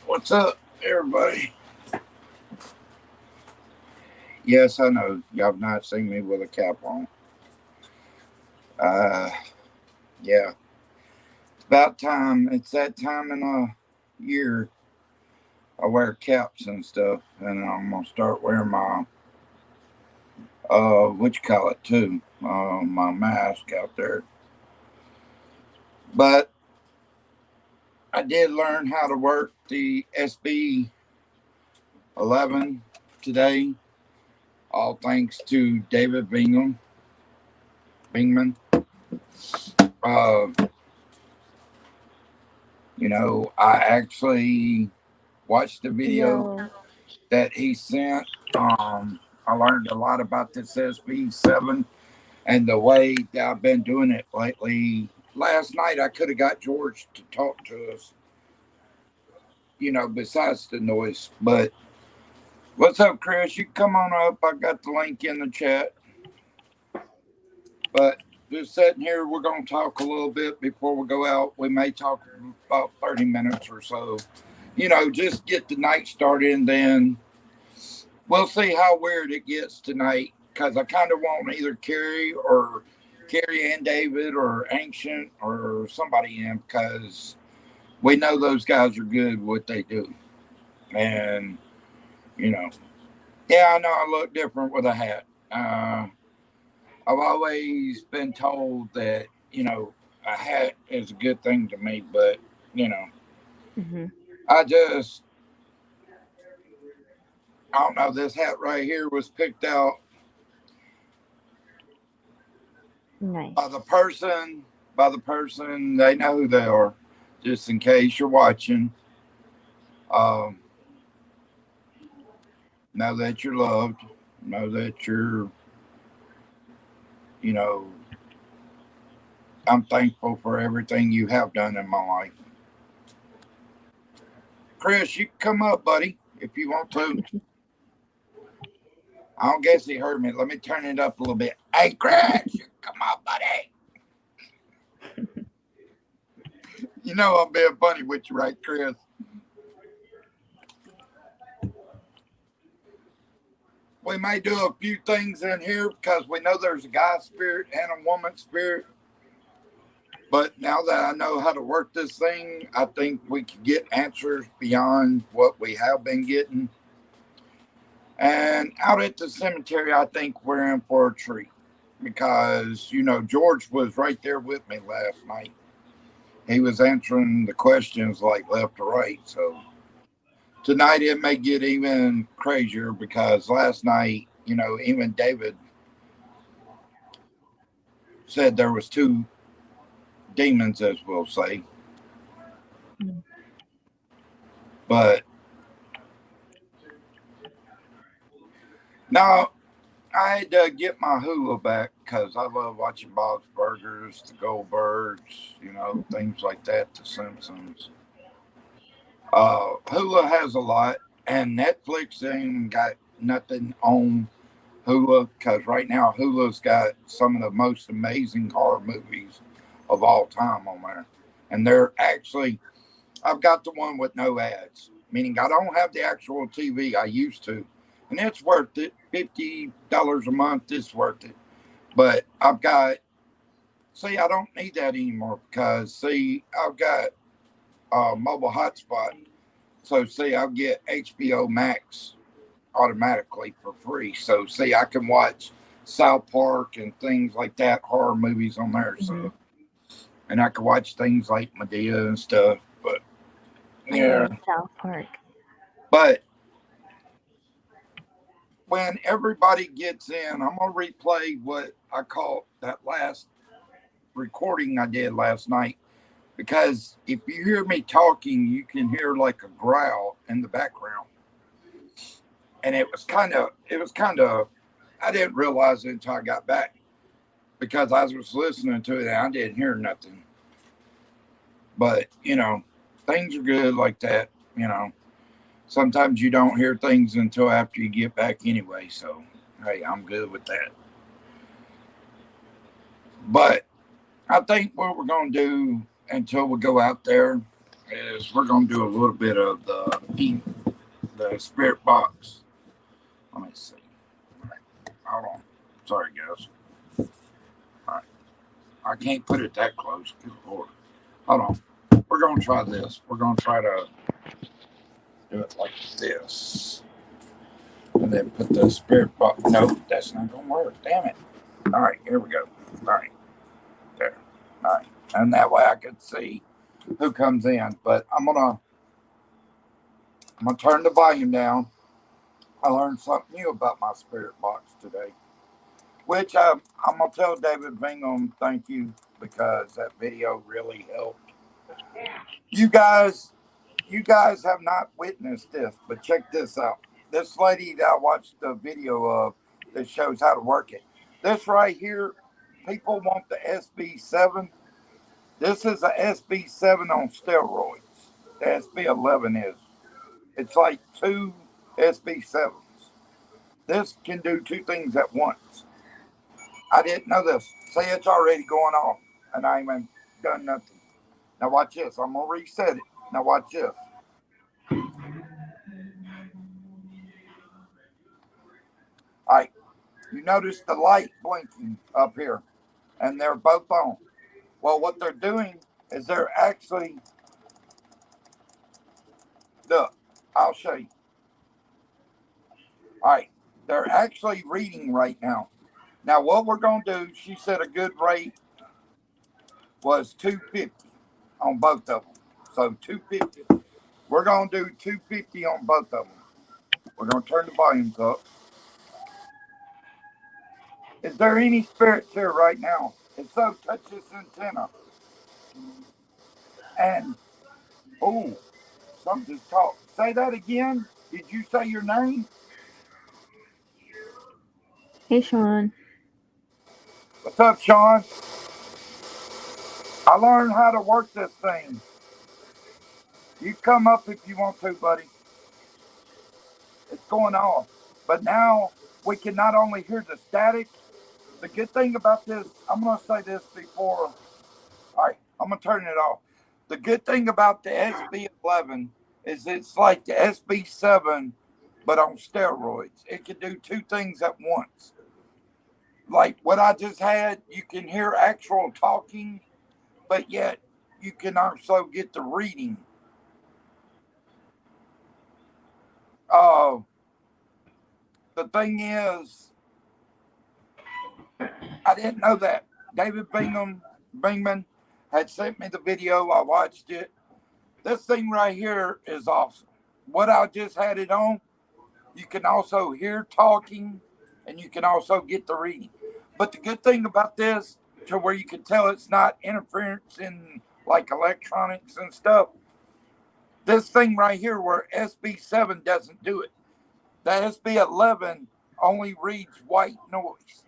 What's up, everybody? Yes, I know y'all have not seen me with a cap on. Uh, yeah, it's about time. It's that time in a year. I wear caps and stuff, and I'm gonna start wearing my what you call it too, my mask out there. But I did learn how to work the SB 11 today, all thanks to David Bingman. Uh, I actually watched the video Yo, that he sent. I learned a lot about this SB7 and the way that I've been doing it lately. Last night, I could have got George to talk to us, besides the noise. But what's up, Chris? You come on up. I got the link in the chat. But just sitting here, we're going to talk a little bit before we go out. We may talk about 30 minutes or so. Just get the night started, and then we'll see how weird it gets tonight. Because I kind of want either Carrie and David or Ancient or somebody in, because we know those guys are good at what they do. And, you know, yeah, I know I look different with a hat. I've always been told that, a hat is a good thing to me, but, you know, hmm I just, I don't know, this hat right here was picked out by the nice. person, they know who they are, just in case you're watching. Um, know that you're loved, know that you know, I'm thankful for everything you have done in my life. Chris, you can come up, buddy, if you want to. I don't guess he heard me. Let me turn it up a little bit. Hey, Chris, you come on, buddy. You know I'm being funny with you, right, Chris? We may do a few things in here because we know there's a guy spirit and a woman spirit. But now that I know how to work this thing, I think we can get answers beyond what we have been getting. And out at the cemetery, I think we're in for a treat because, George was right there with me last night. He was answering the questions like left to right. So tonight it may get even crazier because last night, even David said there was two demons, as we'll say. Mm. But now I had to get my Hulu back because I love watching Bob's Burgers, the Goldbergs, things like that, The Simpsons. Hulu has a lot, and Netflix ain't got nothing on Hulu because right now Hulu's got some of the most amazing horror movies of all time on there. And they're actually, I've got the one with no ads, meaning I don't have the actual TV I used to. And it's worth it. $50 a month is worth it. But see, I don't need that anymore because, see, I've got a mobile hotspot. So, see, I'll get HBO Max automatically for free. So, see, I can watch South Park and things like that, horror movies on there. hmm So, and I can watch things like Medea and stuff. But, I yeah. love South Park. But when everybody gets in, I'm going to replay what I caught that last recording I did last night because if you hear me talking, you can hear like a growl in the background. And it was kind of, I didn't realize it until I got back because I was listening to it and I didn't hear nothing. But, things are good like that. You know, sometimes you don't hear things until after you get back anyway. So, hey, I'm good with that. But I think what we're going to do until we go out there is we're going to do a little bit of the spirit box. Let me see. All right, hold on. Sorry, guys. All right. I can't put it that close. Good Lord. Hold on. We're going to try this. We're going to try to do it like this. And then put the spirit box. No, that's not going to work. Damn it. All right, here we go. All right, there. All right. And that way I can see who comes in. But I'm gonna turn the volume down. I learned something new about my spirit box today, which I'm gonna tell David Bingham thank you because that video really helped. You guys, you guys have not witnessed this, but check this out. This lady that I watched the video of that shows how to work it. This right here, people want the SB7. This is a SB7 on steroids. The SB11 is. It's like two SB7s. This can do two things at once. I didn't know this. See, it's already going off, and I ain't even done nothing. Now watch this. I'm gonna reset it. Now watch this. All right. You notice the light blinking up here, and they're both on. Well, what they're doing is they're actually look. I'll show you. All right. They're actually reading right now. Now, what we're going to do, she said a good rate was 250 on both of them. So 250. We're going to do 250 on both of them. We're going to turn the volumes up. Is there any spirits here right now? If so, touch this antenna. And, oh, something just talked. Say that again. Did you say your name? Hey, Sean. What's up, Sean? I learned how to work this thing. You come up if you want to, buddy. It's going off. But now we can not only hear the static. The good thing about this, I'm going to say this before. All right, I'm going to turn it off. The good thing about the SB11 is it's like the SB7, but on steroids. It can do two things at once. Like what I just had, you can hear actual talking, but yet you can also get the reading. Uh, the thing is, I didn't know that. David Bingman had sent me the video. I watched it. This thing right here is awesome. What I just had it on, you can also hear talking and you can also get the reading. But the good thing about this, to where you can tell it's not interference in like electronics and stuff, this thing right here where SB7 doesn't do it. The SB11 only reads white noise.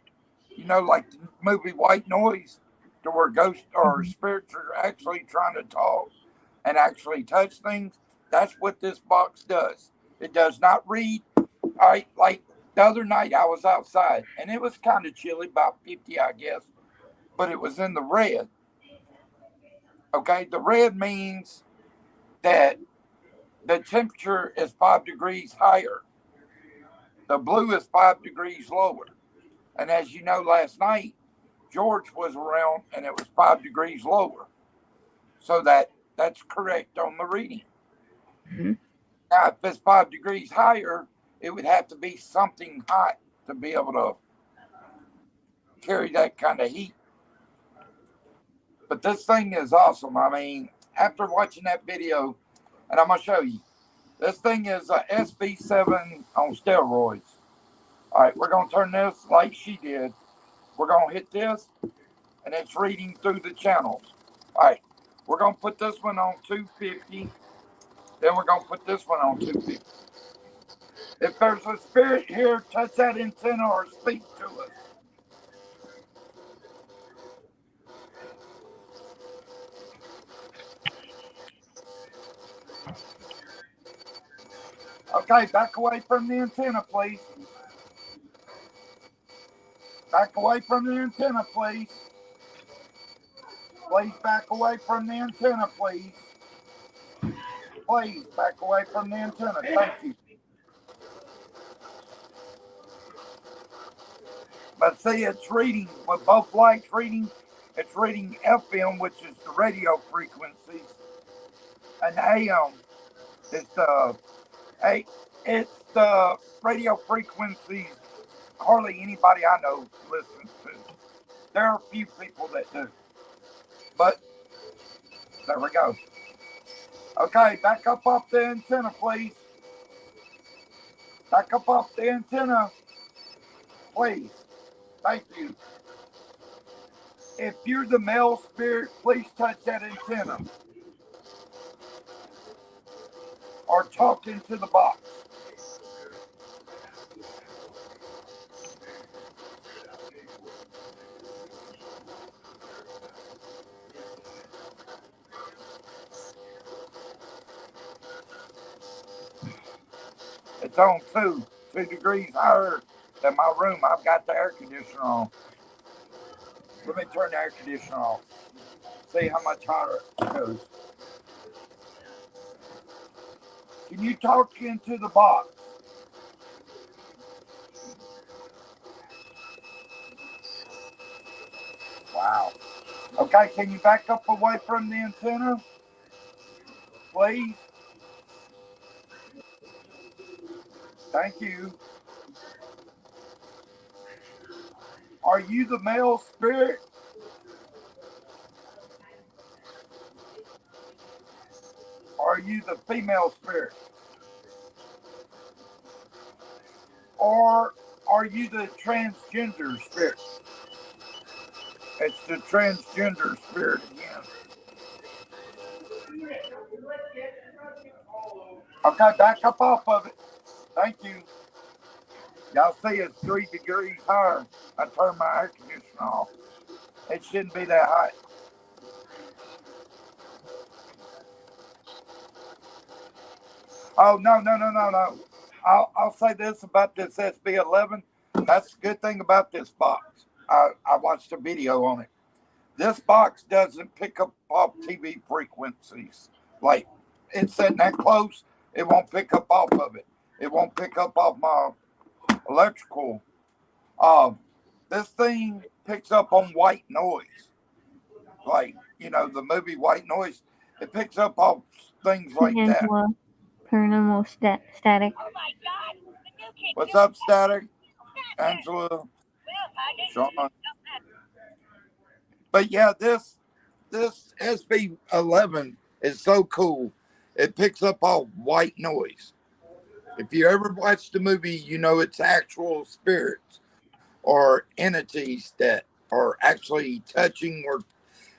Like the movie White Noise, to where ghosts or Mhm. spirits are actually trying to talk and actually touch things. That's what this box does. It does not read. All right, like the other night I was outside and it was kind of chilly, about 50, I guess, but it was in the red. Okay, the red means that the temperature is 5 degrees higher. The blue is 5 degrees lower. And as you know, last night George was around and it was 5 degrees lower. So that's correct on the reading. Mhm. Now, if it's 5 degrees higher, it would have to be something hot to be able to carry that kind of heat. But this thing is awesome. I mean, after watching that video, and I'm going to show you, this thing is a SB7 on steroids. All right, we're going to turn this like she did. We're going to hit this, and it's reading through the channels. All right, We're going to put this one on 250. Then we're going to put this one on 250. If there's a spirit here, touch that antenna or speak to us. Okay, back away from the antenna, please. Back away from the antenna, please. Please back away from the antenna, please. Please back away from the antenna. Thank you. But see, it's reading, with both lights reading, it's reading FM, which is the radio frequencies, and AM is it's the radio frequencies hardly anybody I know listens to. There are a few people that do. But there we go. Okay, back up off the antenna, please. Back up off the antenna, please. Thank you. If you're the male spirit, please touch that antenna. Or talk into the box. It's on 2 degrees higher than my room. I've got the air conditioner on. Let me turn the air conditioner off. See how much higher it goes. Can you talk into the box? Wow. Okay, can you back up away from the antenna? Please? Thank you. Are you the male spirit? Or are you the female spirit? Or are you the transgender spirit? It's the transgender spirit again. Okay, back up off of it. Thank you. Y'all see it's 3 degrees higher. I turned my air conditioner off. It shouldn't be that hot. Oh, no. I'll say this about this SB11. That's the good thing about this box. I watched a video on it. This box doesn't pick up off TV frequencies. Like, it's sitting that close, it won't pick up off of it. It won't pick up off my electrical. This thing picks up on white noise. Like, the movie White Noise. It picks up off things like that. Angela, paranormal static. What's up, Static? Angela, Sean. But yeah, this SB11 is so cool. It picks up all white noise. If you ever watch the movie, it's actual spirits or entities that are actually touching, or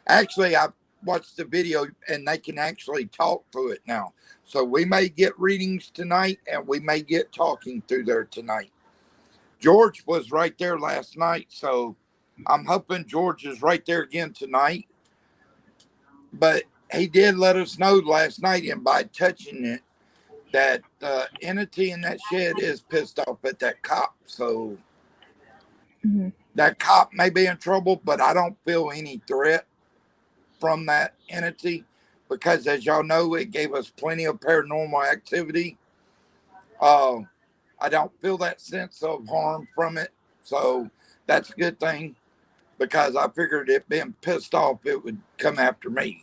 actually I watched the video and they can actually talk through it now. So we may get readings tonight and we may get talking through there tonight. George was right there last night, so I'm hoping George is right there again tonight. But he did let us know last night, and by touching it, that the entity in that shed is pissed off at that cop. So that cop may be in trouble, but I don't feel any threat from that entity because, as y'all know, it gave us plenty of paranormal activity. I don't feel that sense of harm from it. So that's a good thing because I figured it being pissed off, it would come after me,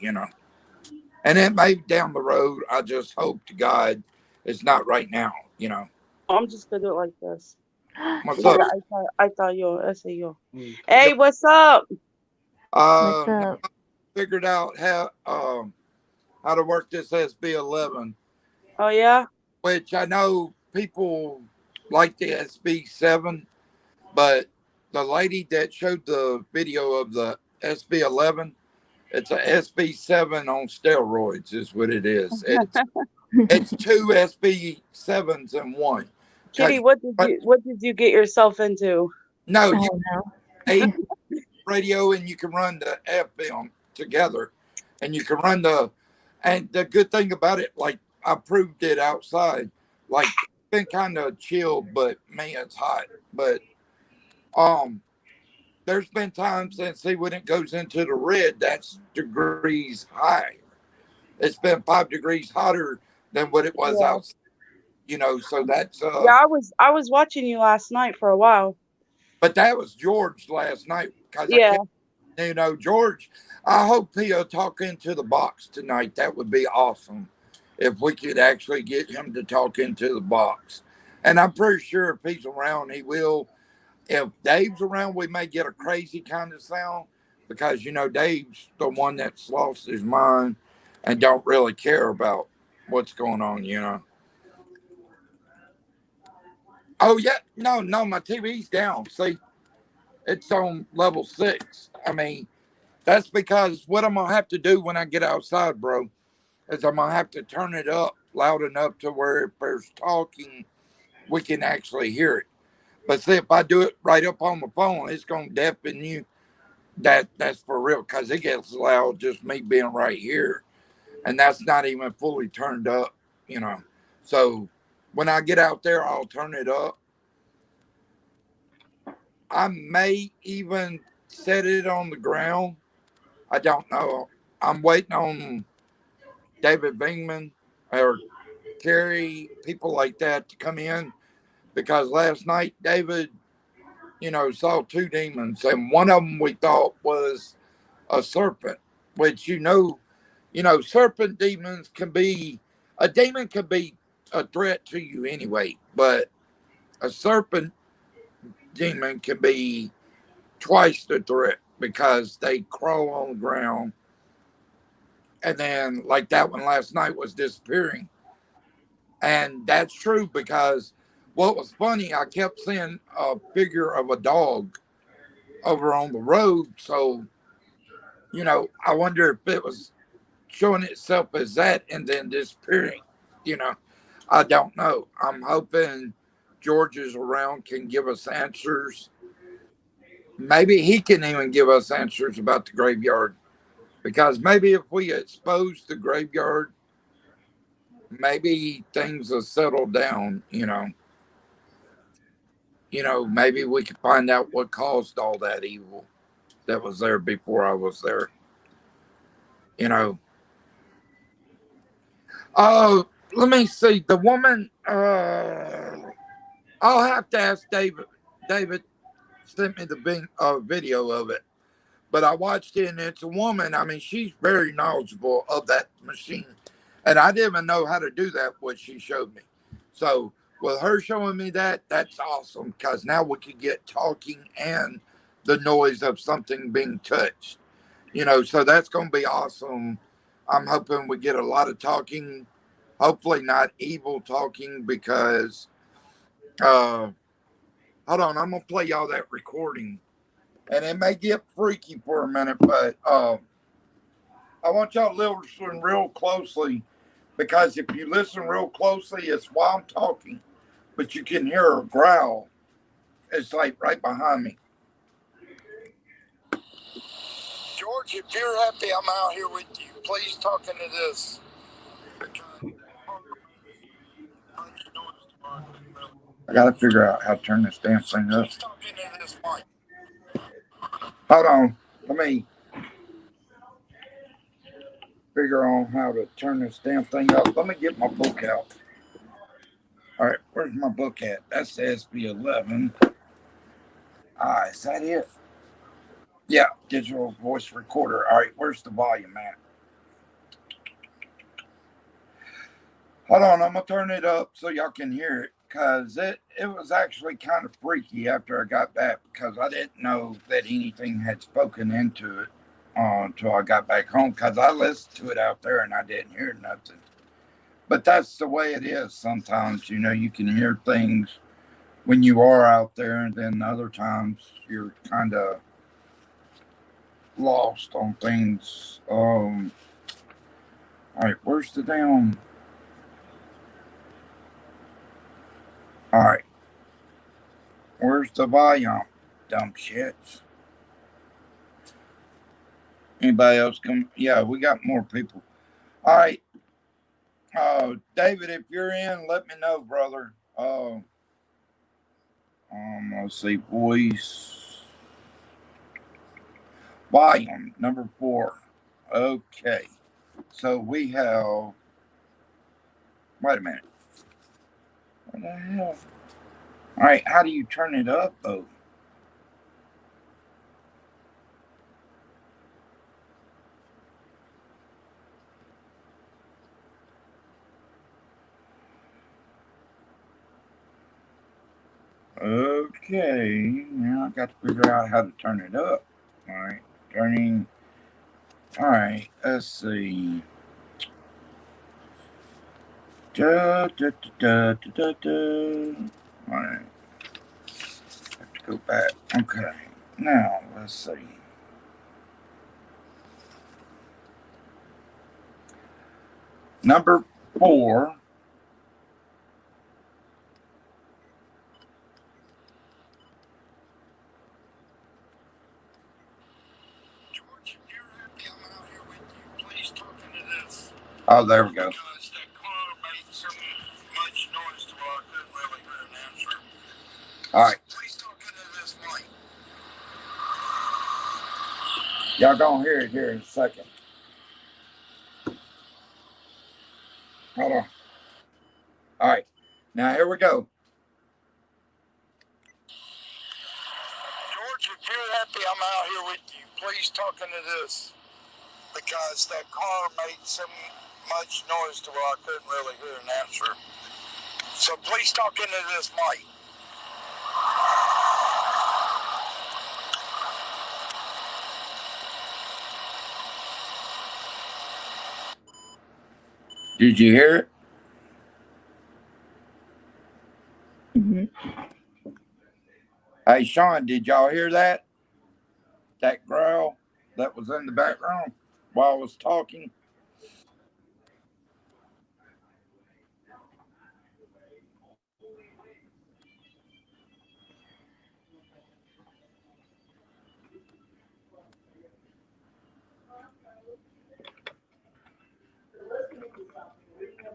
And it may be down the road. I just hope to God it's not right now, I'm just going to do it like this. What's up? I thought yo. I say yo. Hey, what's up? What's up? I figured out how to work this SB11. Oh, yeah? Which I know people like the SB7, but the lady that showed the video of the SB11 It's a SB7 on steroids, is what it is. It's two SB7s in one. Kitty, what did you get yourself into? No, Oh you no. a radio and you can run the FM together, and you can run the. And the good thing about it, like I proved it outside, like it's been kind of chilled, but man, it's hot. But there's been times and see when it goes into the red, that's degrees high. It's been 5 degrees hotter than what it was Yeah. outside. So that's Yeah, I was watching you last night for a while. but that was George last night because I Yeah. can't, George. I hope he'll talk into the box tonight. That would be awesome if we could actually get him to talk into the box. And I'm pretty sure if he's around, he will. If Dave's around, we may get a crazy kind of sound because Dave's the one that's lost his mind and don't really care about what's going on. Oh yeah, no, my TV's down. See, it's on level 6. I mean, that's because what I'm gonna have to do when I get outside, bro, is I'm gonna have to turn it up loud enough to where if there's talking, we can actually hear it. But see, if I do it right up on my phone, it's gonna deafen you. That's for real, because it gets loud just me being right here, and that's not even fully turned up. So when I get out there, I'll turn it up. I may even set it on the ground. I don't know. I'm waiting on David Bingman or Kerry, people like that to come in because last night David, saw 2 demons and one of them we thought was a serpent, which serpent demons can be a demon can be a threat to you anyway, but a serpent demon can be twice the threat because they crawl on the ground. And then, like that one last night was disappearing. And that's true because what was funny, I kept seeing a figure of a dog over on the road. So, I wonder if it was showing itself as that and then disappearing. You know, I don't know. I'm hoping George is around, can give us answers. Maybe he can even give us answers about the graveyard. Because maybe if we expose the graveyard, maybe things will settle down. Maybe we could find out what caused all that evil that was there before I was there. You know. Oh, let me see. The woman. I'll have to ask David. David sent me the video of it, but I watched it, and it's a woman. I mean, she's very knowledgeable of that machine, and I didn't even know how to do that. What she showed me. So with her showing me that, that's awesome because now we could get talking and the noise of something being touched. So that's going to be awesome. I'm hoping we get a lot of talking, hopefully not evil talking because, hold on, I'm going to play y'all that recording and it may get freaky for a minute, but I want y'all to listen real closely because if you listen real closely, it's while I'm talking, but you can hear a growl. It's like right behind me. George, if you're happy I'm out here with you, please talk into this. I got to figure out how to turn this damn thing up. Hold on. Let me figure out how to turn this damn thing up. Let me get my book out. All right, where's my book at? That's the SB11. Is that it? Yeah, digital voice recorder. All right, where's the volume at? Hold on, I'm gonna turn it up so y'all can hear it because it was actually kind of freaky after I got back because I didn't know that anything had spoken into it until I got back home because I listened to it out there and I didn't hear nothing. But that's the way it is sometimes. You can hear things when you are out there, and then other times you're kind of lost on things. All right, where's the damn? All right, where's the volume? Dumb shits. Anybody else come? Yeah, we got more people. All right, David, if you're in, let me know, brother. Let's see, voice volume number 4. Okay, so we have. Wait a minute. What the hell? All right, how do you turn it up though? Okay, now I got to figure out how to turn it up. All right, turning. All right, let's see. Da, da, da, da, da, da. All right, have to go back. Okay, now let's see. Number 4. George, if you're happy I'm out here with you, please talk into this. Oh, there we go. Because that car made so much noise to where I couldn't really hear an answer. All right. So please talk into this mic. Y'all gonna hear it here in a second. Hold on. All right. Now here we go. George, if you're happy I'm out here with you, please talk into this. Because that car made so much noise to where I couldn't really hear an answer. So please talk into this mic. Did you hear it? Mm-hmm. Hey, Sean, did y'all hear that? That growl that was in the background while I was talking?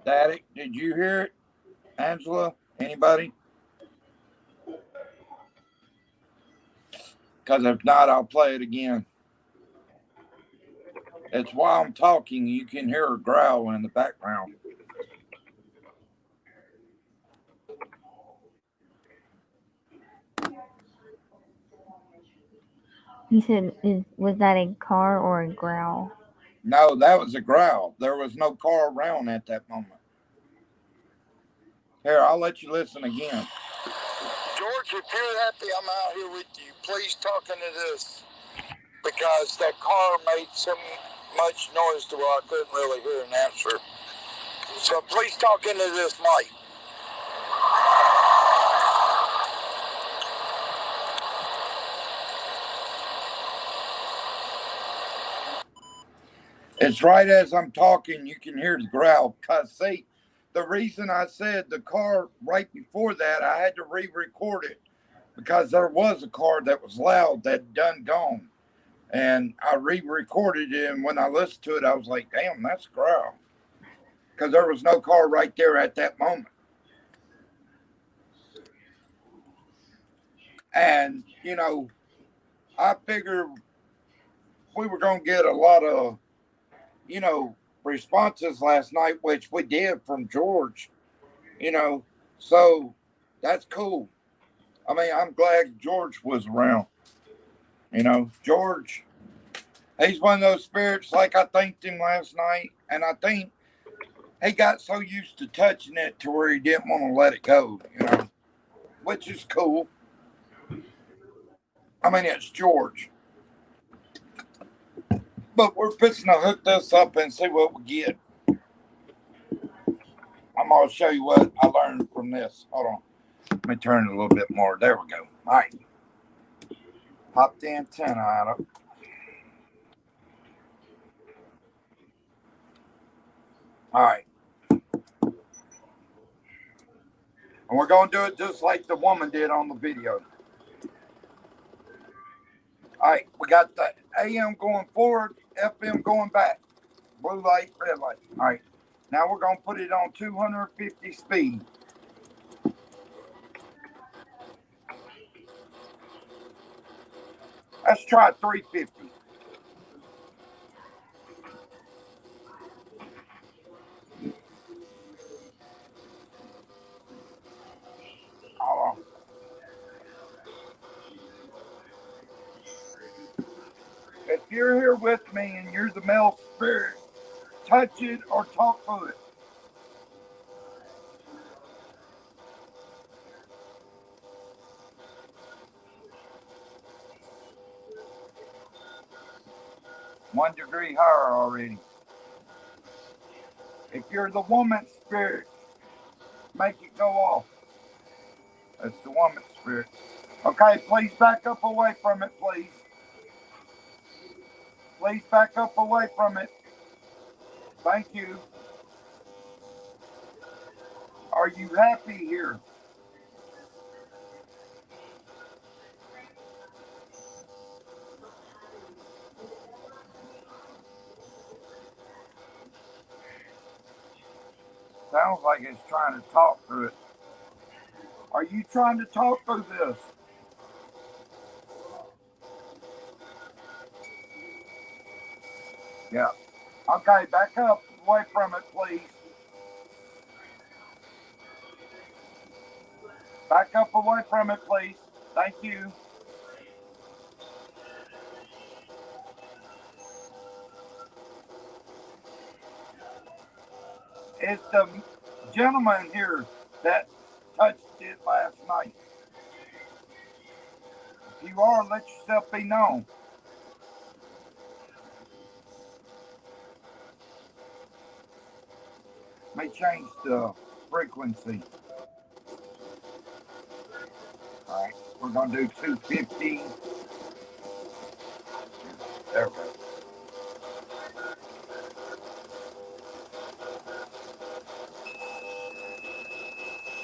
Daddy, did you hear it? Angela? Anybody? Because if not, I'll play it again. It's while I'm talking, you can hear a growl in the background. You said, was that a car or a growl? No, that was a growl. There was no car around at that moment. Here, I'll let you listen again. George, if you're happy I'm out here with you, please talk into this. Because that car made so much noise to where I couldn't really hear an answer. So please talk into this mic. It's right as I'm talking, you can hear the growl. Because, see, the reason I said the car right before that, I had to re-record it. Because there was a car that was loud that done gone. And I re-recorded it, and when I listened to it, I was like, damn, that's a growl. Because there was no car right there at that moment. And, you know, I figured we were going to get a lot of, you know, responses last night, which we did from George, you know, so that's cool. I mean, I'm glad George was around. You know, George, he's one of those spirits, like I thanked him last night, and I think he got so used to touching it to where he didn't want to let it go, you know, which is cool. I mean, it's George. But we're fixing to hook this up and see what we get. I'm going to show you what I learned from this. Hold on. Let me turn it a little bit more. There we go. All right. Pop the antenna out of it. All right. And we're going to do it just like the woman did on the video. All right. We got the AM going forward, FM going back. Blue light, red light. All right. Now we're going to put it on 250 speed. Let's try 350. Hold on. If you're here with me and you're the male spirit, touch it or talk to it. One degree higher already. If you're the woman spirit, make it go off. That's the woman spirit. Okay, please back up away from it, please. Please back up away from it. Thank you. Are you happy here? Sounds like it's trying to talk through it. Are you trying to talk through this? Yeah. Okay, back up away from it, please. Back up away from it, please. Thank you. It's the gentleman here that touched it last night. If you are, let yourself be known. May change the frequency. All right, we're gonna do 250. There we go.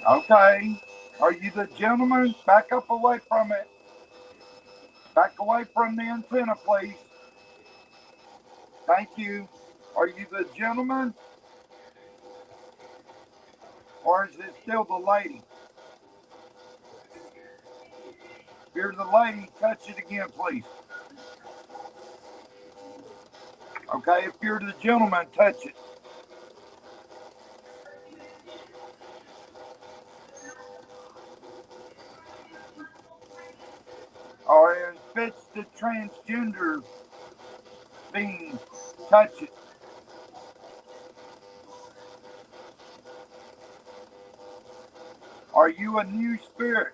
Okay. Are you the gentleman? Back up away from it. Back away from the antenna, please. Thank you. Are you the gentleman? Or is it still the lady? If you're the lady, touch it again, please. Okay, if you're the gentleman, touch it. Or if it's the transgender being, touch it. Are you a new spirit?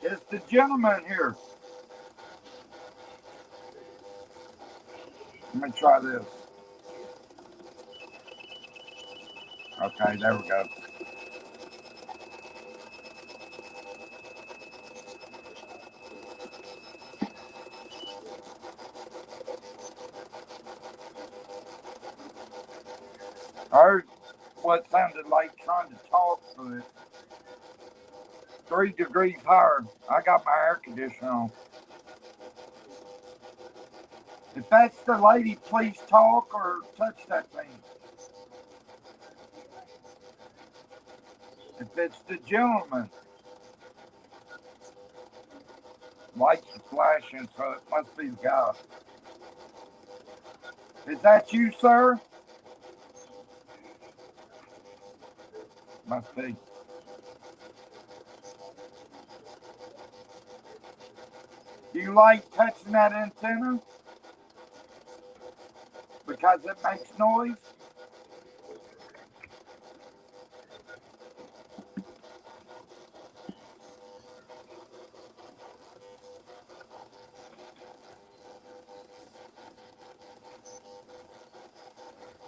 It's the gentleman here. Let me try this. Okay, there we go. I heard what sounded like trying to talk to it. 3 degrees higher. I got my air conditioner on. If that's the lady, please talk or touch that thing. If it's the gentleman, lights are flashing, so it must be the guy. Is that you, sir? Must be. Do you like touching that antenna? Because it makes noise?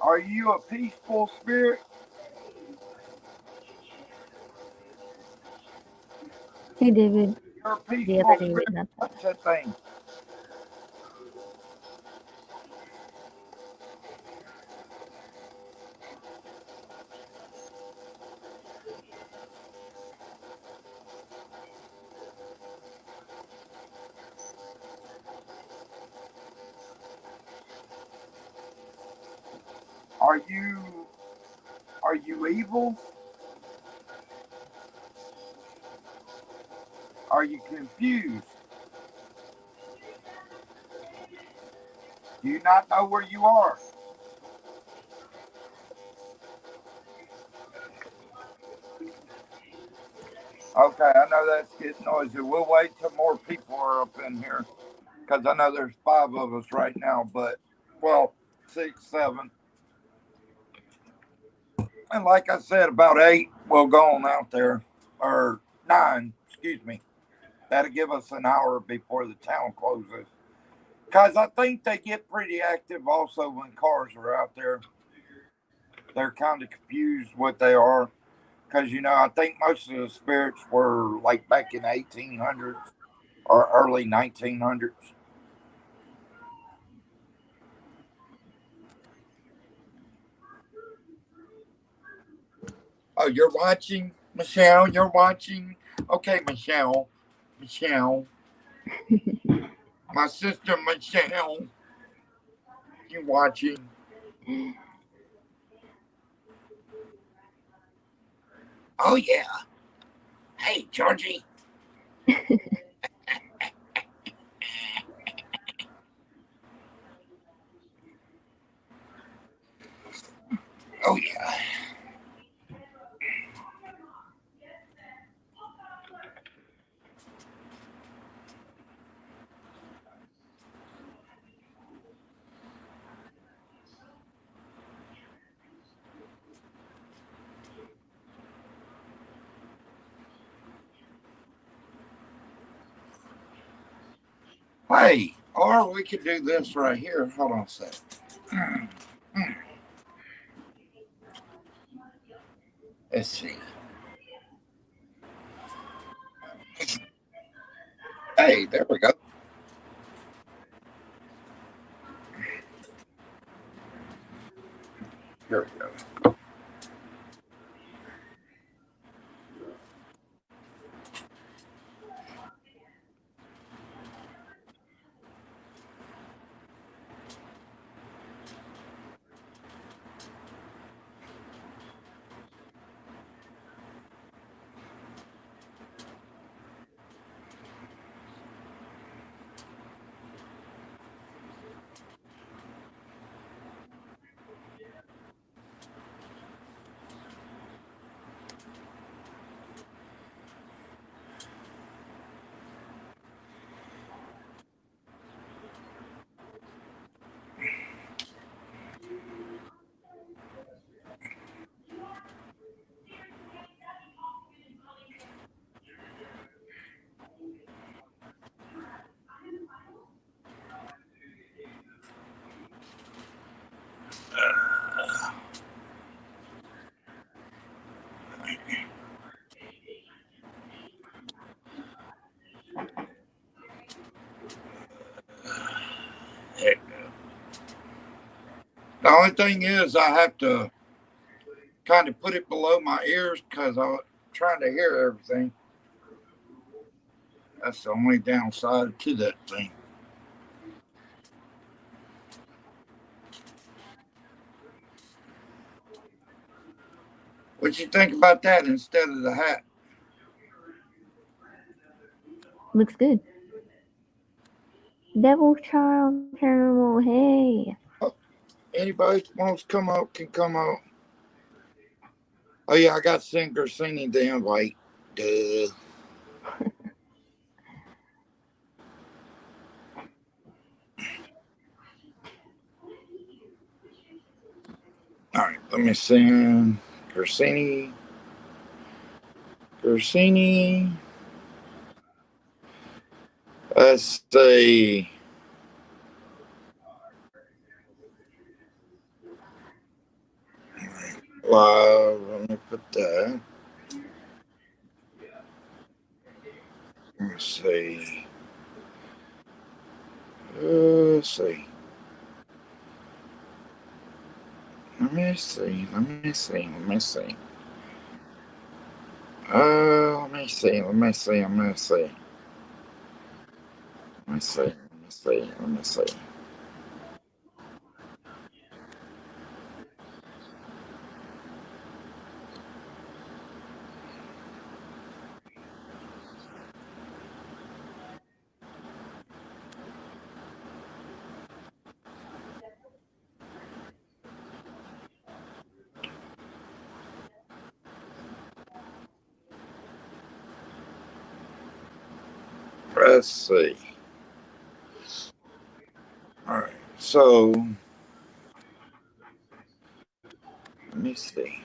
Are you a peaceful spirit? Hey, David. You're a The peaceful other David, spirit. not What's that thing? Are you evil? Are you confused? Do you not know where you are? Okay, I know that's getting noisy. We'll wait till more people are up in here because I know there's 5 of us right now, but well, 6, 7. And like I said, about 8 will go on out there, or 9, excuse me. That'll give us an hour before the town closes. Because I think they get pretty active also when cars are out there. They're kind of confused what they are. Because, I think most of the spirits were like back in the 1800s or early 1900s. Oh, you're watching, Michelle? You're watching? Okay, Michelle. Michelle. My sister, Michelle. You watching? Oh, yeah. Hey, Georgie. Oh, yeah. Hey, or we could do this right here. Hold on a second. Let's see. Hey, there we go. Here we go. Heck. The only thing is, I have to kind of put it below my ears because I'm trying to hear everything. That's the only downside to that thing. What you think about that instead of the hat? looks good. Devil Child Caramel, hey. Oh, anybody wants to come out can come out. Oh yeah, I got Singer singing the invite. Duh. All right, let me send Corsini. Corsini. Let's see. live. Let me put that. Let me see. Let's see. Let me see. Let me see. Let me see. Let me see. Let me see. Let me see. Let me see. Let me see. Let me see. Let's see. All right. So let me see.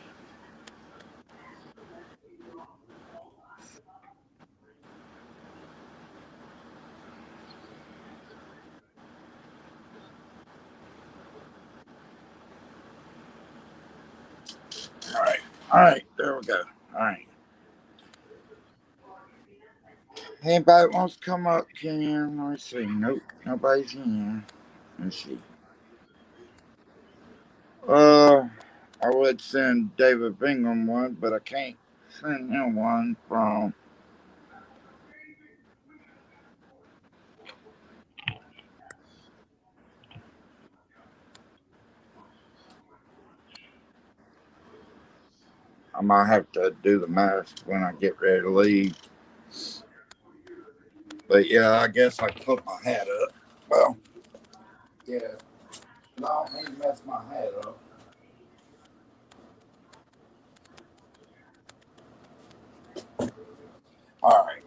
All right. All right. There we go. All right. Anybody wants to come up, can? Let's see. Nope. Nobody's in. Let's see. I would send David Bingham one, but I can't send him one from. I might have to do the math when I get ready to leave. But yeah, I guess I can put my hat up. Well, yeah. No, I don't need to mess my hat up. All right.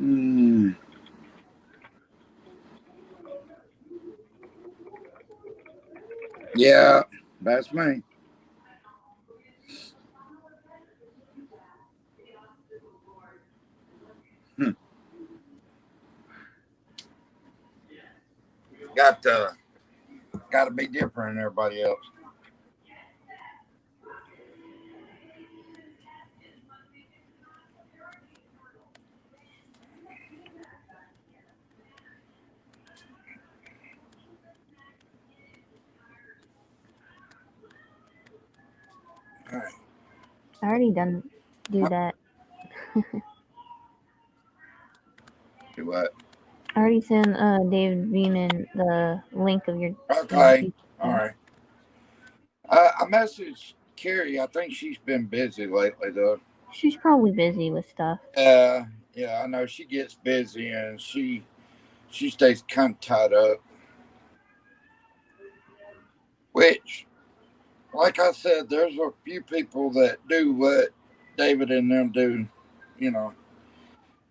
Mm, yeah, that's me. Hmm. Got to be different than everybody else. All right. I already done do that. Do what? I already sent David Beeman the link of your Okay. All thing. right. I messaged Carrie. I think she's been busy lately, though. She's probably busy with stuff. Yeah, I know she gets busy and she stays kind of tied up. Which, like I said, there's a few people that do what David and them do, you know.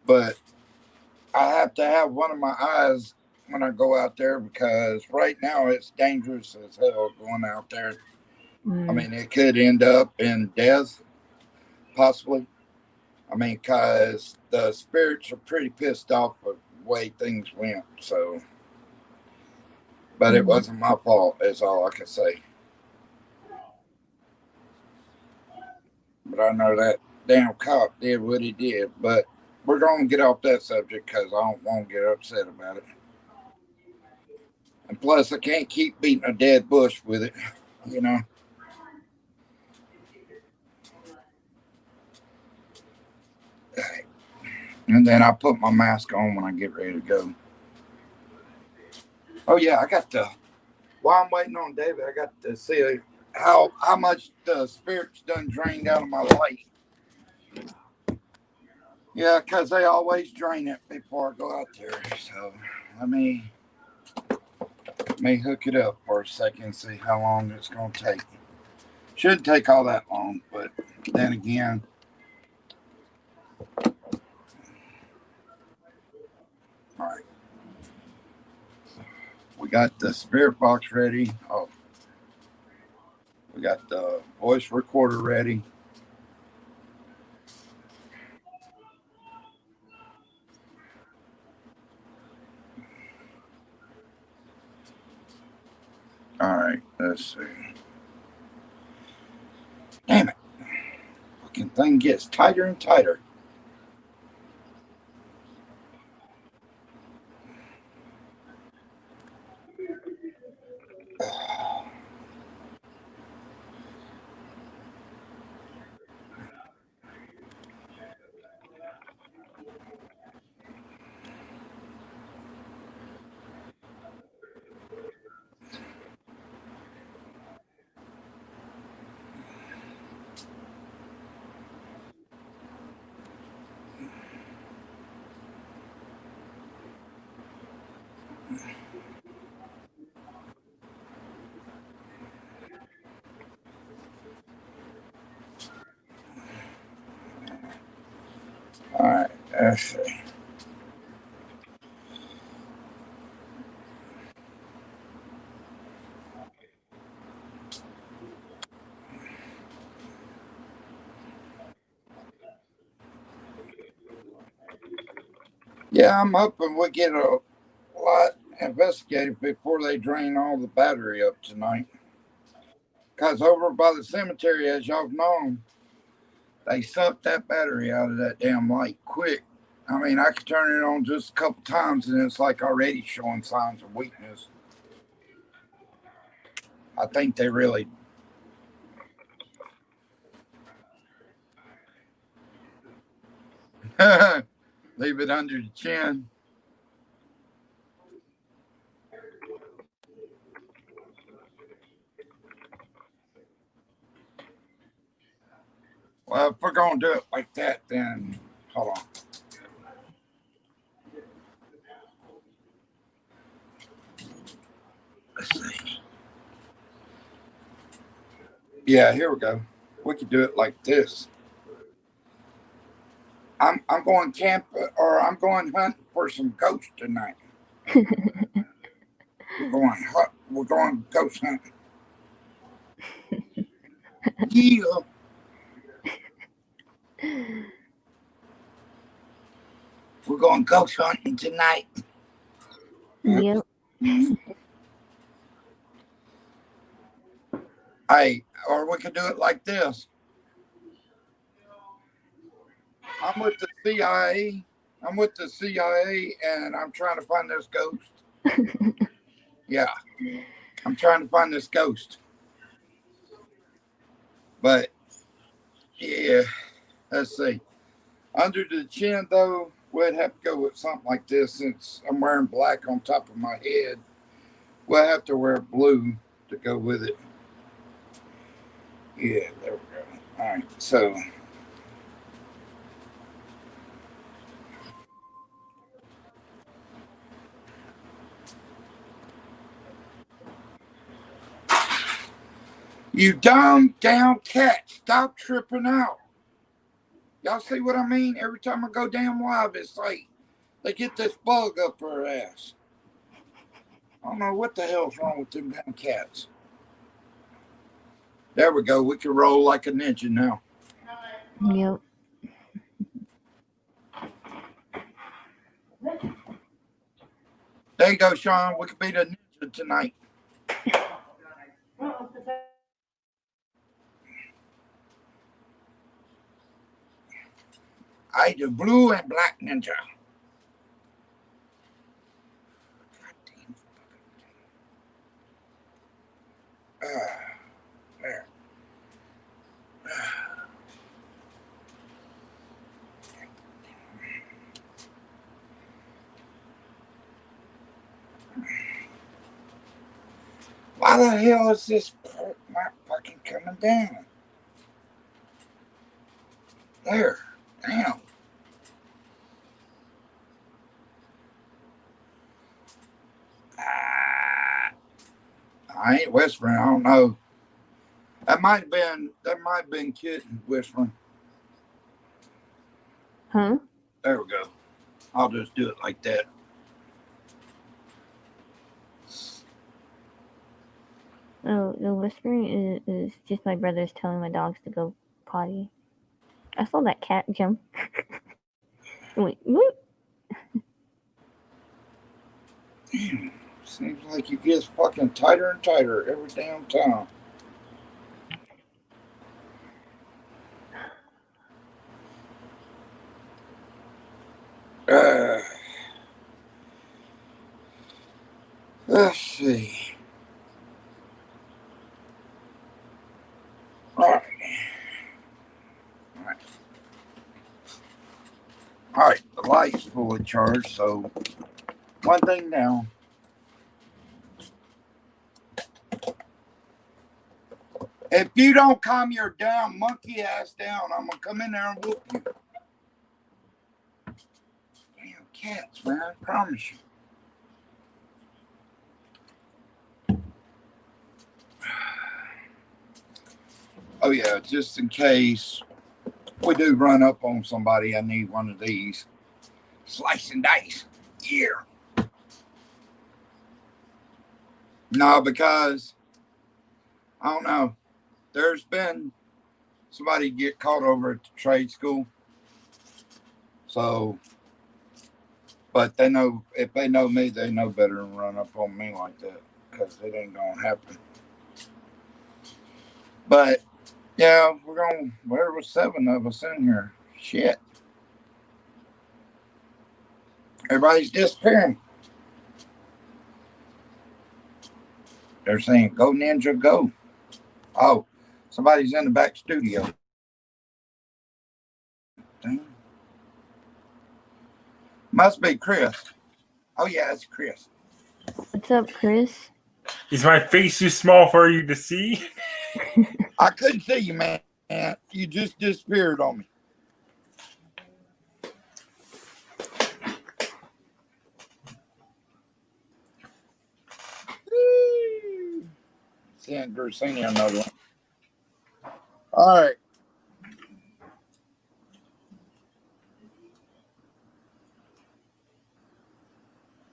But I have to have one of my eyes when I go out there because right now it's dangerous as hell going out there. I mean, it could end up in death, possibly. I mean, because the spirits are pretty pissed off with the way things went. So, but it wasn't my fault, is all I can say. But I know that damn cop did what he did. But we're going to get off that subject because I don't want to get upset about it. And plus, I can't keep beating a dead bush with it, you know. And then I put my mask on when I get ready to go. Oh yeah, I got to. While I'm waiting on David, I got to see how much the spirits done drained out of my light. Yeah, because they always drain it before I go out there. So let me hook it up for a second and see how long it's gonna take. Shouldn't take all that long, but then again. All right. We got the spirit box ready. Oh, we got the voice recorder ready. Let's see. Damn it. Fucking thing gets tighter and tighter. All right, let's see. Yeah, I'm hoping we get a lot investigated before they drain all the battery up tonight. Because over by the cemetery, as y'all know, they sucked that battery out of that damn light quick. I mean, I could turn it on just a couple times and it's like already showing signs of weakness. I think they really. Leave it under the chin. Well, if we're going to do it like that, then hold on. Let's see. Yeah, here we go. We could do it like this. I'm going camp or I'm going hunting for some ghosts tonight. We're going ghost hunting. Yeah. We're going ghost hunting tonight. Yep. Hey, or we could do it like this. I'm with the CIA. I'm with the CIA and I'm trying to find this ghost. Yeah. I'm trying to find this ghost. But yeah, let's see. Under the chin though, we'd have to go with something like this since I'm wearing black on top of my head. We'll have to wear blue to go with it. Yeah, there we go. All right, so you dumb down cat, stop tripping out. Y'all see what I mean? Every time I go damn live, it's like they get this bug up her ass. I don't know what the hell's wrong with them damn cats. There we go. We can roll like a ninja now. Yep. There you go, Sean. We could be the ninja tonight. I do blue and black ninja. There. Why the hell is this part not fucking coming down? There. Damn. I ain't whispering. I don't know. That might have been Kitten whispering. Huh? There we go. I'll just do it like that. Oh, the whispering is just my brother's telling my dogs to go potty. I saw that cat jump. Wait, whoop. Seems like you get fucking tighter and tighter every damn time. Let's see. All right. All right. All right. The light's fully charged, so one thing down. If you don't calm your damn monkey ass down, I'm gonna come in there and whoop you. Damn cats, man, I promise you. Oh yeah, just in case we do run up on somebody, I need one of these. Slice and dice. Yeah. No, because I don't know. There's been somebody get caught over at the trade school. So, but they know, if they know me, they know better than run up on me like that, because it ain't gonna happen. But yeah, there was 7 of us in here. Shit. Everybody's disappearing. They're saying, go Ninja, go. Oh, somebody's in the back studio. Dang. Must be Chris. Oh yeah, it's Chris. What's up, Chris? Is my face too small for you to see? I couldn't see you, man. You just disappeared on me. Send Gersini another one. All right.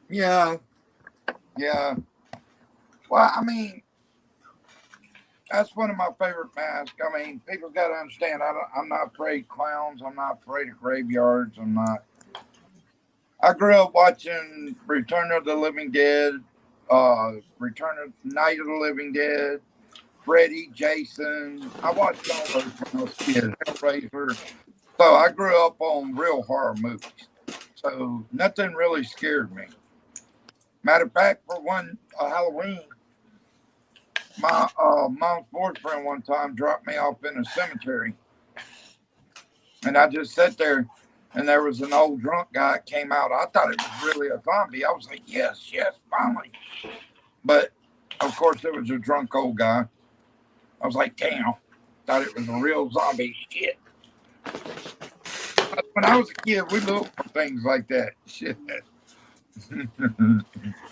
Yeah. Yeah. Well, I mean, that's one of my favorite masks. I mean, people got to understand. I'm not afraid of clowns. I'm not afraid of graveyards. I grew up watching Return of the Living Dead, Return of Night of the Living Dead, Freddy, Jason. I watched all those when I was a kid. Hellraiser. So I grew up on real horror movies. So nothing really scared me. Matter of fact, for one Halloween, my mom's boyfriend one time dropped me off in a cemetery. And I just sat there, and there was an old drunk guy that came out. I thought it was really a zombie. I was like, yes, finally. But, of course, it was a drunk old guy. I was like, damn. Thought it was a real zombie. Shit. When I was a kid, we looked for things like that. Shit.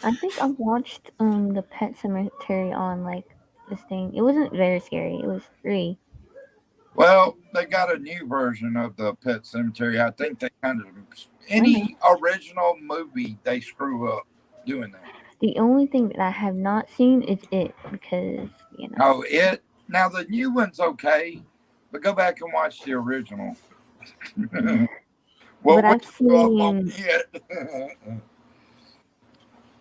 I think I've watched the Pet Cemetery on like this thing. It wasn't very scary. It was free. Well, they got a new version of the Pet Cemetery. I think they kind of any original movie they screw up doing that. The only thing that I have not seen is it because Oh, it now the new one's okay, but go back and watch the original. Well, but I've seen it.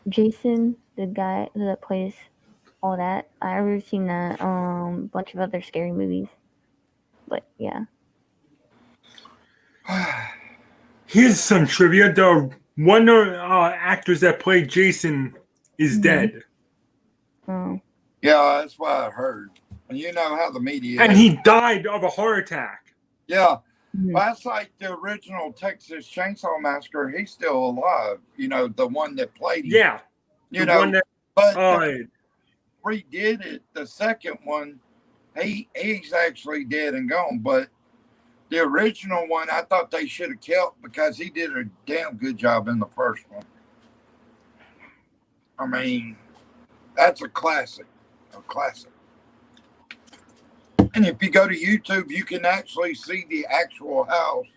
Jason, the guy that plays all that. I've seen that bunch of other scary movies. But yeah. Here's some trivia. The one actors that played Jason is dead. Oh. Yeah, that's what I heard. And you know how the media and he died of a heart attack. Yeah. Well, that's like the original Texas Chainsaw Massacre. He's still alive. You know, the one that played him. Yeah. You know, but redid it. The second one, he's actually dead and gone. But the original one, I thought they should have kept because he did a damn good job in the first one. I mean, that's a classic. A classic. And if you go to YouTube, you can actually see the actual house.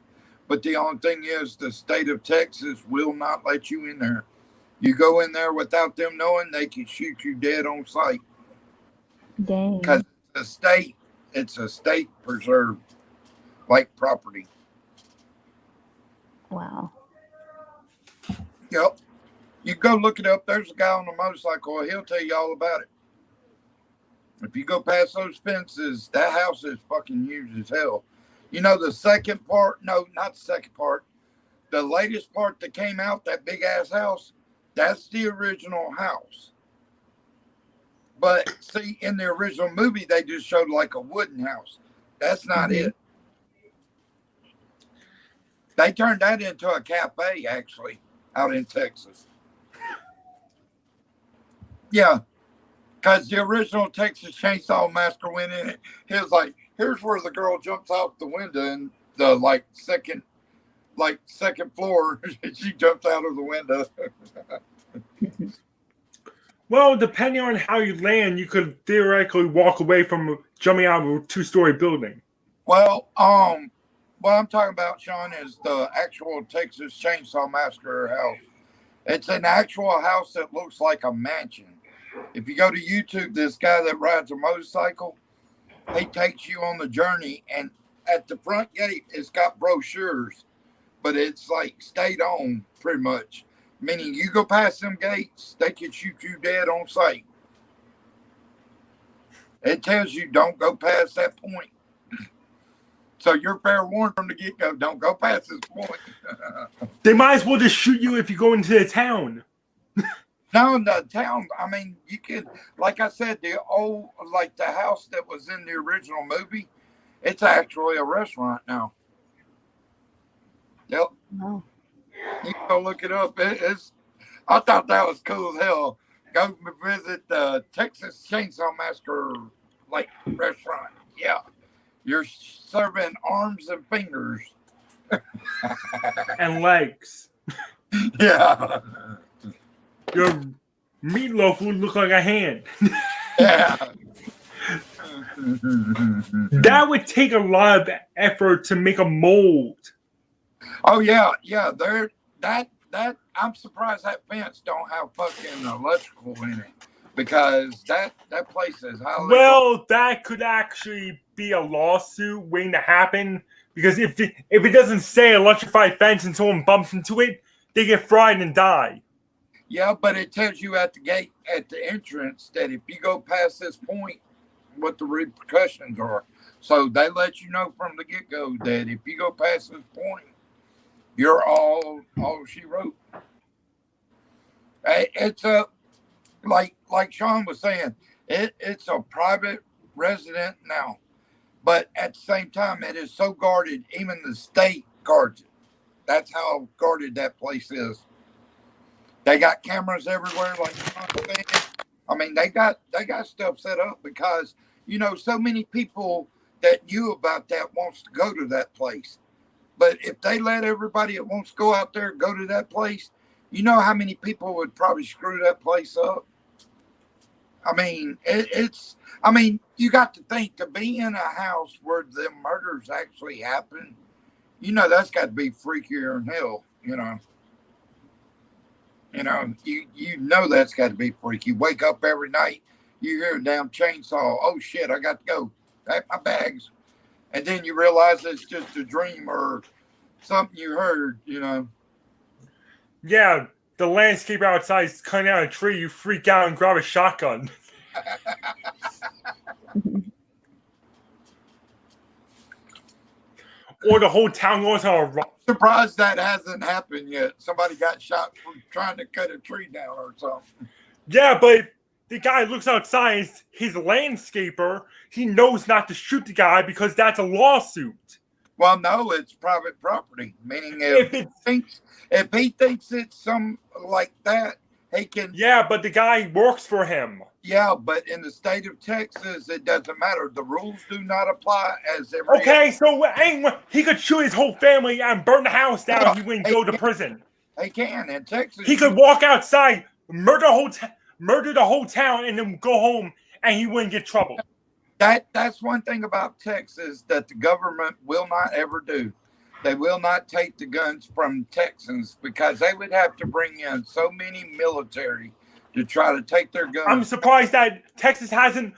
But the only thing is, the state of Texas will not let you in there. You go in there without them knowing, they can shoot you dead on sight. Dang. Because it's a state preserved like property. Wow. Yep. You go look it up. There's a guy on a motorcycle. He'll tell you all about it. If you go past those fences, that house is fucking huge as hell. You know, the second part, no, not the second part. The latest part that came out, that big ass house, that's the original house. But see, in the original movie, they just showed like a wooden house. That's not it. They turned that into a cafe, actually, out in Texas. Yeah, because the original Texas Chainsaw Massacre went in it. He was like, here's where the girl jumps out the window in the second floor. She jumps out of the window. Well, depending on how you land, you could theoretically walk away from jumping out of a 2-story building. Well, what I'm talking about, Sean, is the actual Texas Chainsaw Massacre house. It's an actual house that looks like a mansion. If you go to YouTube, this guy that rides a motorcycle, he takes you on the journey, and at the front gate, it's got brochures, but it's like state owned pretty much. Meaning you go past them gates, they can shoot you dead on sight. It tells you don't go past that point. So you're fair warned from the get-go. Don't go past this point. They might as well just shoot you if you go into the town. No, in the town, I mean, you could, like I said, the house that was in the original movie, it's actually a restaurant now. Yep. Oh. You can go look it up. I thought that was cool as hell. Go visit the Texas Chainsaw Massacre restaurant. Yeah. You're serving arms and fingers. And legs. Yeah. Your meatloaf would look like a hand. Yeah. That would take a lot of effort to make a mold. Oh yeah. That I'm surprised that fence don't have fucking electrical in it, because that place is highly. Well, that could actually be a lawsuit waiting to happen, because if it doesn't say electrified fence and someone bumps into it, they get fried and die. Yeah, but it tells you at the gate, at the entrance, that if you go past this point, what the repercussions are. So they let you know from the get-go that if you go past this point, you're all she wrote. It's like Sean was saying, it's a private resident now, but at the same time, it is so guarded. Even the state guards it. That's how guarded that place is. They got cameras everywhere, like Sean said. I mean, they got stuff set up because so many people that knew about that wants to go to that place. But if they let everybody that wants to go out there go to that place, you know how many people would probably screw that place up? I mean, you got to think, to be in a house where the murders actually happen, that's got to be freakier than hell, you that's got to be freaky. You wake up every night, you hear a damn chainsaw. Oh shit, I got to go. Pack my bags. And then you realize it's just a dream or something you heard, Yeah, the landscaper outside is cutting out a tree. You freak out and grab a shotgun. Or the whole town goes on a run. Surprised that hasn't happened yet. Somebody got shot for trying to cut a tree down or something. Yeah, but the guy looks outside, his landscaper, he knows not to shoot the guy because that's a lawsuit. Well, no, it's private property. Meaning if he thinks it's some like that, he can. Yeah, but the guy works for him. Yeah, but in the state of Texas, it doesn't matter. The rules do not apply as every. Okay, so anyway, he could shoot his whole family and burn the house down. Well, he wouldn't go to prison. He can in Texas. He could walk outside, murder the whole town, and then go home, and he wouldn't get trouble. That's one thing about Texas that the government will not ever do. They will not take the guns from Texans because they would have to bring in so many military to try to take their guns. I'm surprised that Texas hasn't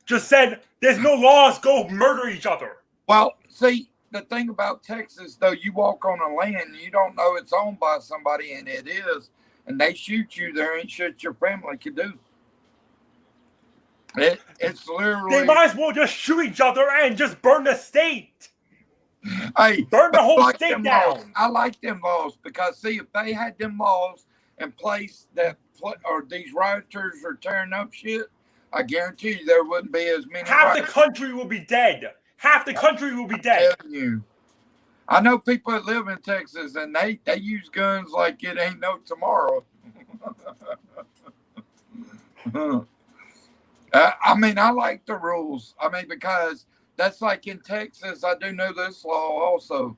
just said, there's no laws, go murder each other. Well, see, the thing about Texas, though, you walk on a land, you don't know it's owned by somebody, and it is. and they shoot you, there ain't shit your family can do. It's They literally, might as well just shoot each other and just burn the state. hey, Burn the but I whole like state them laws. down. I like them laws because see, if they had them laws in place that or these rioters are tearing up shit, I guarantee you there wouldn't be as many. Half the rioters. country will be dead. Half the country will be dead. Telling you. I know people that live in Texas and they use guns like it ain't no tomorrow. I mean, I like the rules. I mean, because that's like in Texas, I do know this law also.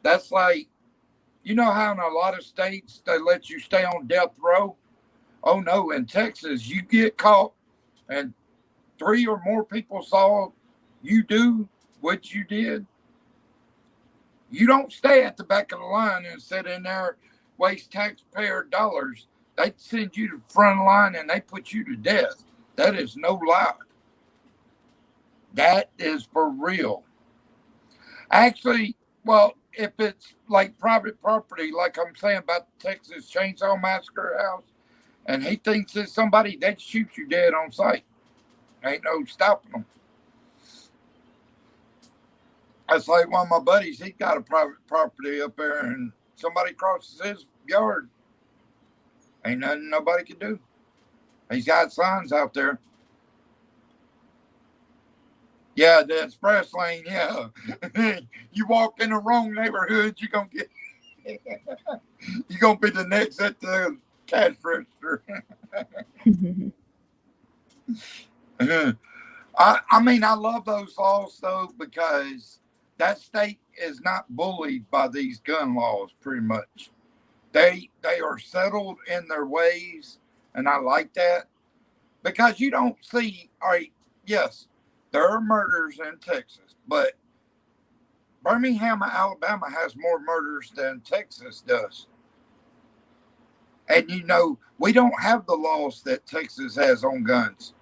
That's like, you know how in a lot of states they let you stay on death row? Oh no, in Texas, you get caught and 3 or more people saw you do what you did. You don't stay at the back of the line and sit in there, waste taxpayer dollars. They send you to the front line and they put you to death. That is no lie. That is for real. Actually, well, if it's like private property, like I'm saying about the Texas Chainsaw Massacre house, and he thinks it's somebody, they'd shoot you dead on sight. Ain't no stopping them. That's like one of my buddies, he got a private property up there and somebody crosses his yard. Ain't nothing nobody can do. He's got signs out there. Yeah, the express lane, yeah. You walk in the wrong neighborhood, you're gonna get you're gonna be the next at the cash register. I mean, I love those laws though, because that state is not bullied by these gun laws pretty much. They are settled in their ways, and I like that. Because you don't see, all right, yes, there are murders in Texas, but Birmingham, Alabama has more murders than Texas does. And you know, we don't have the laws that Texas has on guns.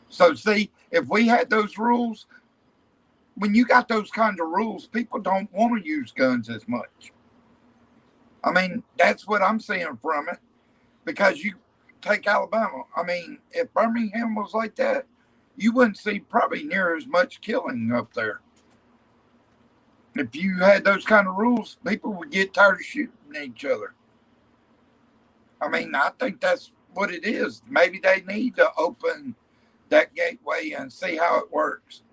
So see, if we had those rules, when you got those kinds of rules, people don't want to use guns as much. I mean, that's what I'm seeing from it. Because you take Alabama. I mean, if Birmingham was like that, you wouldn't see probably near as much killing up there. If you had those kind of rules, people would get tired of shooting each other. I mean, I think that's what it is. Maybe they need to open that gateway and see how it works.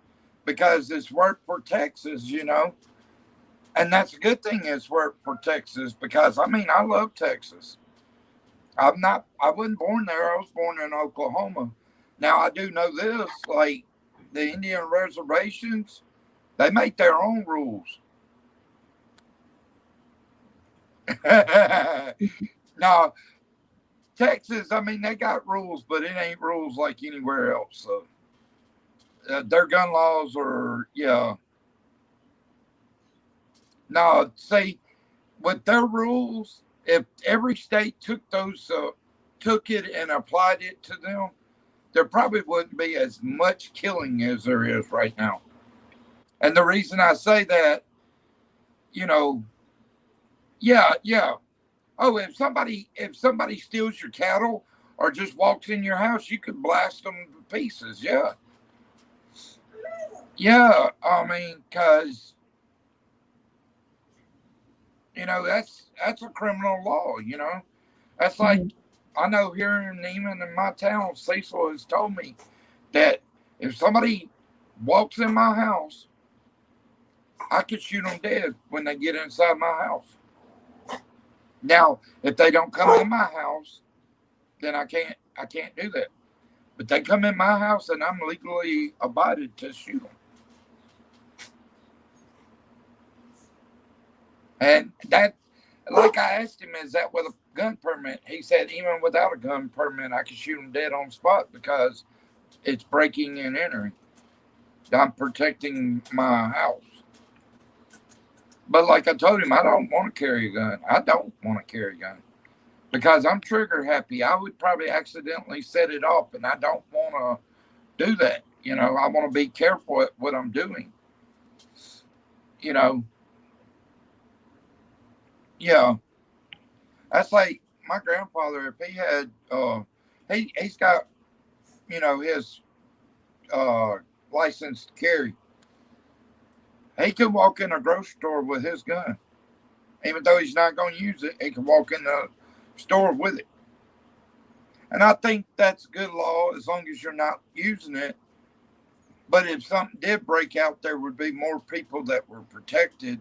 Because it's worked for Texas, you know. And that's a good thing it's worked for Texas because, I mean, I love Texas. I wasn't born there. I was born in Oklahoma. Now, I do know this, like the Indian reservations, they make their own rules. Now, Texas, I mean, they got rules, but it ain't rules like anywhere else. So their gun laws are, yeah. Now, see, with their rules, if every state took it and applied it to them, there probably wouldn't be as much killing as there is right now. And the reason I say that, you know, yeah. Oh, if somebody steals your cattle or just walks in your house, you could blast them to pieces. Yeah. Yeah. I mean, because, you know, that's a criminal law, you know. That's like, I know here in Neiman in my town, Cecil has told me that if somebody walks in my house, I could shoot them dead when they get inside my house. Now, if they don't come in my house, then I can't do that. But they come in my house and I'm legally abided to shoot them. And that, like I asked him, is that with a gun permit? He said, even without a gun permit, I could shoot them dead on spot because it's breaking and entering. I'm protecting my house. But like I told him, I don't want to carry a gun. I don't want to carry a gun because I'm trigger happy. I would probably accidentally set it off, and I don't want to do that. You know, I want to be careful at what I'm doing. You know, yeah. That's like my grandfather. If he had, he's got, his license to carry. He could walk in a grocery store with his gun, even though he's not going to use it. He can walk in the store with it, and I think that's good law as long as you're not using it. But if something did break out, there would be more people that were protected.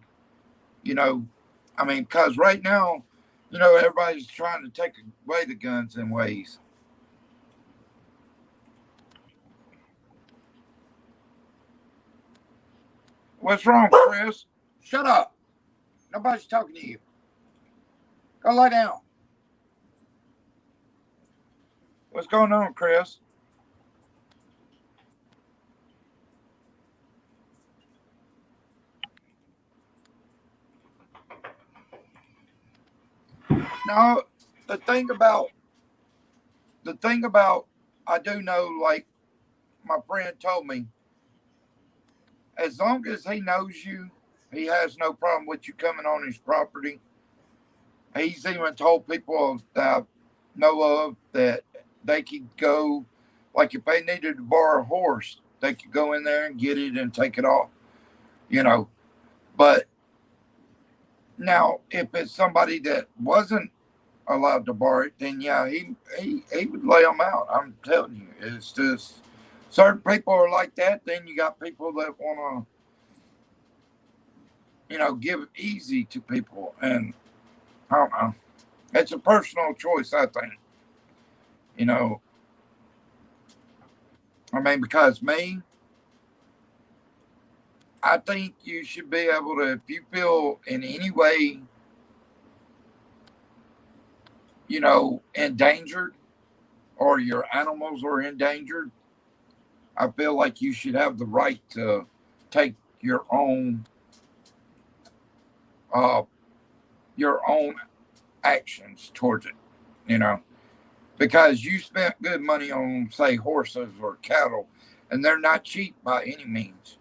Because right now, everybody's trying to take away the guns in ways. What's wrong, Chris? Shut up. Nobody's talking to you. Go lie down. What's going on, Chris? No, the thing about I do know, like my friend told me, as long as he knows you, he has no problem with you coming on his property. He's even told people that I know of that they could go, like if they needed to borrow a horse, they could go in there and get it and take it off, But now, if it's somebody that wasn't allowed to borrow it, then yeah, he would lay them out. I'm telling you, it's just certain people are like that. Then you got people that want to, give it easy to people, and I don't know. It's a personal choice, I think. Because me, I think you should be able to, if you feel in any way, endangered, or your animals are endangered, I feel like you should have the right to take your own actions towards it, because you spent good money on, say, horses or cattle, and they're not cheap by any means,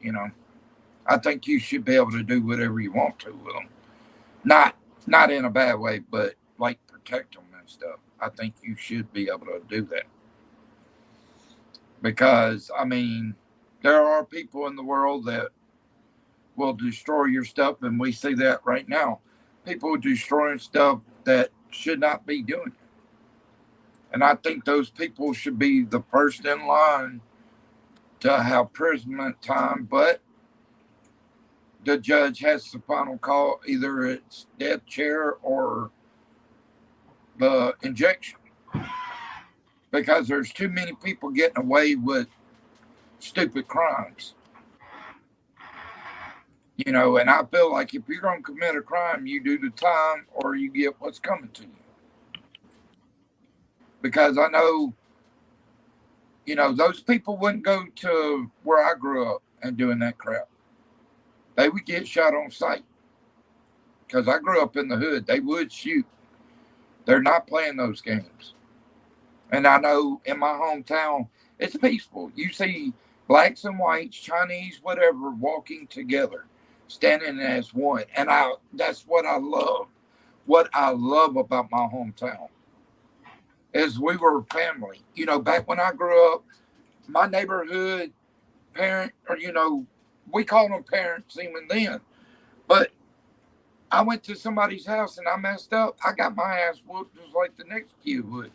I think you should be able to do whatever you want to with them. Not in a bad way, but like protect them and stuff. I think you should be able to do that. Because, there are people in the world that will destroy your stuff, and we see that right now. People destroying stuff that should not be doing it. And I think those people should be the first in line to have imprisonment time, but the judge has the final call. Either it's death chair or the injection, because there's too many people getting away with stupid crimes. And I feel like if you're going to commit a crime, you do the time or you get what's coming to you. Because I know, those people wouldn't go to where I grew up and doing that crap. They would get shot on sight. Because I grew up in the hood. They would shoot. They're not playing those games. And I know in my hometown, it's peaceful. You see blacks and whites, Chinese, whatever, walking together, standing as one. And that's what I love. What I love about my hometown is we were family. Back when I grew up, my neighborhood parent, or, we called them parents even then. But I went to somebody's house and I messed up. I got my ass whooped just like the next kid would.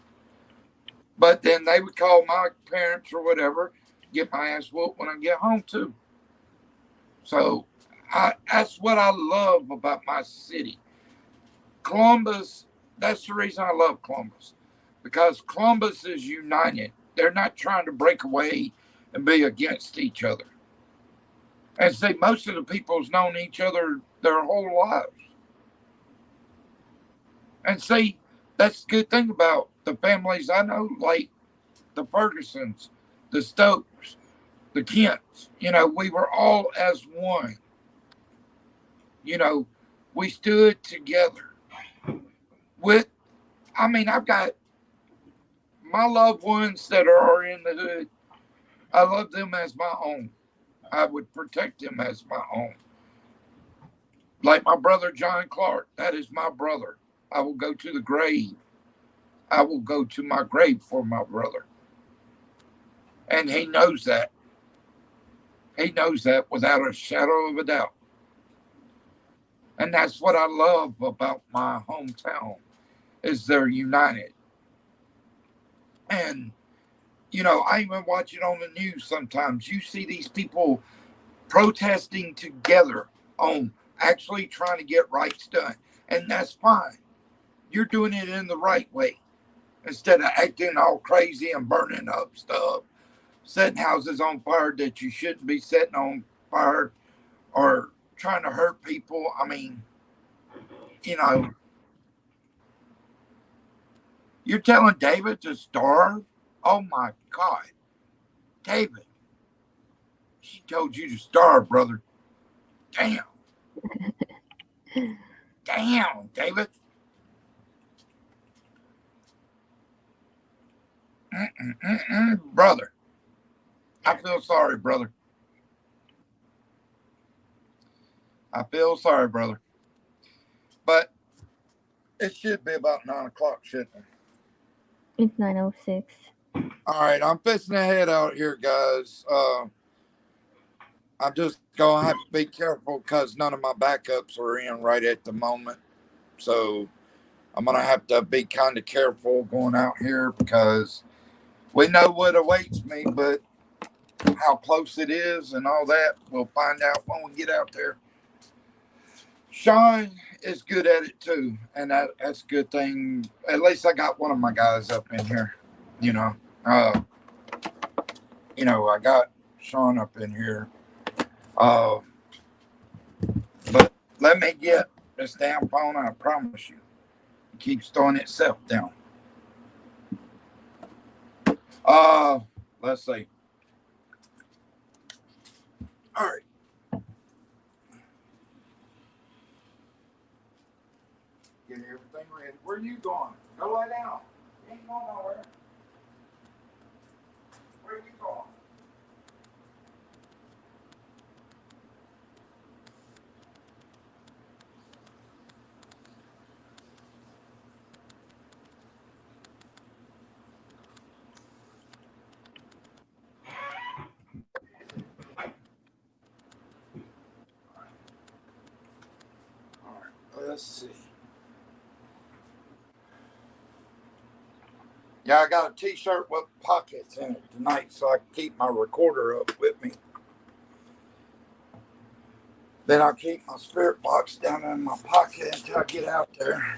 But then they would call my parents or whatever, get my ass whooped when I get home too. So that's what I love about my city. Columbus, that's the reason I love Columbus. Because Columbus is united. They're not trying to break away and be against each other. And see, most of the people's known each other their whole lives. And see, that's the good thing about the families I know, like the Fergusons, the Stokes, the Kents. We were all as one. We stood together. I've got my loved ones that are in the hood. I love them as my own. I would protect them as my own. Like my brother John Clark, that is my brother. I will go to the grave. I will go to my grave for my brother. And he knows that. He knows that without a shadow of a doubt. And that's what I love about my hometown is they're united. And, I even watch it on the news sometimes. You see these people protesting together on actually trying to get rights done. And that's fine. You're doing it in the right way. Instead of acting all crazy and burning up stuff, setting houses on fire that you shouldn't be setting on fire, or trying to hurt people. I mean, you're telling David to starve? Oh my God. David, she told you to starve, brother. Damn. Damn, David. Brother. I feel sorry, brother. I feel sorry, brother. But it should be about 9 o'clock, shouldn't it? It's 9:06. All right, I'm fixing to head out here, guys. I'm just going to have to be careful because none of my backups are in right at the moment. So I'm going to have to be kind of careful going out here because we know what awaits me, but how close it is and all that, we'll find out when we get out there. Sean is good at it too, and that's a good thing. At least I got one of my guys up in here. I got Sean up in here. But let me get this damn phone. I promise you, it keeps throwing itself down. Let's see. All right. Get everything ready. Where are you going? Go lie down. You ain't going nowhere. Where are you going? All right. Let's see. Yeah, I got a t-shirt with pockets in it tonight so I can keep my recorder up with me. Then I'll keep my spirit box down in my pocket until I get out there.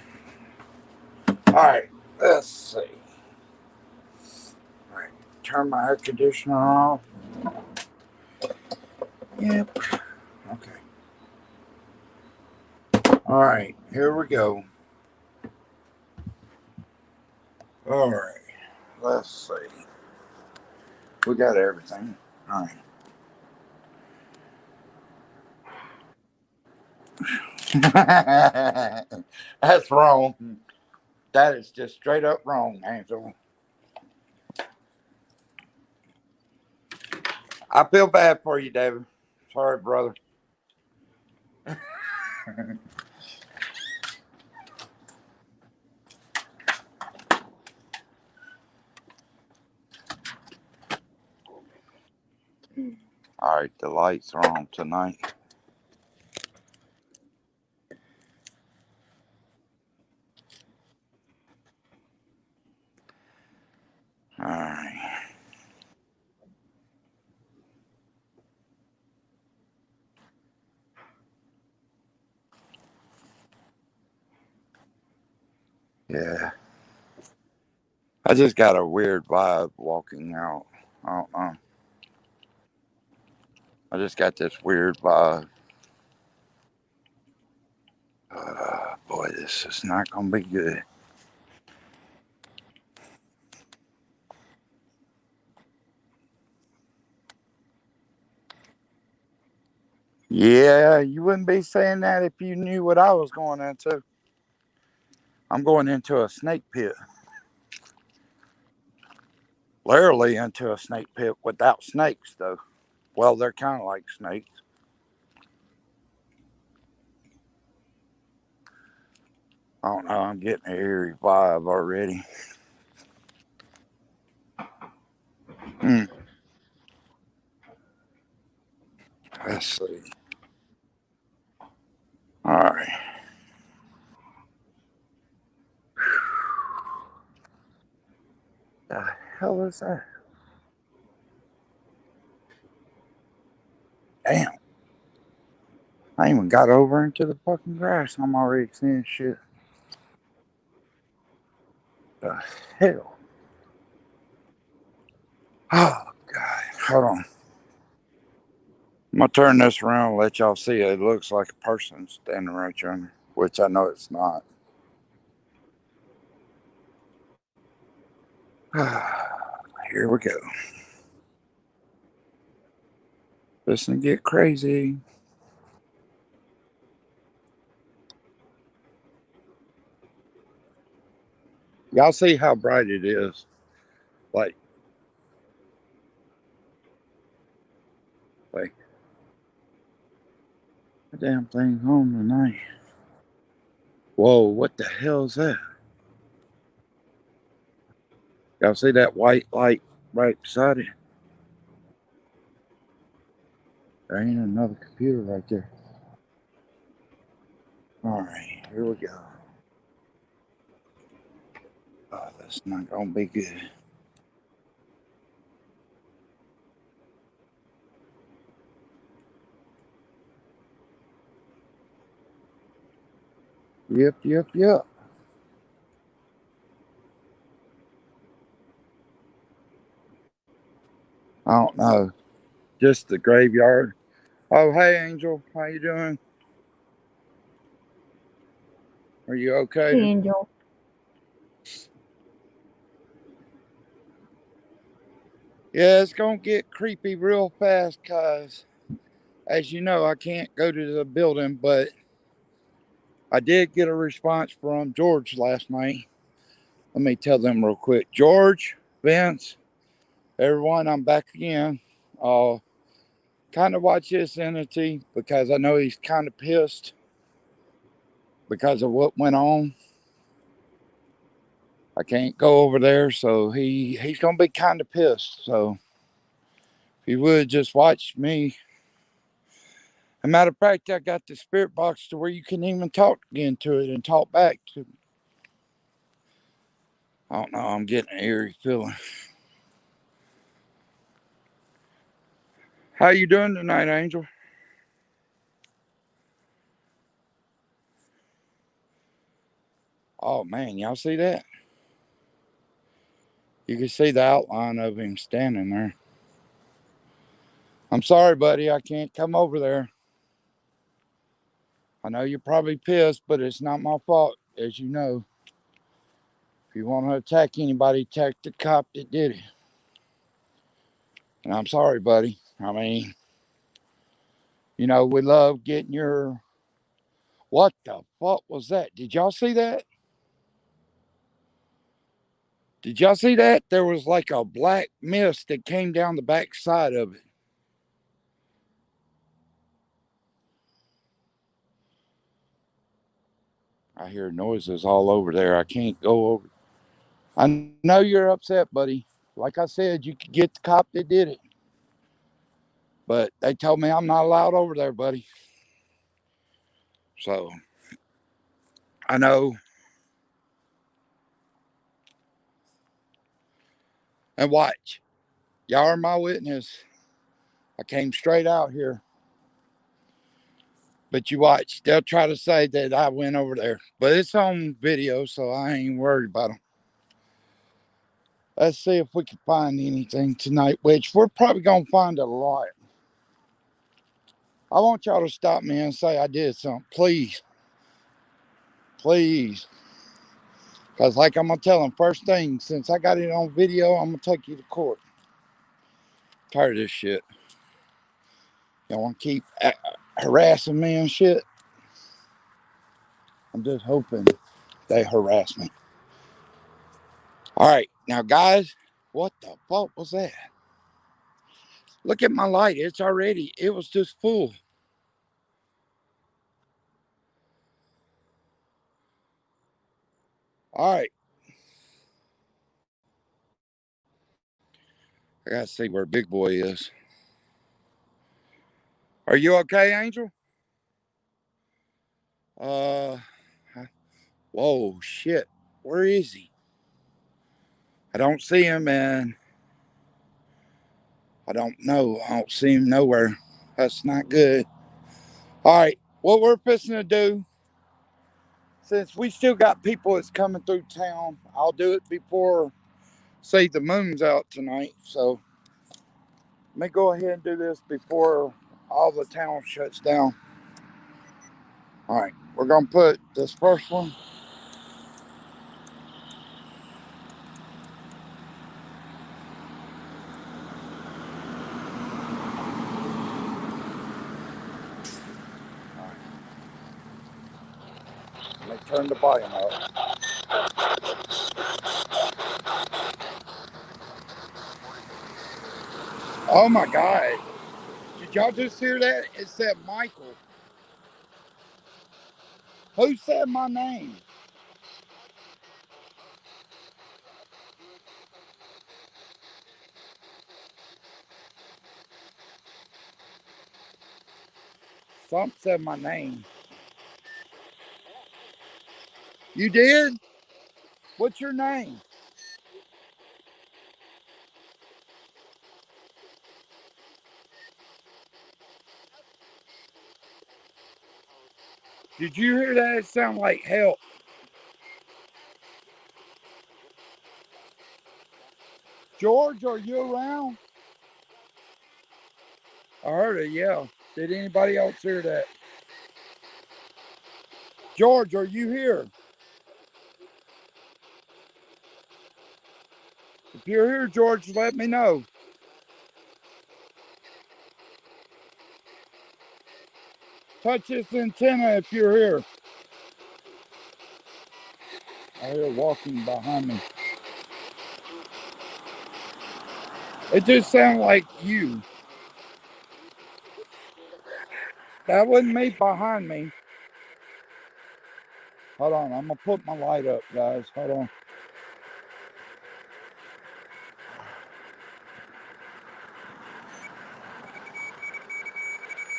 All right, let's see. All right, turn my air conditioner off. Yep. Okay. All right, here we go. All right, let's see. We got everything. All right. That's wrong. That is just straight up wrong, Angel. I feel bad for you, David. Sorry, brother. All right, the lights are on tonight. All right. Yeah. I just got a weird vibe walking out. I don't know. I just got this weird vibe. Boy, this is not going to be good. Yeah, you wouldn't be saying that if you knew what I was going into. I'm going into a snake pit. Literally into a snake pit without snakes, though. Well, they're kind of like snakes. I don't know. I'm getting an eerie vibe already. Let's see. All right. The hell is that? Damn. I even got over into the fucking grass. I'm already seeing shit. The hell? Oh, God. Hold on. I'm going to turn this around and let y'all see it. It looks like a person standing right yonder, which I know it's not. Here we go. Listen to get crazy. Y'all see how bright it is? Like, the damn thing home tonight. Whoa, what the hell is that? Y'all see that white light right beside it? There ain't another computer right there. All right, here we go. Oh, that's not gonna be good. Yep. I don't know. Just the graveyard. Oh, hey, Angel. How you doing? Are you okay? Hey, Angel. Yeah, it's gonna get creepy real fast, cause as you know, I can't go to the building, but I did get a response from George last night. Let me tell them real quick. George, Vince, everyone, I'm back again. Kind of watch this entity because I know he's kind of pissed because of what went on. I can't go over there, so he's gonna be kind of pissed. So if you would just watch me. As a matter of fact, I got the spirit box to where you can even talk into it and talk back to me. I don't know. I'm getting an eerie feeling. How you doing tonight, Angel? Oh man, y'all see that? You can see the outline of him standing there. I'm sorry, buddy. I can't come over there. I know you're probably pissed, but it's not my fault, as you know. If you want to attack anybody, attack the cop that did it. And I'm sorry, buddy. I mean, you know, we love getting your. What the fuck was that? Did y'all see that? Did y'all see that? There was like a black mist that came down the back side of it. I hear noises all over there. I can't go over. I know you're upset, buddy. Like I said, you could get the cop that did it. But they told me I'm not allowed over there, buddy. So I know. And watch. Y'all are my witness. I came straight out here. But you watch. They'll try to say that I went over there. But it's on video, so I ain't worried about them. Let's see if we can find anything tonight, which we're probably going to find a lot. I want y'all to stop me and say I did something. Please. Please. Because like I'm going to tell them, first thing, since I got it on video, I'm going to take you to court. Tired of this shit. Y'all want to keep harassing me and shit? I'm just hoping they harass me. All right. Now, guys, what the fuck was that? Look at my light. It was just full. All right. I gotta see where Big Boy is. Are you okay, Angel? Whoa, shit. Where is he? I don't see him, and I don't know. I don't see him nowhere. That's not good. All right, what we're fixing to do, since we still got people that's coming through town, I'll do it before, say, the moon's out tonight. So let me go ahead and do this before all the town shuts down. All right, we're gonna put this first one. Let me turn the volume up. Oh my God. Did y'all just hear that? It said Michael. Who said my name? Something said my name. You did? What's your name? Did you hear that? It sounded like help. George, are you around? I heard it, yeah. Did anybody else hear that? George, are you here? If you're here, George, let me know. Touch this antenna if you're here. I hear walking behind me. It just sounded like you. That wasn't me behind me. Hold on, I'm gonna put my light up, guys. Hold on.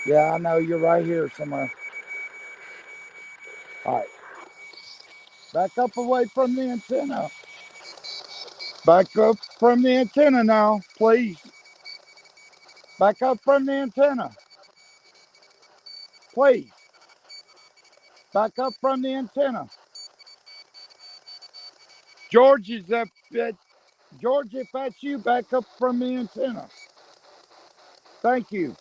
Yeah, I know you're right here somewhere. All right. Back up away from the antenna. Back up from the antenna now, please. Back up from the antenna. Please. Back up from the antenna. George, George, if that's you, back up from the antenna. Thank you.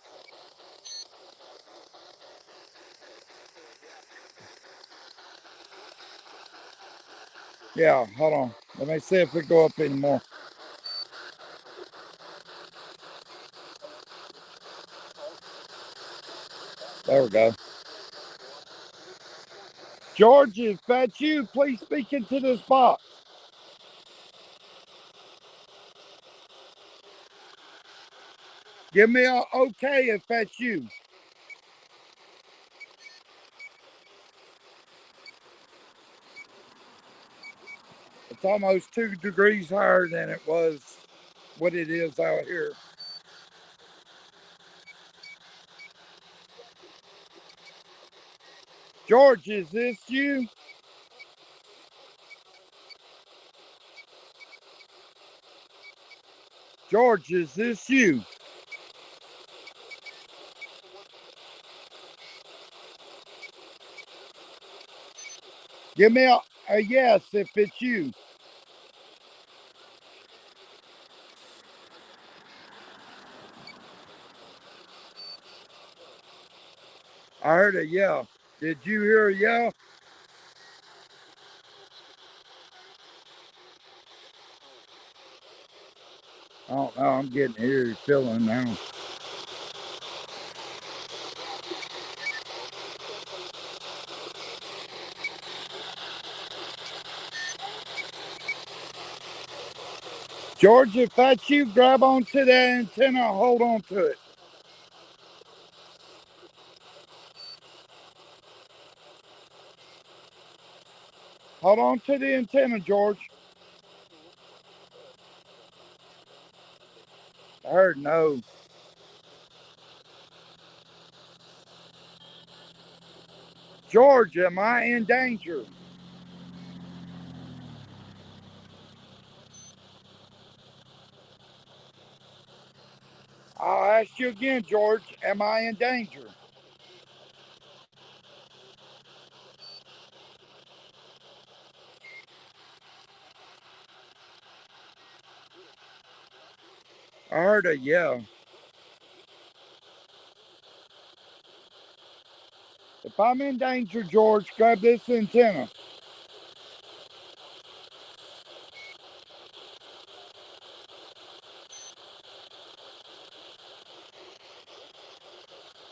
Yeah, hold on. Let me see if we go up anymore. There we go. George, if that's you, please speak into this box. Give me a okay if that's you. It's almost 2 degrees higher than it was what it is out here. George, is this you? George, is this you? Give me a yes if it's you. I heard a yell. Did you hear a yell? I don't know. I'm getting eerie feeling now. George, if that's you, grab onto that antenna, hold on to it. Hold on to the antenna, George. I heard no. George, am I in danger? I'll ask you again, George. Am I in danger? I heard a yeah. If I'm in danger, George, grab this antenna.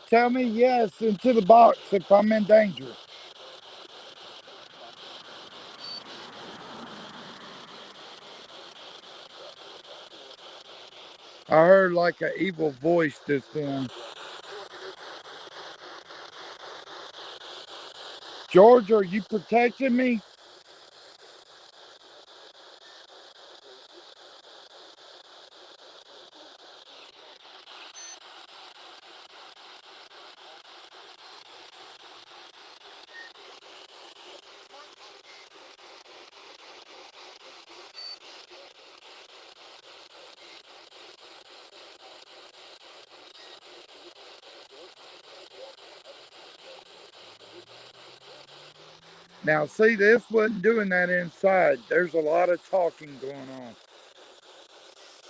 Tell me yes into the box if I'm in danger. I heard like an evil voice this time. George, are you protecting me? Now, see, this wasn't doing that inside. There's a lot of talking going on.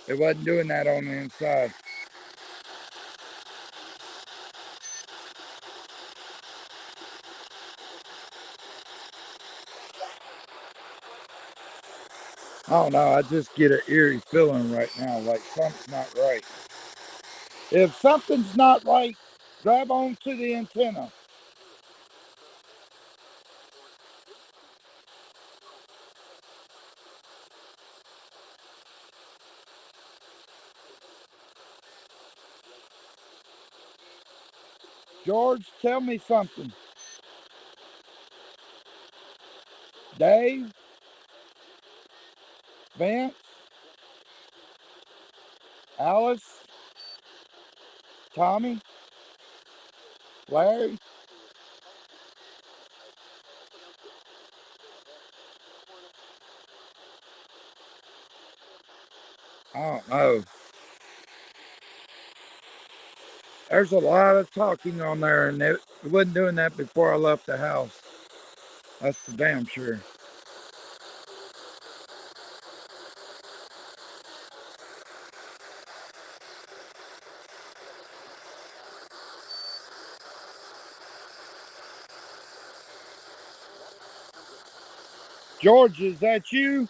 It wasn't doing that on the inside. I don't know. I just get an eerie feeling right now, like something's not right. If something's not right, grab onto the antenna. George, tell me something. Dave? Vince? Alice? Tommy? Larry? I don't know. There's a lot of talking on there, and it wasn't doing that before I left the house. That's for damn sure. George, is that you?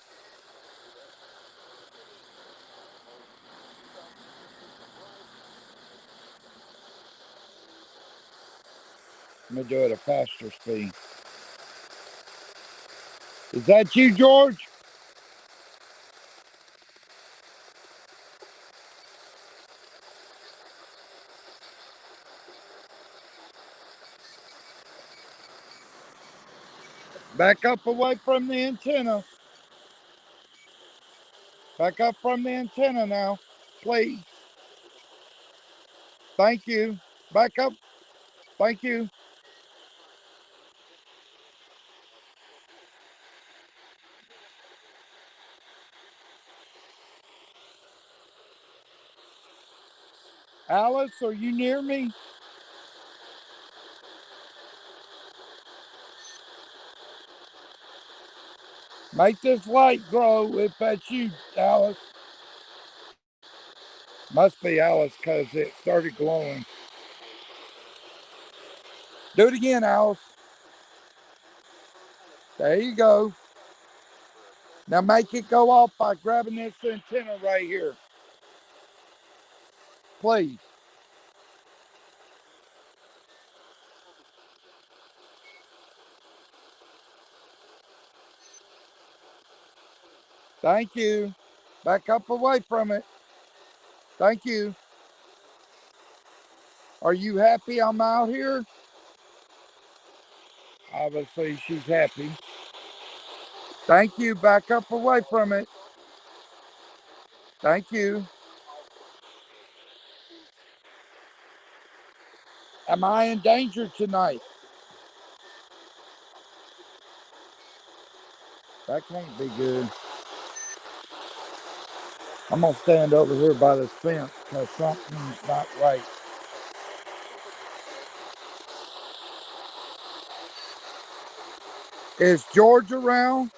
Let me do it at faster speed. Is that you, George? Back up away from the antenna. Back up from the antenna now, please. Thank you. Back up. Thank you. Alice, are you near me? Make this light grow if that's you, Alice. Must be Alice because it started glowing. Do it again, Alice. There you go. Now make it go off by grabbing this antenna right here. Please. Thank you. Back up away from it. Thank you. Are you happy I'm out here? Obviously, she's happy. Thank you. Back up away from it. Thank you. Am I in danger tonight? That can't be good. I'm going to stand over here by this fence because something's not right. Is George around?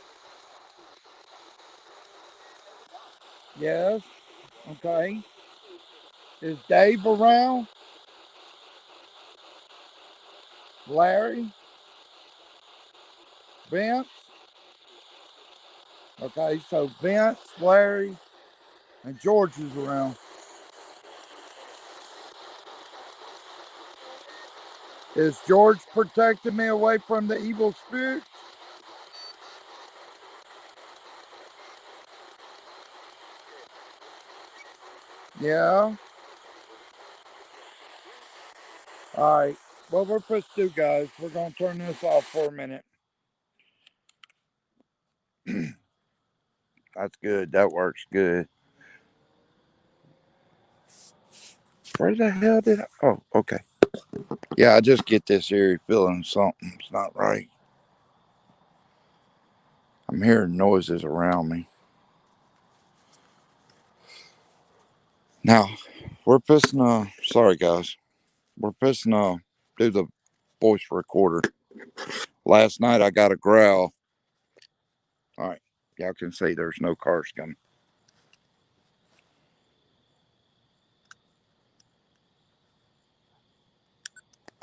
Yes. Okay. Is Dave around? Larry? Vince? Okay, so Vince, Larry, and George is around. Is George protecting me away from the evil spirits? Yeah. All right. Well, we're supposed to do, guys. We're going to turn this off for a minute. That's good. That works good. Where the hell did I? Oh, okay. Yeah, I just get this eerie feeling something's not right. I'm hearing noises around me. Now, we're pissing sorry guys. We're pissing do the voice recorder. Last night I got a growl. All right. Y'all can see there's no cars coming.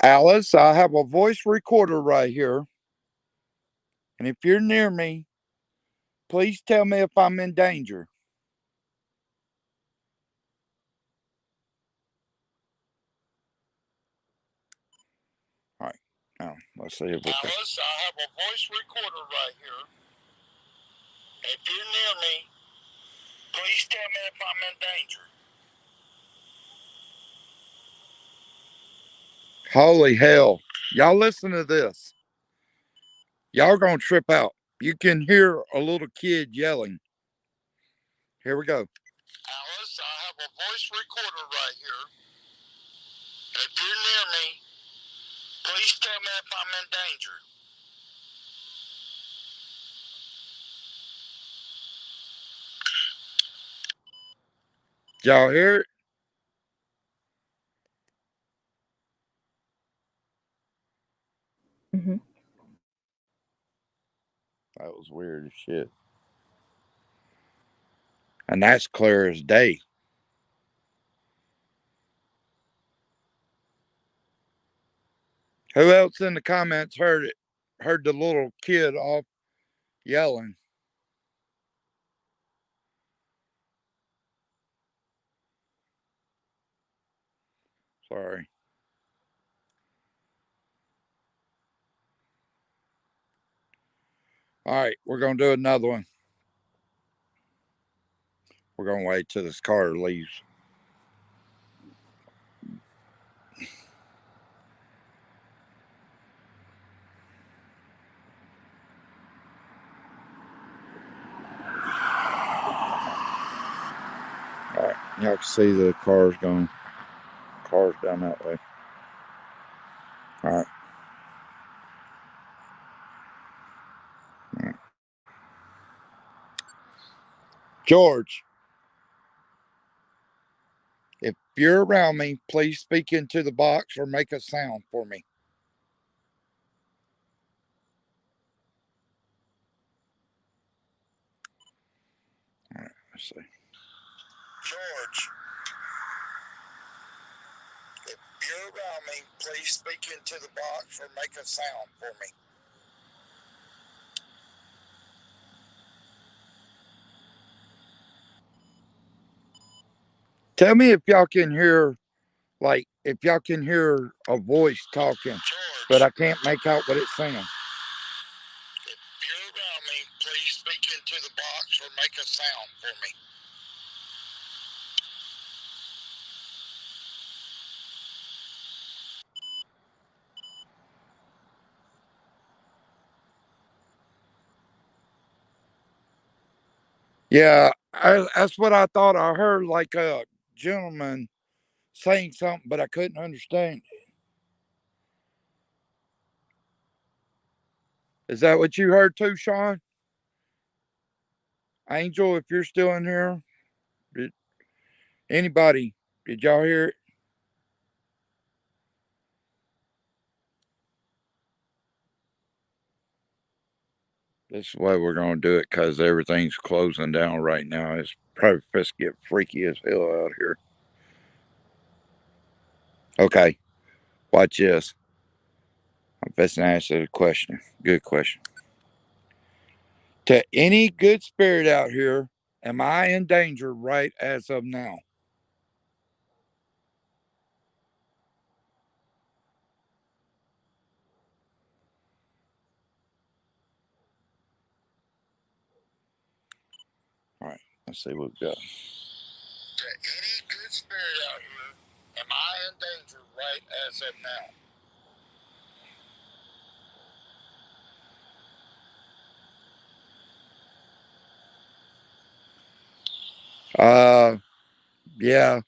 Alice, I have a voice recorder right here. And if you're near me, please tell me if I'm in danger. All right. Now, let's see if we can. Alice, I have a voice recorder right here. If you're near me, please tell me if I'm in danger. Holy hell. Y'all listen to this. Y'all gonna trip out. You can hear a little kid yelling. Here we go. Alice, I have a voice recorder right here. If you're near me, please tell me if I'm in danger. Y'all hear it? Mm-hmm. That was weird as shit. And that's clear as day. Who else in the comments heard it? Heard the little kid off yelling? Sorry. All right, we're gonna do another one. We're gonna wait till this car leaves. All right, y'all can see the cars going. Cars down that way. All right. All right. George, if you're around me, please speak into the box or make a sound for me. All right, let's see. George, if you're around me, please speak into the box or make a sound for me. Tell me if y'all can hear, like, if y'all can hear a voice talking, George, but I can't make out what it's saying. If you're around me, please speak into the box or make a sound for me. Yeah, that's what I thought. I heard like a gentleman saying something, but I couldn't understand. Is that what you heard too, Sean? Angel, if you're still in here, did anybody, did y'all hear it? This is why we're going to do it because everything's closing down right now. It's probably supposed to get freaky as hell out here. Okay, watch this. I'm supposed to answer the question. Good question. To any good spirit out here, am I in danger right as of now? All right, let's see what we got. To any good spirit out here, am I in danger right as of now? Yeah,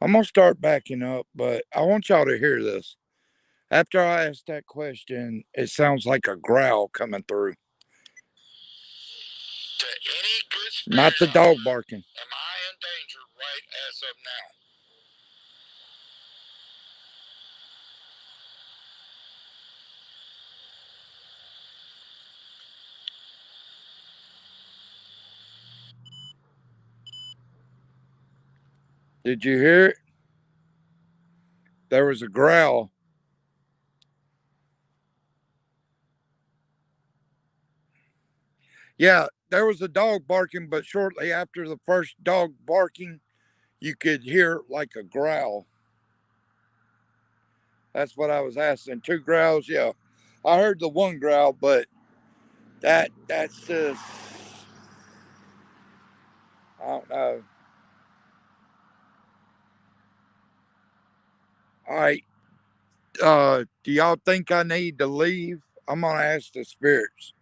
I'm gonna start backing up, but I want y'all to hear this. After I asked that question, it sounds like a growl coming through. To any good spirit, not the dog barking. Am I in danger right as of now? Did you hear it? There was a growl. Yeah, there was a dog barking, but shortly after the first dog barking, you could hear like a growl. That's what I was asking. 2 growls, yeah. I heard the 1 growl, but that's just, I don't know. All right. Do y'all think I need to leave? I'm gonna ask the spirits.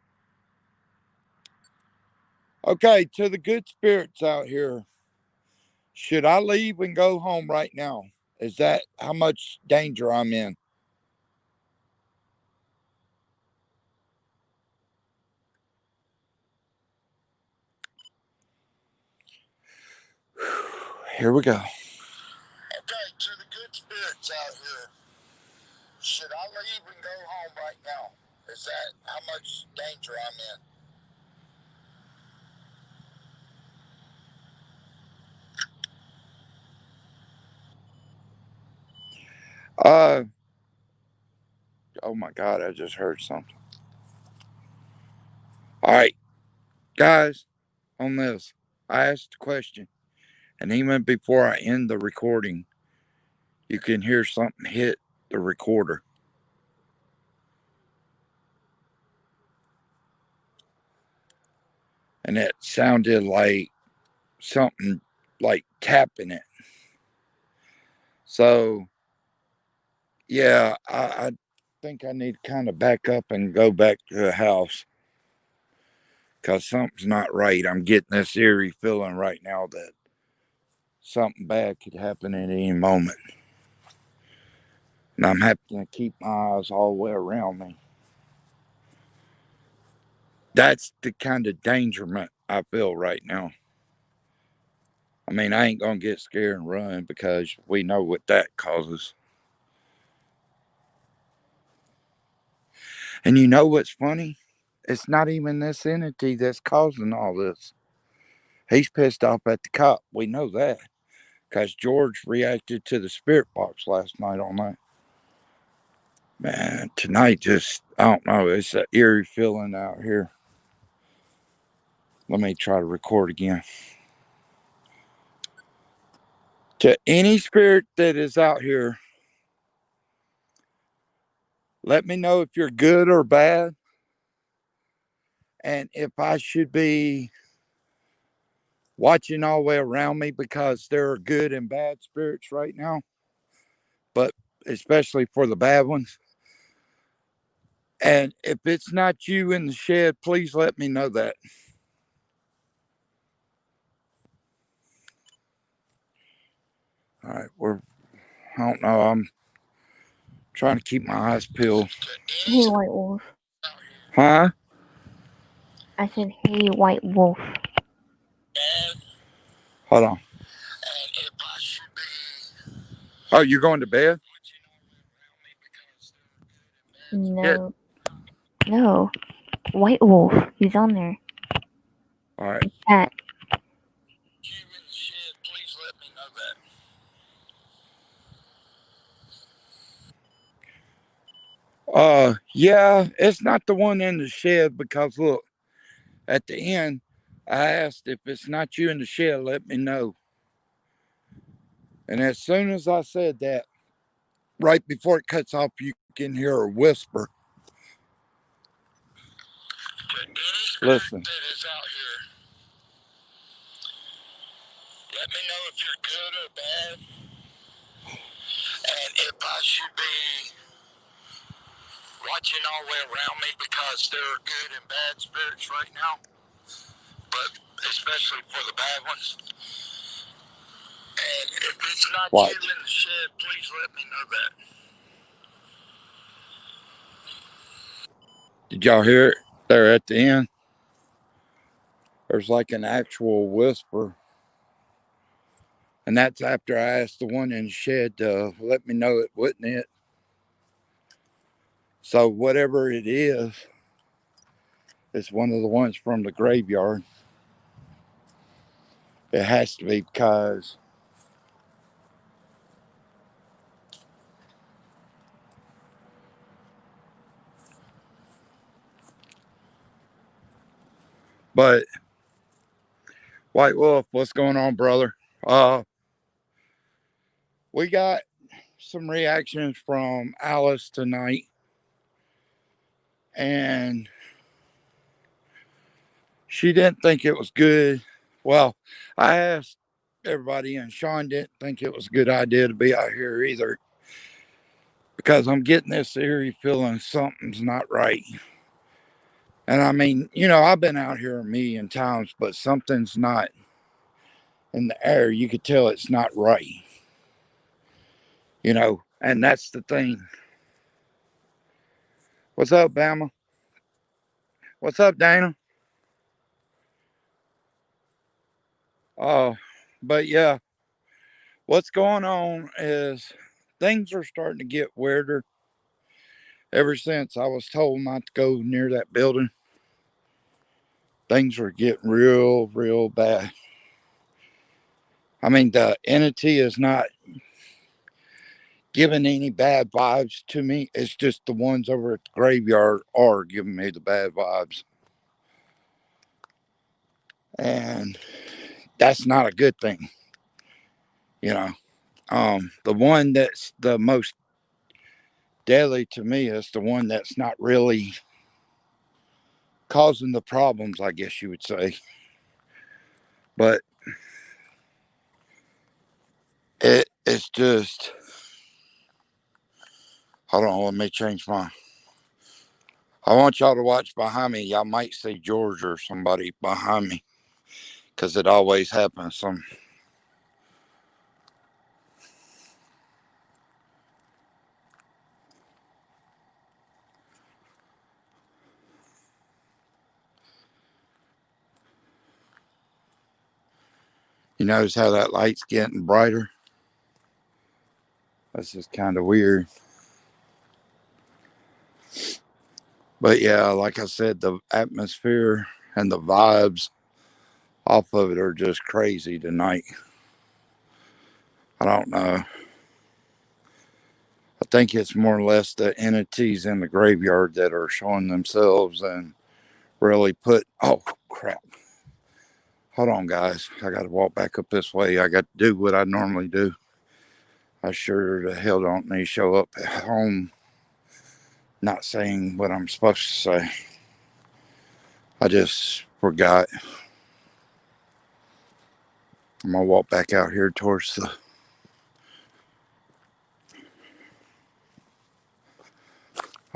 Okay, to the good spirits out here, should I leave and go home right now? Is that how much danger I'm in? Here we go. Okay, to the good spirits out here, should I leave and go home right now? Is that how much danger I'm in? Oh my God, I just heard something. All right, guys, on this, I asked a question, and even before I end the recording, you can hear something hit the recorder. And it sounded like something like tapping it. So, yeah, I think I need to kind of back up and go back to the house because something's not right. I'm getting this eerie feeling right now that something bad could happen at any moment. And I'm having to keep my eyes all the way around me. That's the kind of dangerment I feel right now. I mean, I ain't going to get scared and run because we know what that causes. And you know what's funny? It's not even this entity that's causing all this. He's pissed off at the cop. We know that because George reacted to the spirit box last night on that. Man, tonight just, I don't know, it's an eerie feeling out here. Let me try to record again. To any spirit that is out here, let me know if you're good or bad. And if I should be watching all the way around me because there are good and bad spirits right now, but especially for the bad ones. And if it's not you in the shed, please let me know that. All right, I don't know. I'm trying to keep my eyes peeled. Hey, White Wolf. Huh? I said, hey, White Wolf. Hold on. Oh, you're going to bed? No. No. White Wolf. He's on there. All right. Cat. Yeah, it's not the one in the shed because look, at the end, I asked if it's not you in the shed, let me know. And as soon as I said that, right before it cuts off, you can hear her whisper. Listen. Let me know if you're good or bad, and if I should be watching all the way around me because there are good and bad spirits right now, but especially for the bad ones. And if it's not you in the shed, please let me know that. Did y'all hear it there at the end? There's like an actual whisper. And that's after I asked the one in the shed to let me know it wasn't it. So whatever it is, it's one of the ones from the graveyard. It has to be because but White Wolf, what's going on, brother? We got some reactions from Alice tonight, and she didn't think it was good. Well, I asked everybody, and Sean didn't think it was a good idea to be out here either, because I'm getting this eerie feeling something's not right. And I mean, I've been out here a million times, but something's not in the air. You could tell it's not right, and that's the thing. What's up, Bama? What's up, Dana? But yeah, what's going on is things are starting to get weirder ever since I was told not to go near that building. Things are getting real, real bad. I mean, the entity is not giving any bad vibes to me. It's just the ones over at the graveyard are giving me the bad vibes. And that's not a good thing. The one that's the most deadly to me is the one that's not really causing the problems, I guess you would say. But it's just, hold on, let me change my. I want y'all to watch behind me. Y'all might see George or somebody behind me, because it always happens. You notice how that light's getting brighter? That's just kind of weird. But yeah, like I said, the atmosphere and the vibes off of it are just crazy tonight. I don't know. I think it's more or less the entities in the graveyard that are showing themselves and really oh crap. Hold on, guys. I got to walk back up this way. I got to do what I normally do. I sure the hell don't need to show up at home not saying what I'm supposed to say. I just forgot. I'm going to walk back out here towards the.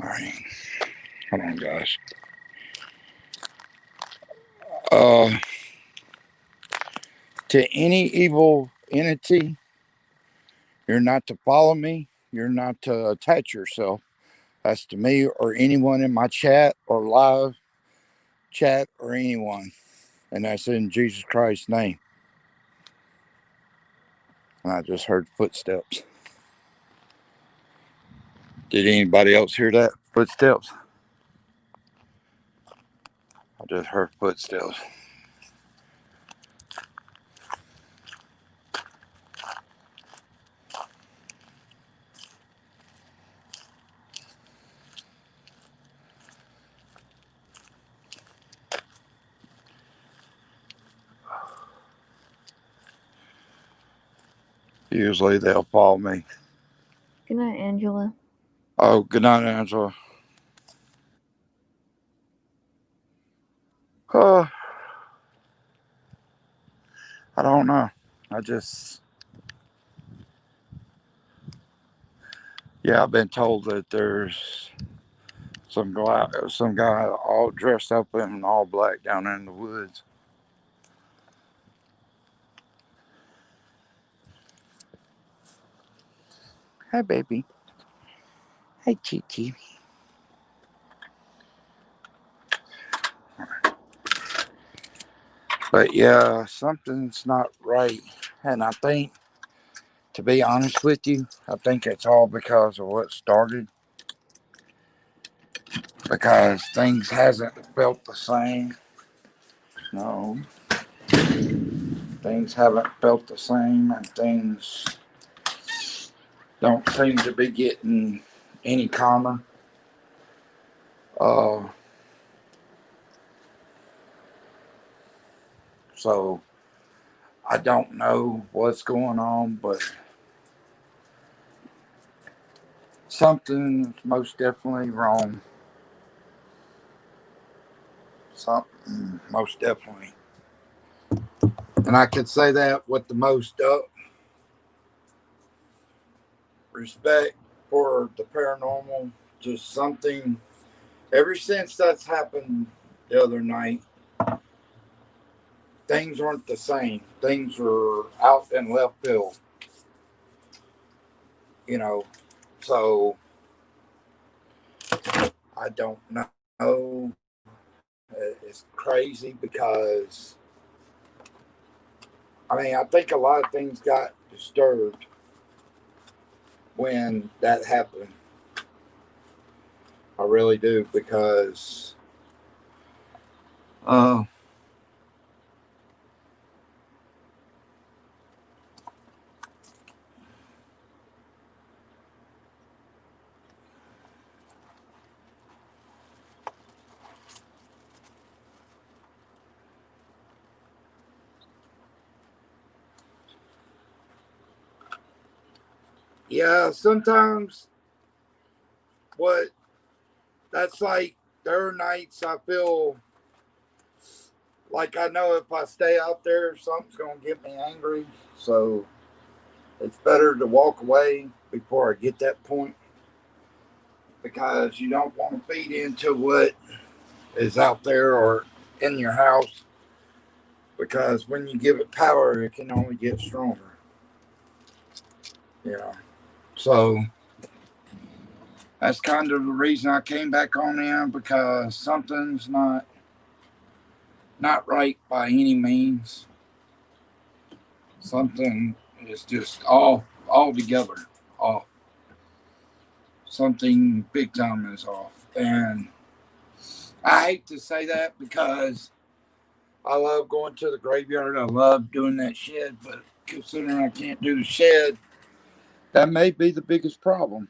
All right. Hold on, guys. To any evil entity You're not to follow me. You're not to attach yourself. That's to me or anyone in my chat or live chat or anyone. And that's in Jesus Christ's name. And I just heard footsteps. Did anybody else hear that? Footsteps? I just heard footsteps. Usually they'll follow me. Good night, Angela. Oh, good night, Angela. I don't know. I've been told that there's some guy all dressed up in all black down in the woods. Hi, baby. Hi, Chichi. But yeah, something's not right. And I think, to be honest with you, I think it's all because of what started. Because things hasn't felt the same. No. Things haven't felt the same, and things don't seem to be getting any calmer. So I don't know what's going on, but something's most definitely wrong. Something most definitely. And I could say that with the most respect for the paranormal. Just something, ever since that's happened the other night, things aren't the same. Things are out in left field. So I don't know. It's crazy because, I think a lot of things got disturbed when that happened. I really do, because yeah, sometimes that's like, there are nights I feel like I know if I stay out there, something's going to get me angry. So it's better to walk away before I get that point, because you don't want to feed into what is out there or in your house, because when you give it power, it can only get stronger. So that's kind of the reason I came back on in, because something's not right by any means. Something is just all together off. Something big time is off. And I hate to say that, because I love going to the graveyard. I love doing that shed, but considering I can't do the shed, that may be the biggest problem.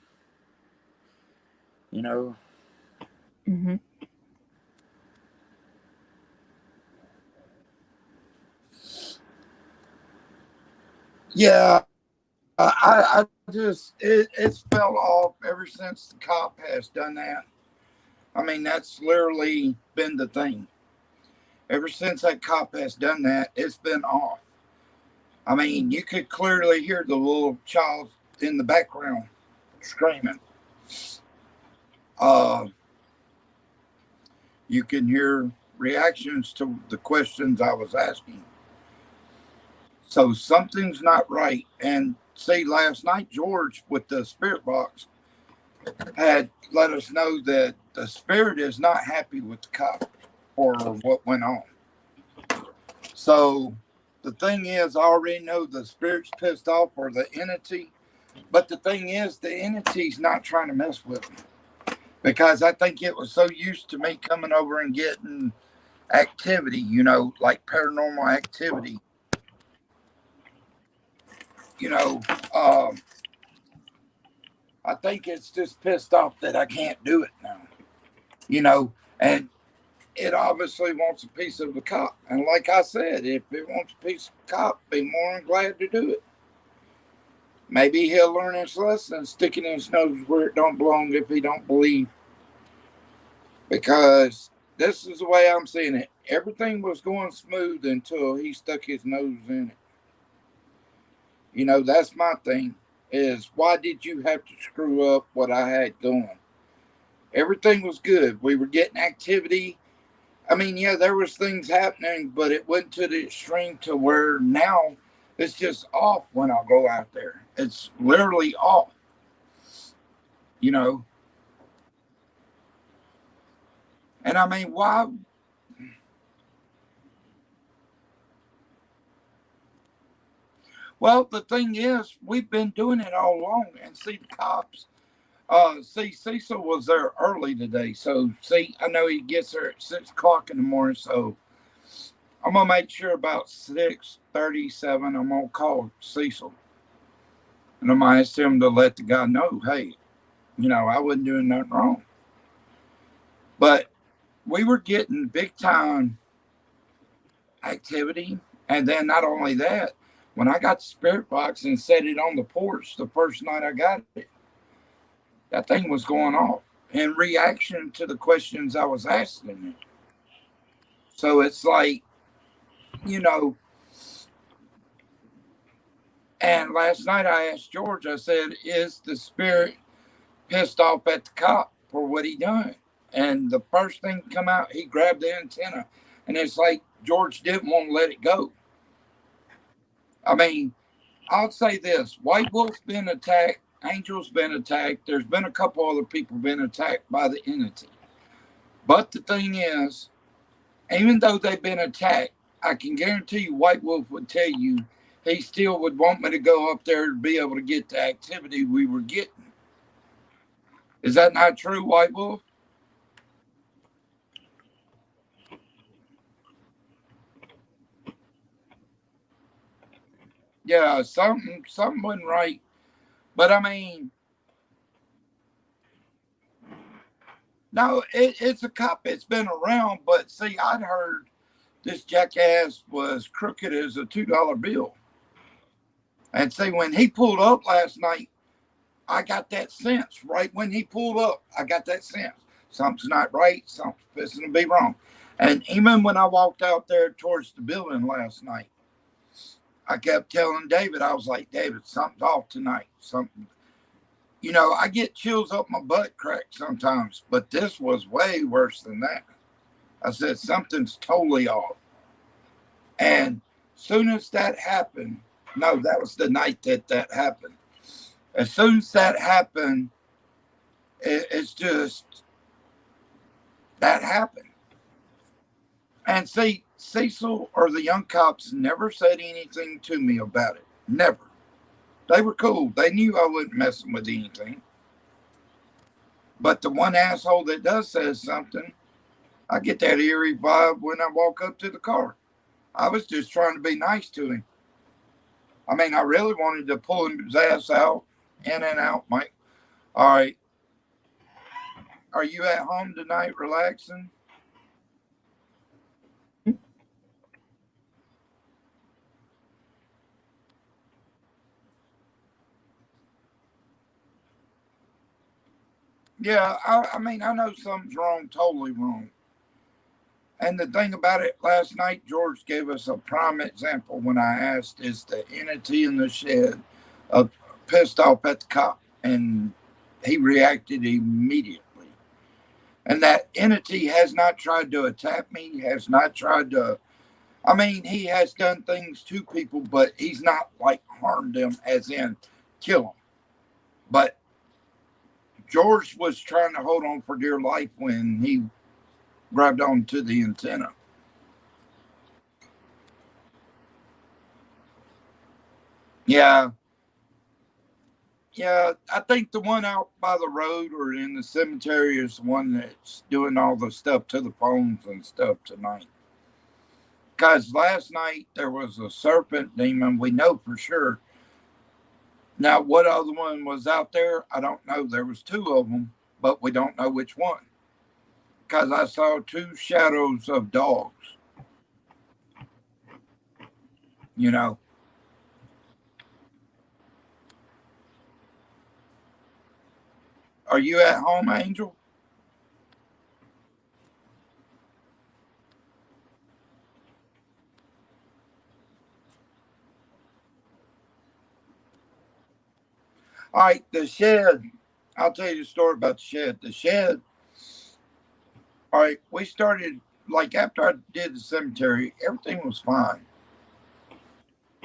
Mm-hmm. Yeah, I just, it's fell off ever since the cop has done that. That's literally been the thing. Ever since that cop has done that, it's been off. You could clearly hear the little child in the background screaming. You can hear reactions to the questions I was asking. So something's not right. And see, last night, George, with the spirit box, had let us know that the spirit is not happy with the cop or what went on. So the thing is, I already know the spirit's pissed off or the entity. But the thing is, the entity's not trying to mess with me because I think it was so used to me coming over and getting activity, you know, like paranormal activity. You know, I think it's just pissed off that I can't do it now. You know, and it obviously wants a piece of the cop. And like I said, if it wants a piece of the cop, be more than glad to do it. Maybe he'll learn his lesson, sticking his nose where it don't belong if he don't believe. Because this is the way I'm seeing it. Everything was going smooth until he stuck his nose in it. You know, that's my thing, is why did you have to screw up what I had going? Everything was good. We were getting activity. I mean, yeah, there was things happening, but it went to the extreme to where now it's just off when I go out there. It's literally off. You know? And I mean, why? Well, the thing is, we've been doing it all along. And see, the cops, see, Cecil was there early today. So, see, I know he gets there at 6 o'clock in the morning. So, I'm going to make sure about 6:37, I'm going to call Cecil. And I'm going to ask him to let the guy know, hey, you know, I wasn't doing nothing wrong. But we were getting big time activity. And then not only that, when I got the spirit box and set it on the porch the first night I got it, that thing was going off in reaction to the questions I was asking it. So it's like, you know, and last night I asked George, I said, is the spirit pissed off at the cop for what he done? And the first thing to come out, he grabbed the antenna. And it's like George didn't want to let it go. I mean, I'll say this. White Wolf's been attacked. Angel's been attacked. There's been a couple other people been attacked by the entity. But the thing is, even though they've been attacked, I can guarantee you White Wolf would tell you he still would want me to go up there to be able to get the activity we were getting. Is that not true, White Wolf? Yeah, something wasn't right. But I mean, no, it's a cop. It's been around. But see, I'd heard this jackass was crooked as a $2 bill. And see, when he pulled up last night, I got that sense. Right when he pulled up, I got that sense. Something's not right. Something's fixing to be wrong. And even when I walked out there towards the building last night, I kept telling David, I was like, David, something's off tonight. Something, you know, I get chills up my butt crack sometimes, but this was way worse than that. I said, something's totally off. And soon as that happened, no, that was the night that happened. As soon as that happened, it's just, that happened. And see, Cecil or the young cops never said anything to me about it. Never. They were cool. They knew I wasn't messing with anything. But the one asshole that does say something, I get that eerie vibe when I walk up to the car. I was just trying to be nice to him. I mean, I really wanted to pull his ass out, in and out, Mike. All right. Are you at home tonight relaxing? Yeah, I mean, I know something's wrong, totally wrong. And the thing about it, last night, George gave us a prime example when I asked, is the entity in the shed pissed off at the cop? And he reacted immediately. And that entity has not tried to attack me, has not tried to, I mean, he has done things to people, but he's not like harmed them, as in kill them. But George was trying to hold on for dear life when he grabbed onto the antenna. Yeah. Yeah, I think the one out by the road or in the cemetery is the one that's doing all the stuff to the phones and stuff tonight. Because last night there was a serpent demon, we know for sure. Now, what other one was out there? I don't know. There was two of them, but we don't know which one. Because I saw two shadows of dogs. You know. Are you at home, Angel? All right, the shed. I'll tell you the story about the shed. The shed. All right, we started, like, after I did the cemetery, everything was fine.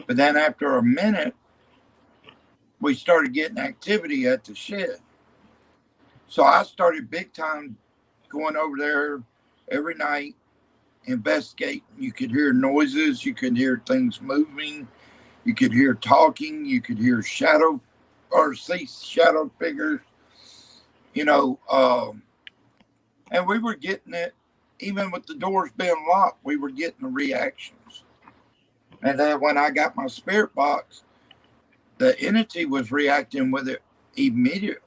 But then after a minute, we started getting activity at the shed. So I started big time going over there every night, investigating. You could hear noises, you could hear things moving, you could hear talking, you could hear shadow or see shadow figures, you know. And we were getting it, even with the doors being locked, we were getting the reactions. And then when I got my spirit box, the entity was reacting with it immediately.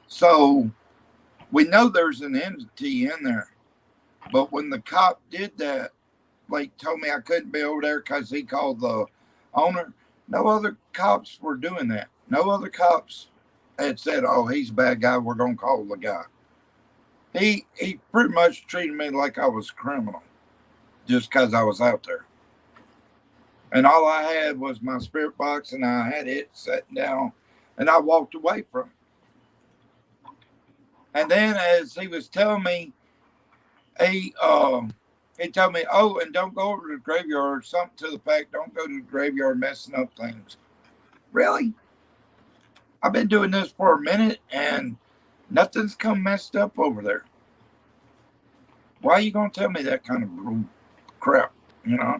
So we know there's an entity in there. But when the cop did that, like told me I couldn't be over there because he called the owner, no other cops were doing that. No other cops had said, oh, he's a bad guy, we're going to call the guy. He pretty much treated me like I was a criminal just because I was out there. And all I had was my spirit box, and I had it sitting down, and I walked away from it. And then as he was telling me, he told me, oh, and don't go over to the graveyard, something to the fact, don't go to the graveyard messing up things. Really? I've been doing this for a minute, and nothing's come messed up over there. Why are you going to tell me that kind of crap, you know?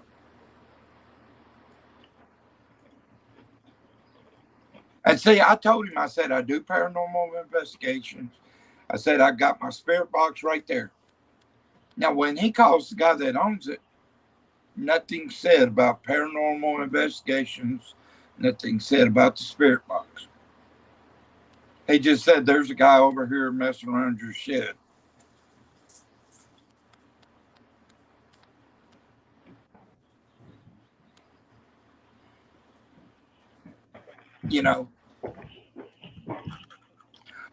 And see, I told him, I said, I do paranormal investigations. I said, I got my spirit box right there. Now, when he calls the guy that owns it, nothing said about paranormal investigations, nothing said about the spirit box. He just said, there's a guy over here messing around your shed. You know.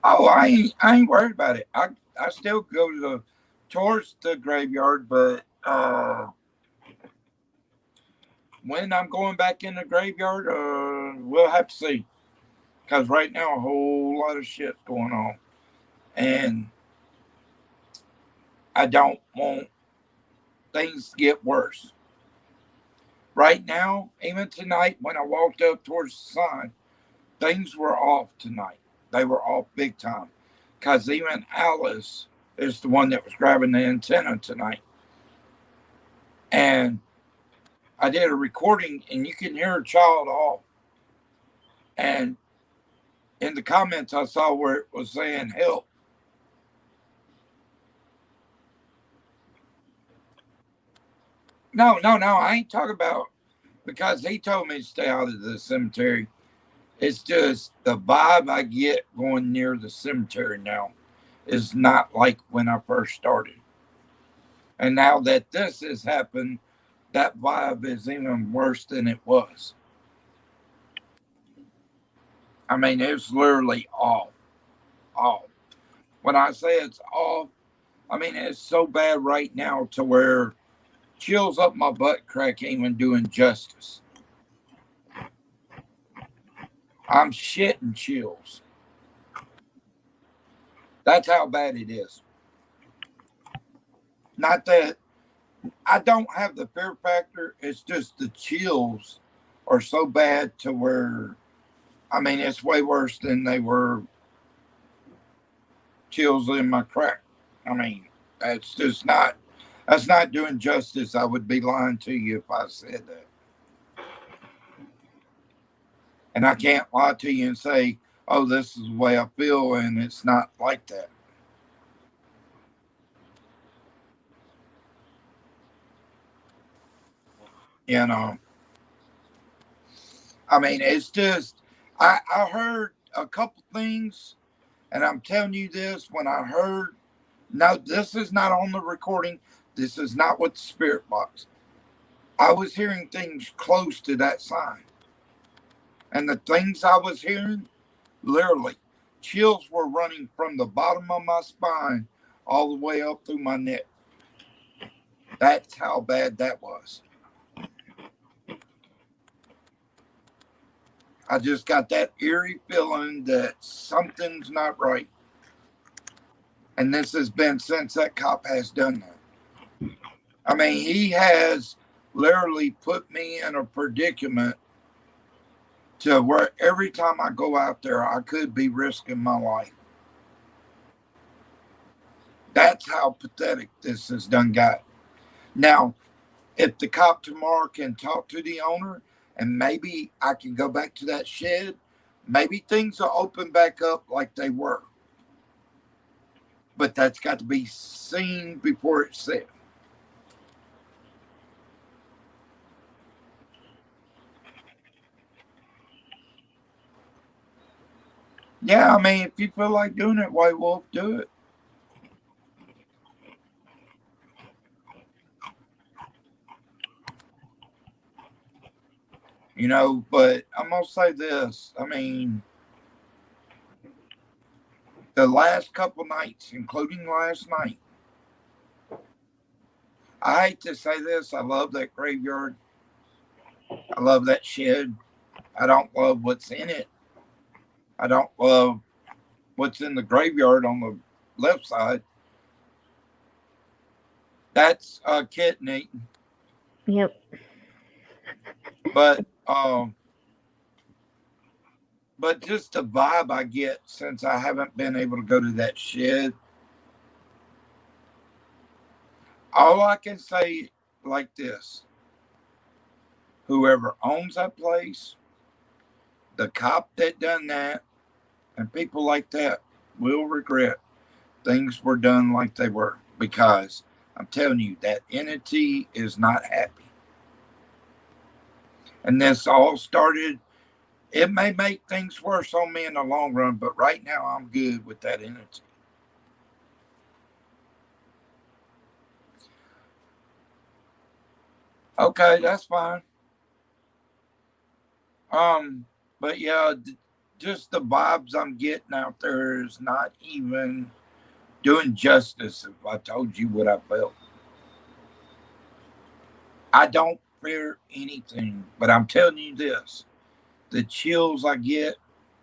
Oh, I ain't worried about it. I still go to towards the graveyard, but when I'm going back in the graveyard, we'll have to see. Because right now, a whole lot of shit's going on. And I don't want things to get worse. Right now, even tonight, when I walked up towards the sign, things were off tonight. They were off big time. Because even Alice is the one that was grabbing the antenna tonight. And I did a recording, and you can hear a child off. And in the comments, I saw where it was saying help. No, I ain't talking about, because he told me to stay out of the cemetery. It's just the vibe I get going near the cemetery now is not like when I first started. And now that this has happened, that vibe is even worse than it was. I mean, it's literally off. Off. When I say it's off, I mean, it's so bad right now to where chills up my butt crack ain't even doing justice. I'm shitting chills. That's how bad it is. Not that I don't have the fear factor. It's just the chills are so bad to where, I mean, it's way worse than they were chills in my crack. I mean, that's just not, that's not doing justice. I would be lying to you if I said that. And I can't lie to you and say, oh, this is the way I feel, and it's not like that. You know, I mean, it's just, I heard a couple things, and I'm telling you this when I heard, no, this is not on the recording. This is not what the spirit box. I was hearing things close to that sign. And the things I was hearing, literally, chills were running from the bottom of my spine all the way up through my neck. That's how bad that was. I just got that eerie feeling that something's not right. And this has been since that cop has done that. I mean, he has literally put me in a predicament to where every time I go out there, I could be risking my life. That's how pathetic this has done got. Now, if the cop tomorrow can talk to the owner and maybe I can go back to that shed, maybe things will open back up like they were. But that's got to be seen before it's said. Yeah, I mean, if you feel like doing it, White Wolf, do it. You know, but I'm going to say this. I mean, the last couple nights, including last night, I hate to say this. I love that graveyard. I love that shed. I don't love what's in it. I don't love what's in the graveyard on the left side. That's a kitten eating. Yep. But just the vibe I get since I haven't been able to go to that shed. All I can say like this. Whoever owns that place, the cop that done that, and people like that will regret things were done like they were, because I'm telling you that entity is not happy. And this all started, it may make things worse on me in the long run, but right now I'm good with that entity. Okay, that's fine. But yeah, just the vibes I'm getting out there is not even doing justice if I told you what I felt. I don't fear anything, but I'm telling you this. The chills I get,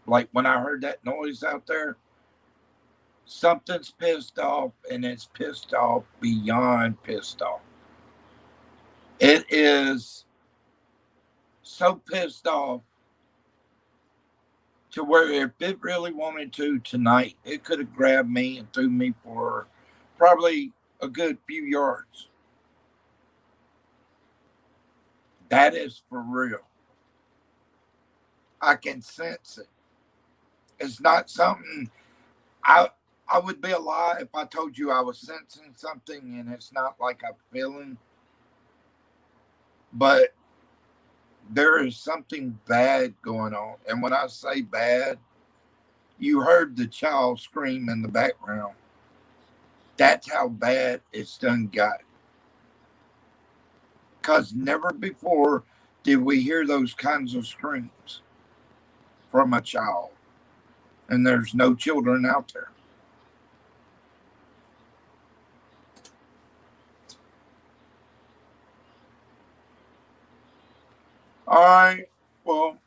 like when I heard that noise out there, something's pissed off, and it's pissed off beyond pissed off. It is so pissed off to where if it really wanted to tonight, it could have grabbed me and threw me for probably a good few yards. That is for real. I can sense it. It's not something I would be a lie if I told you I was sensing something and it's not like I'm feeling. But there is something bad going on. And when I say bad, you heard the child scream in the background. That's how bad it's done got. Because never before did we hear those kinds of screams from a child. And there's no children out there. All right. Well,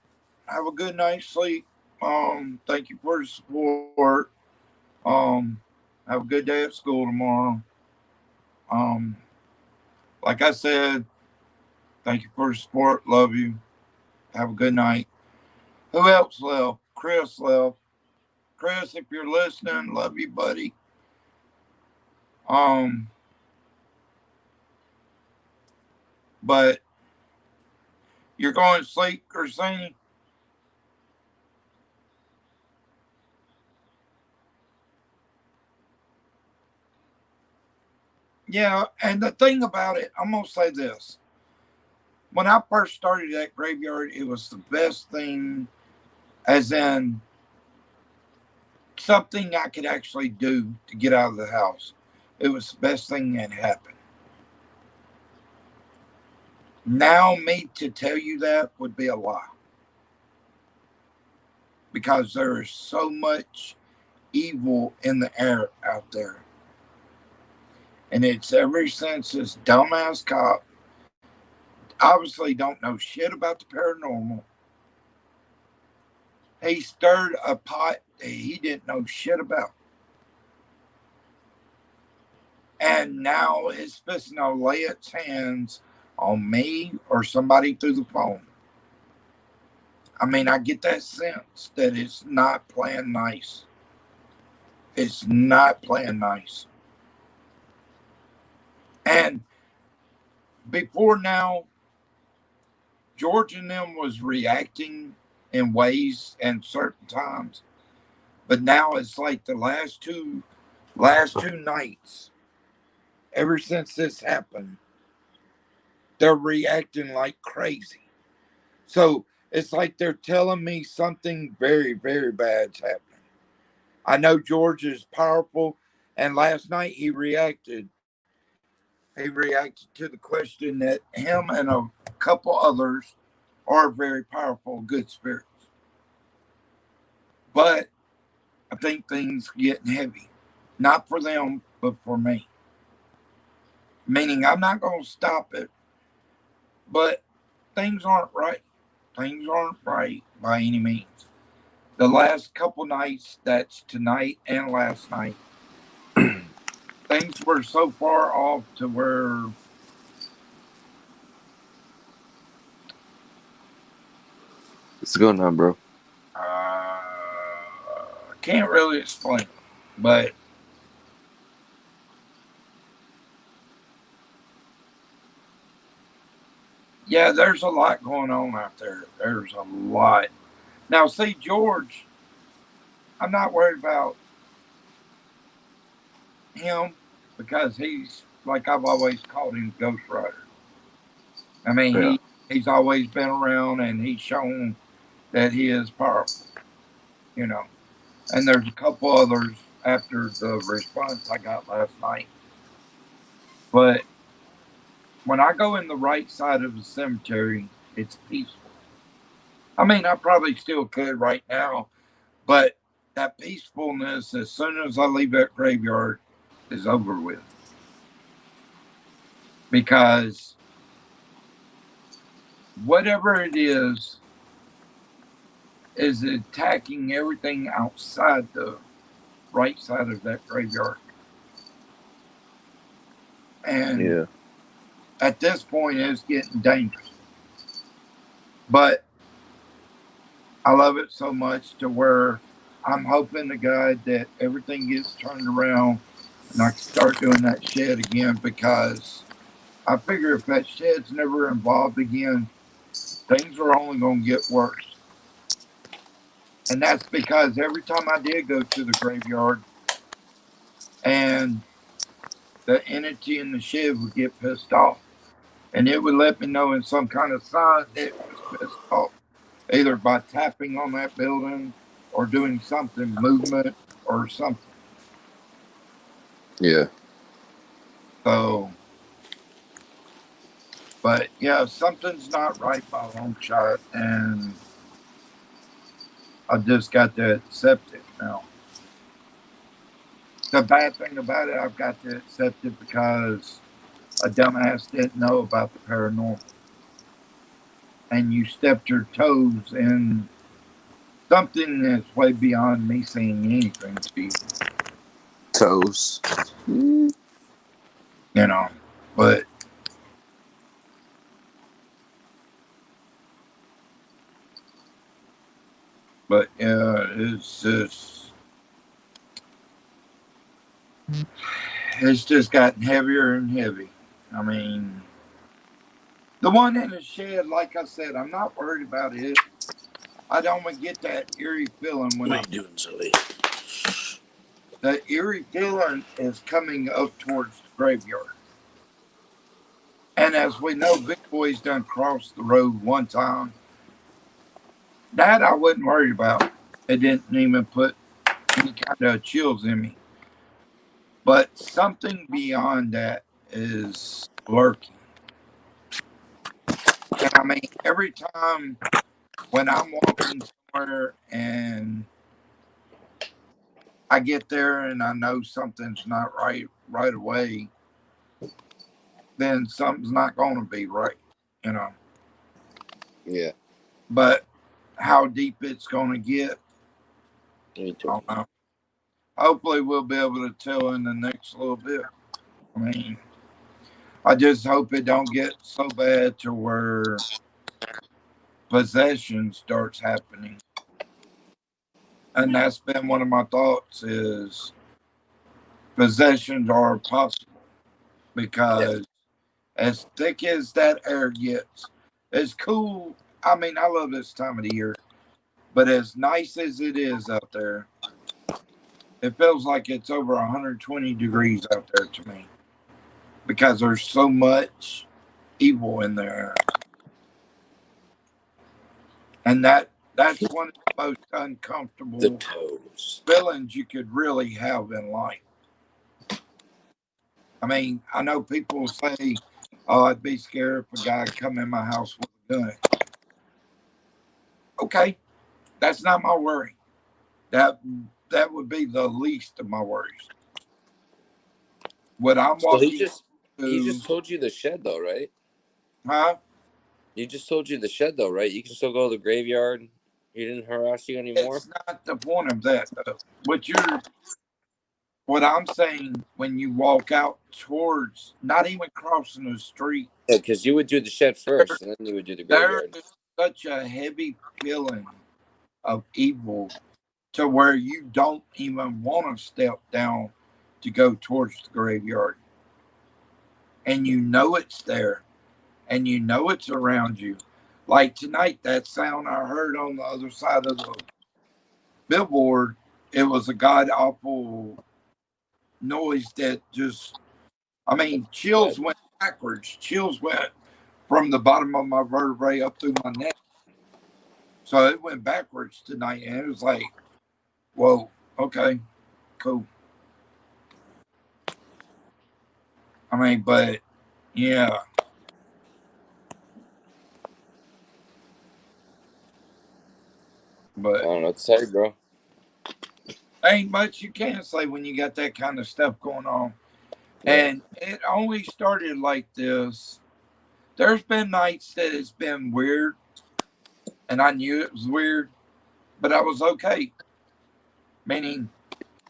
have a good night's sleep. Thank you for the support. Have a good day at school tomorrow. Um, like I said, thank you for the support. Love you. Have a good night. Who else left? Chris left. Chris, if you're listening, love you, buddy. But you're going to sleep, Christine? Yeah, and the thing about it, I'm going to say this. When I first started that graveyard, it was the best thing, as in something I could actually do to get out of the house. It was the best thing that happened. Now, me to tell you that would be a lie. Because there is so much evil in the air out there. And it's ever since this dumbass cop obviously don't know shit about the paranormal. He stirred a pot that he didn't know shit about. And now it's supposed to lay its hands on me or somebody through the phone. I mean, I get that sense that it's not playing nice. It's not playing nice. And before now, George and them was reacting in ways and certain times. But now it's like the last two nights, ever since this happened, they're reacting like crazy. So it's like they're telling me something very, very bad's happening. I know George is powerful, and last night he reacted. He reacted to the question that him and a couple others are very powerful, good spirits. But I think things are getting heavy. Not for them, but for me. Meaning I'm not going to stop it, but things aren't right. Things aren't right by any means. The last couple nights, that's tonight and last night, things were so far off to where What's going on, bro? I can't really explain, but yeah, there's a lot going on out there. There's a lot. Now, see, George, I'm not worried about him because he's, like I've always called him, Ghost Rider. I mean, he's always been around and he's shown that he is powerful, you know. And there's a couple others after the response I got last night. But when I go in the right side of the cemetery, it's peaceful. I mean, I probably still could right now, but that peacefulness, as soon as I leave that graveyard, is over with. Because whatever it is attacking everything outside the right side of that graveyard. And at this point, it's getting dangerous. But I love it so much to where I'm hoping to God that everything gets turned around and I can start doing that shed again, because I figure if that shed's never involved again, things are only going to get worse. And that's because every time I did go to the graveyard and the entity in the shed would get pissed off, and it would let me know in some kind of sign that it was pissed off, either by tapping on that building or doing something, movement or something. Yeah. So, but yeah, something's not right by a long shot, and I just got to accept it now. The bad thing about it, I've got to accept it because a dumbass didn't know about the paranormal. And you stepped your toes in something that's way beyond me saying anything to you. Toes. You know, but But yeah, it's just gotten heavier and heavy. I mean, the one in the shed, like I said, I'm not worried about it. I don't get that eerie feeling when What are I. you doing, Zoe? The eerie feeling is coming up towards the graveyard. And as we know, Big Boy's done crossed the road one time. That I wasn't worried about. It didn't even put any kind of chills in me. But something beyond that is lurking. And I mean, every time when I'm walking somewhere and I get there and I know something's not right away, then something's not going to be right, you know. Yeah. But how deep it's going to get, Me I too. don't know. Hopefully, we'll be able to tell in the next little bit. I mean, I just hope it don't get so bad to where possession starts happening. And that's been one of my thoughts is possessions are possible because as thick as that air gets, it's cool. I mean, I love this time of the year, but as nice as it is out there, it feels like it's over 120 degrees out there to me because there's so much evil in there. And that's one of the most The uncomfortable toes. feelings you could really have in life. I mean, I know people say, "Oh, I'd be scared if a guy come in my house with a gun." Okay, that's not my worry. That would be the least of my worries. What I'm So he walking just to, told you the shed though, right? huh? He just told you the shed though, right? You can still go to the graveyard. He didn't harass you anymore. It's not the point of that, though. What I'm saying, when you walk out towards, not even crossing the street, Yeah, because you would do the shed first, and then you would do the there graveyard. is such a heavy feeling of evil to where you don't even want to step down to go towards the graveyard. And you know it's there, and you know it's around you. Like tonight, that sound I heard on the other side of the billboard, it was a god awful noise that just, I mean, chills went backwards. Chills went from the bottom of my vertebrae up through my neck. So it went backwards tonight, and it was like, whoa, okay, cool. I mean, but yeah. I But don't know what to say, bro. ain't much you can say when you got that kind of stuff going on. Yeah. And it only started like this. There's been nights that it's been weird, and I knew it was weird, but I was okay. Meaning,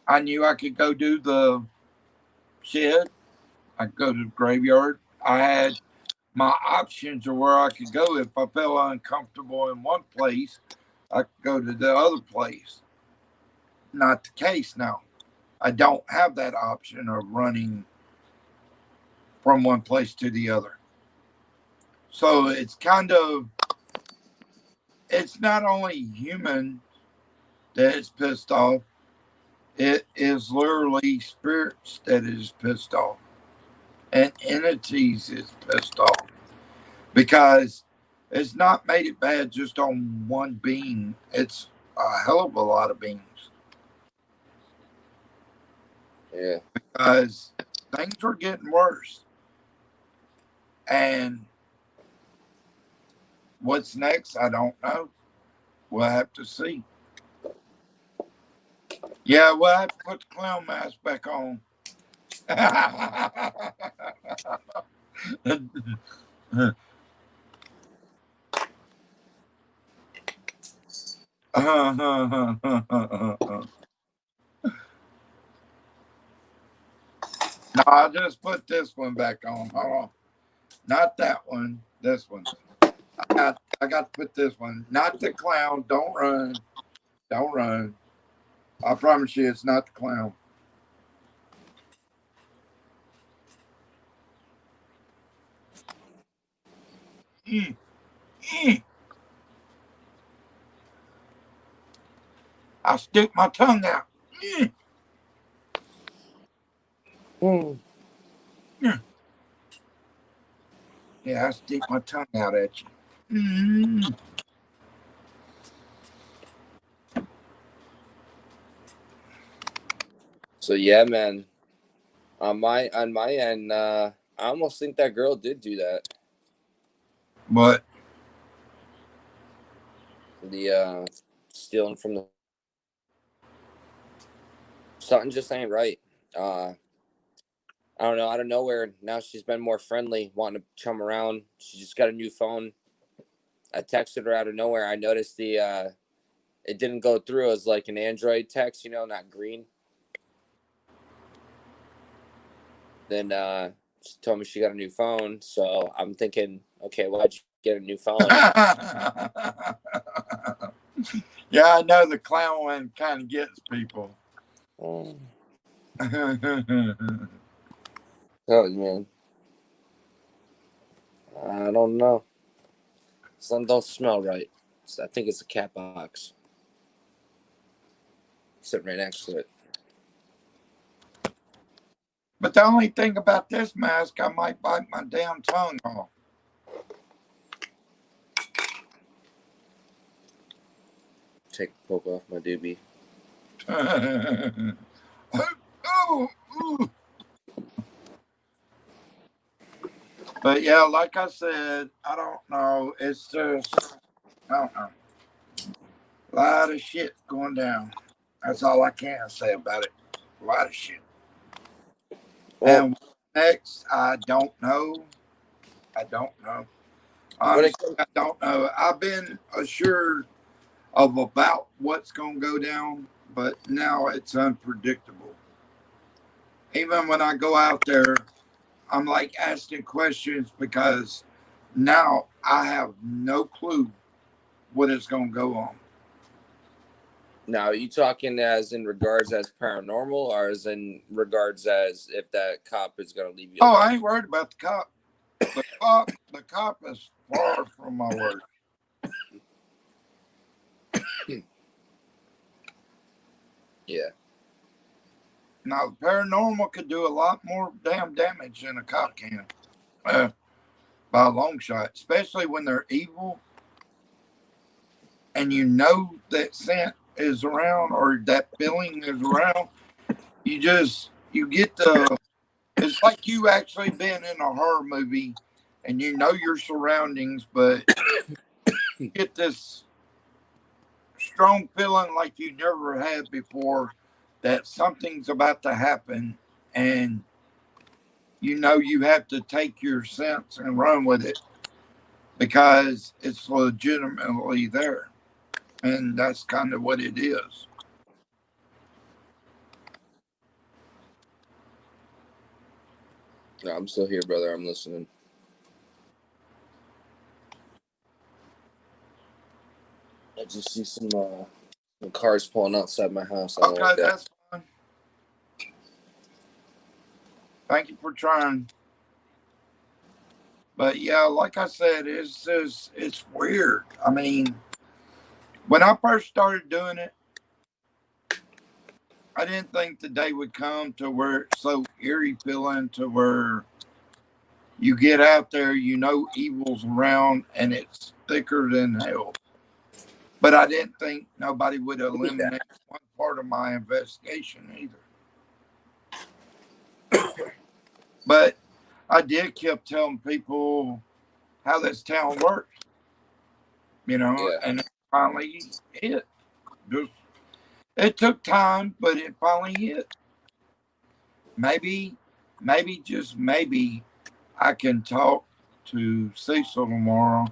I knew I could go do the shed, I could go to the graveyard. I had my options of where I could go. If I felt uncomfortable in one place, I could go to the other place. Not the case now. I don't have that option of running from one place to the other. So it's it's not only human that is pissed off, it is literally spirits that is pissed off. And entities is pissed off. Because it's not made it bad just on one being. It's a hell of a lot of beings. Yeah. Because things are getting worse. And what's next, I don't know. We'll have to see. Yeah, we'll have to put the clown mask back on. No, I'll just put this one back on. Hold on. Not that one. This one. I got to put this one. Not the clown. Don't run. Don't run. I promise you, it's not the clown. Mm, mm. I stick my tongue out. Mm, Hmm. yeah, I stick my tongue out at you. Mm. So yeah, man. On my end, I almost think that girl did do that. But The stealing from the something just ain't right. I don't know. Out of nowhere, now she's been more friendly, wanting to chum around. She just got a new phone. I texted her out of nowhere. I noticed it didn't go through. It was like an Android text, not green. Then she told me she got a new phone. So I'm thinking, okay, why'd you get a new phone? yeah, I know the clown one kind of gets people. Oh, tell you, man. I don't know. Something don't smell right. So I think it's a cat box. Sitting right next to it. But the only thing about this mask, I might bite my damn tongue off. Take a poke off my doobie. Oh, ooh. But yeah, like I said, I don't know. It's just, I don't know. A lot of shit going down. That's all I can say about it. A lot of shit. Well, And next, I don't know. I don't know. when it Honestly, I don't know. I've been assured of about what's going to go down, but now it's unpredictable. Even when I go out there, I'm like asking questions because now I have no clue what is going to go on. Now, are you talking as in regards as paranormal, or as in regards as if that cop is gonna leave you Oh, alone? I ain't worried about the cop. The cop is far from my word. Yeah. Now, the paranormal could do a lot more damn damage than a cop can, by a long shot. Especially when they're evil, and you know that scent is around or that feeling is around. You get the. It's like you actually been in a horror movie, and you know your surroundings, but you get this strong feeling like you never had before that something's about to happen, and you know you have to take your sense and run with it because it's legitimately there, and that's kind of what it is. No, I'm still here, brother. I'm listening. I just see some cars pulling outside my house. I don't Okay, like that. that's fine. Thank you for trying. But yeah, like I said, it's weird. I mean, when I first started doing it, I didn't think the day would come to where it's so eerie feeling to where you get out there, you know evil's around and it's thicker than hell. But I didn't think nobody would eliminate one part of my investigation either. But I did keep telling people how this town works, Yeah. and it finally hit. Just it took time, but it finally hit. Maybe, just maybe, I can talk to Cecil tomorrow,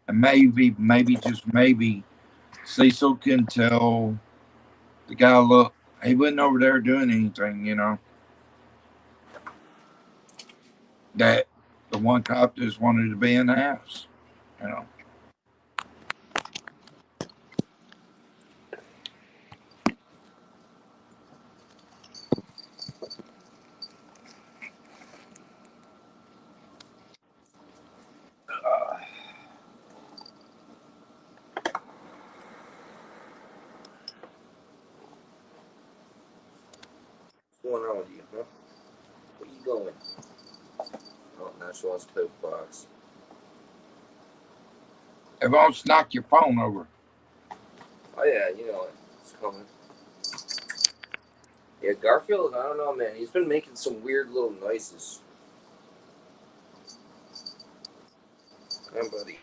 and maybe just maybe, Cecil can tell the guy, look, he wasn't over there doing anything, that the one cop just wanted to be in the house, you know. going on with you, huh? Where you going? Oh, now she wants to play with the box. It won't knock your phone over. Oh yeah, you know it. It's coming. Yeah, Garfield, I don't know, man. He's been making some weird little noises. Hi, buddy.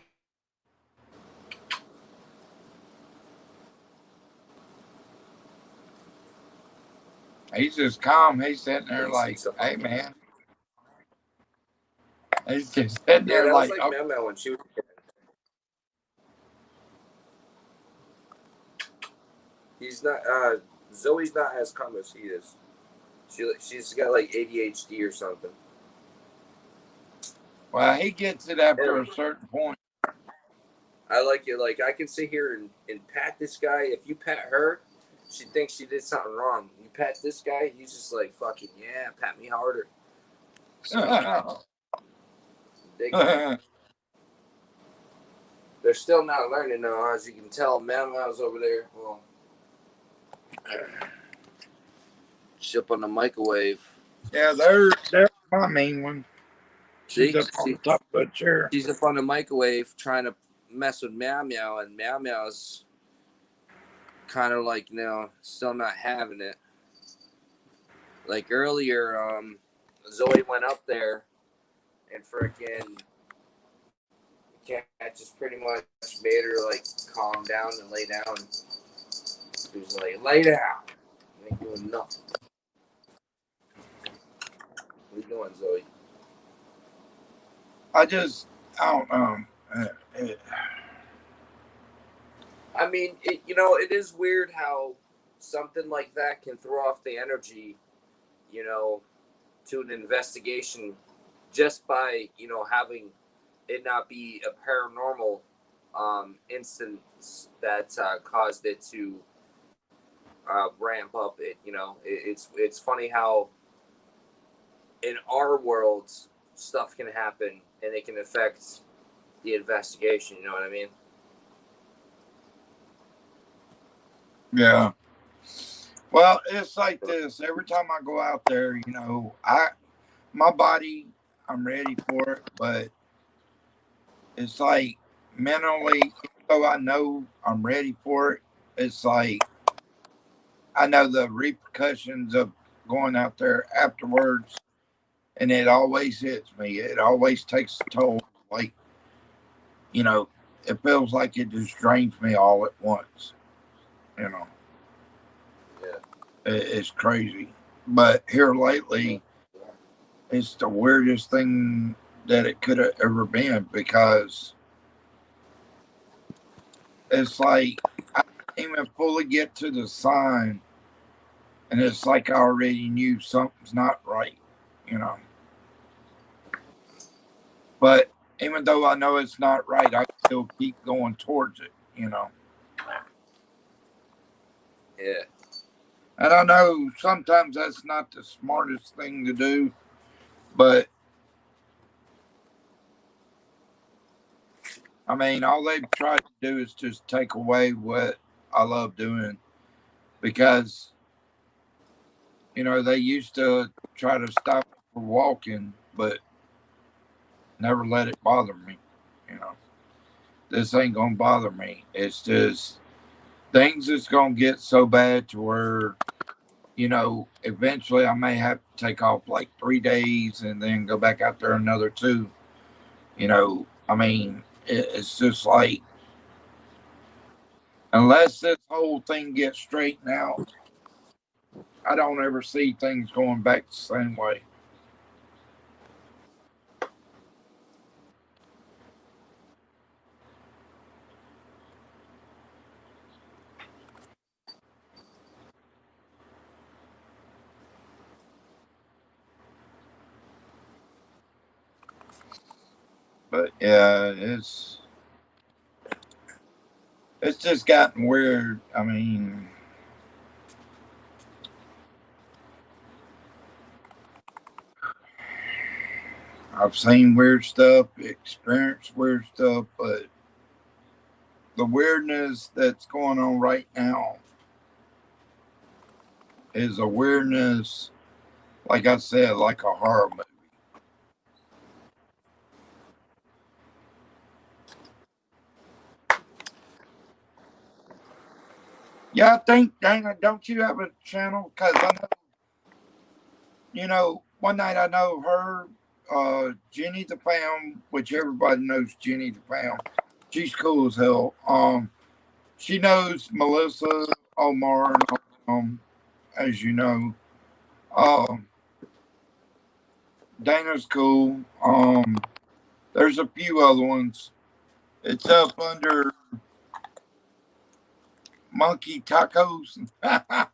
He's just calm. He's sitting there He like, sneaks up hey, on me. man. He's just sitting Yeah, there that was like, like oh, Meow Meow when she was. He's not. Zoe's not as calm as he is. She's got like ADHD or something. well, he gets it after Yeah. a certain point. I like it. Like I can sit here and pat this guy. If you pat her, she thinks she did something wrong. You pat this guy, he's just like fucking yeah, pat me harder. So, they're still not learning though, as you can tell. Meow Meow's over there. Well, ship on the microwave. Yeah, they're my main one. See, She's up on the top of the chair. she's up on the microwave trying to mess with Meow Meow, and Meow Meow's kind of like, still not having it. Like earlier, Zoe went up there and freaking cat just pretty much made her like calm down and lay down. She was like, lay down. You ain't doing nothing. What are you doing, Zoe? I don't know. I mean, it is weird how something like that can throw off the energy, to an investigation just by, having it not be a paranormal instance that caused it to ramp up. It's funny how in our world stuff can happen and it can affect the investigation. You know what I mean? Yeah. Well, it's like this. Every time I go out there, my body, I'm ready for it, but it's like mentally, though I know I'm ready for it, it's like I know the repercussions of going out there afterwards, and it always hits me. It always takes a toll. Like, it feels like it just drains me all at once. Yeah. It's crazy. But here lately, it's the weirdest thing that it could have ever been, because it's like I didn't even fully get to the sign, and it's like I already knew something's not right, But even though I know it's not right, I still keep going towards it, Yeah. And I know sometimes that's not the smartest thing to do, but I mean, all they've tried to do is just take away what I love doing, because, they used to try to stop me from walking, but never let it bother me. This ain't going to bother me. It's just things that's going to get so bad to where, eventually I may have to take off like 3 days and then go back out there another 2. I mean, it's just like, unless this whole thing gets straightened out, I don't ever see things going back the same way. But yeah, it's just gotten weird. I mean, I've seen weird stuff, experienced weird stuff, but the weirdness that's going on right now is a weirdness like I said, like a horror movie. Yeah, I think, Dana, don't you have a channel? Because I know, one night I know her, Jenny the Pound, which everybody knows Jenny the Pound. She's cool as hell. She knows Melissa Omar, as you know. Dana's cool. There's a few other ones. It's up under Monkey Tacos. I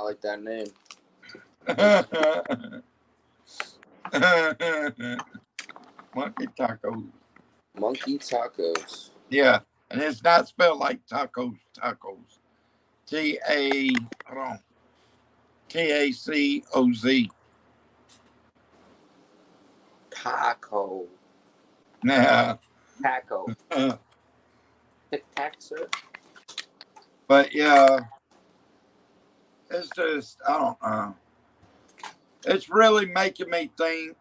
like that name. Monkey Tacos. Monkey Tacos. Yeah, and it's not spelled like tacos. TACOZ. Taco. Yeah. Taco. Tic Tac, sir. But yeah, it's just, I don't know. It's really making me think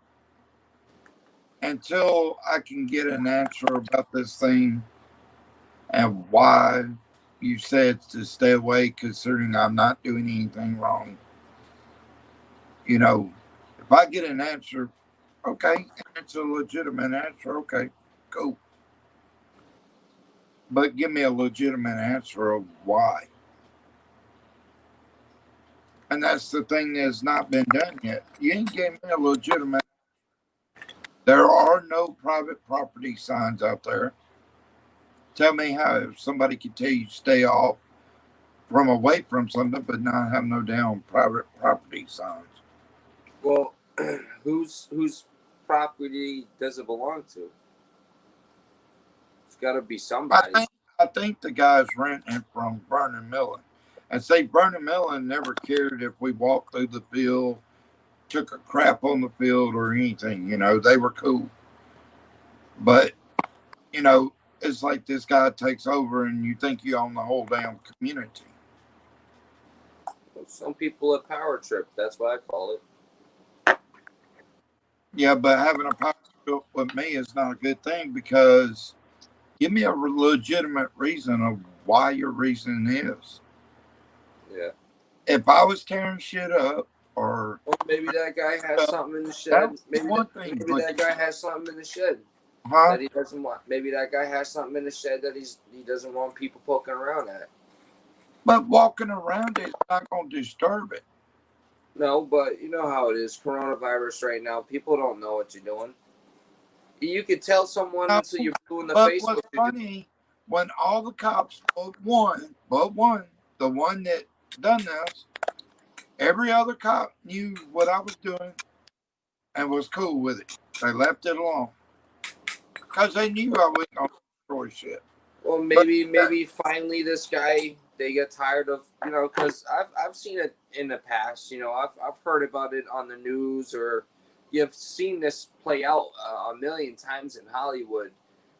until I can get an answer about this thing and why you said to stay away, considering I'm not doing anything wrong. If I get an answer, okay, and it's a legitimate answer, okay, cool. But give me a legitimate answer of why. And that's the thing that's not been done yet. You ain't giving me a legitimate. There are no private property signs out there. Tell me how if somebody could tell you stay off from away from something, but not have no damn private property signs. Well, whose property does it belong to? It's got to be somebody. I think the guy's renting from Vernon Millen. And say Vernon Millen never cared if we walked through the field, took a crap on the field or anything. They were cool. But, it's like this guy takes over and you think you own the whole damn community. Some people a power trip. That's what I call it. Yeah, but having a power trip with me is not a good thing because give me a legitimate reason of why your reason is. Yeah. If I was tearing shit up or... Well, maybe that guy has something in the shed. Maybe that guy has something in the shed that he doesn't want. Maybe that guy has something in the shed that he doesn't want people poking around at. But walking around it's not going to disturb it. No, but you know how it is. Coronavirus right now. People don't know what you're doing. You could tell someone until you're doing the Facebook. But what's funny, when all the cops, but one, the one that done this, every other cop knew what I was doing and was cool with it. They left it alone because they knew I wasn't going to destroy shit. Well, maybe finally this guy, they get tired of, because I've seen it in the past. I've heard about it on the news, or you've seen this play out a million times in Hollywood,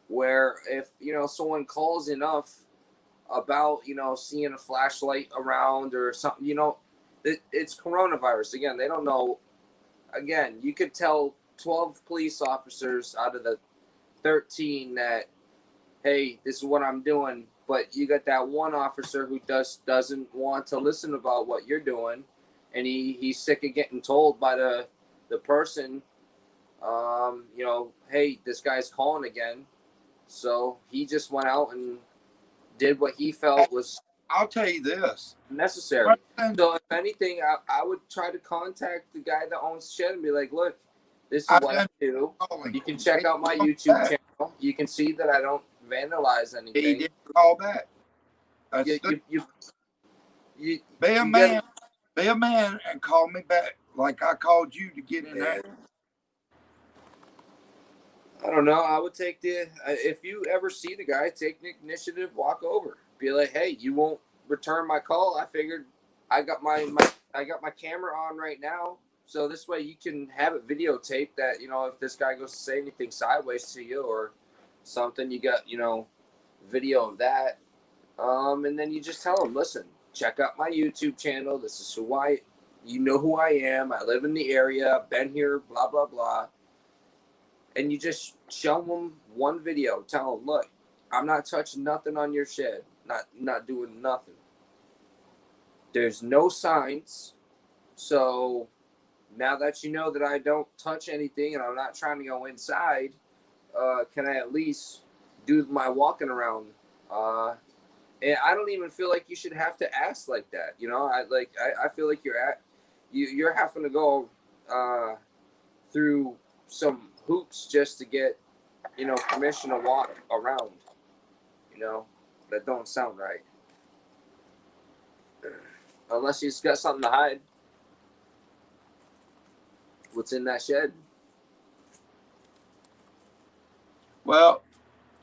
where if someone calls enough about seeing a flashlight around or something, it's coronavirus. Again, they don't know. Again, you could tell 12 police officers out of the 13 that, hey, this is what I'm doing. But you got that one officer who doesn't want to listen about what you're doing, and he's sick of getting told by the person, hey, this guy's calling again. So he just went out and did what he felt was. I'll tell you this. Necessary. So if anything, I would try to contact the guy that owns the shed and be like, look, this is what I do. You can check out my YouTube channel. You can see that I don't vandalize anything. He didn't call back. Be a man and call me back like I called you to get in there. I don't know. I would take if you ever see the guy, take the initiative, walk over, be like, hey, you won't return my call. I figured I got my camera on right now, so this way you can have it videotaped that if this guy goes to say anything sideways to you or something, you got video of that, and then you just tell him, listen, check out my YouTube channel. This is who I You know who I am. I live in the area. Been here. Blah blah blah. And you just show them one video. Tell them, look, I'm not touching nothing on your shed. Not doing nothing. There's no signs. So now that you know that I don't touch anything and I'm not trying to go inside, can I at least do my walking around? And I don't even feel like you should have to ask like that. You know, I feel like you're having to go through some hoops just to get, you know, permission to walk around. You know, that don't sound right. Unless you just got something to hide. What's in that shed? Well,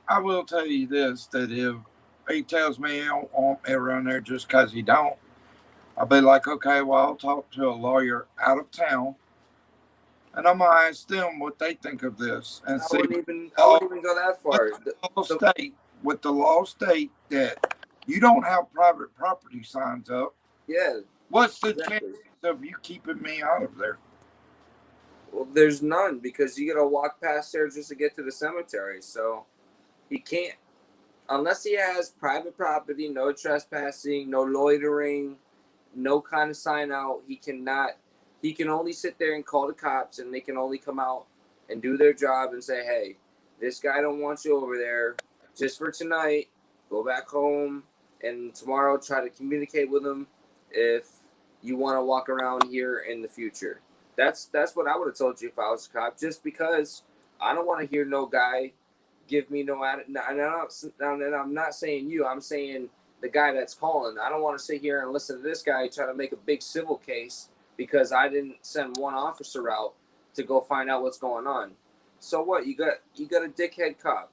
I will tell you this, that if he tells me he don't want me around there just because he don't, I'll be like, okay, well, I'll talk to a lawyer out of town, and I'm going to ask them what they think of this and I see wouldn't even go that far. with the law state that you don't have private property signs up. Yeah. What's the Exactly. chance of you keeping me out of there? Well, there's none because you got to walk past there just to get to the cemetery. So he can't, unless he has private property, no trespassing, no loitering, no kind of sign out. He cannot. He can only sit there and call the cops, and they can only come out and do their job and say, "Hey, this guy don't want you over there. Just for tonight, go back home, and tomorrow try to communicate with him if you want to walk around here in the future." That's what I would have told you if I was a cop. Just because I don't want to hear no guy give me no attitude. And I'm not saying you. I'm saying the guy that's calling. I don't want to sit here and listen to this guy try to make a big civil case because I didn't send one officer out to go find out what's going on. So what? You got a dickhead cop.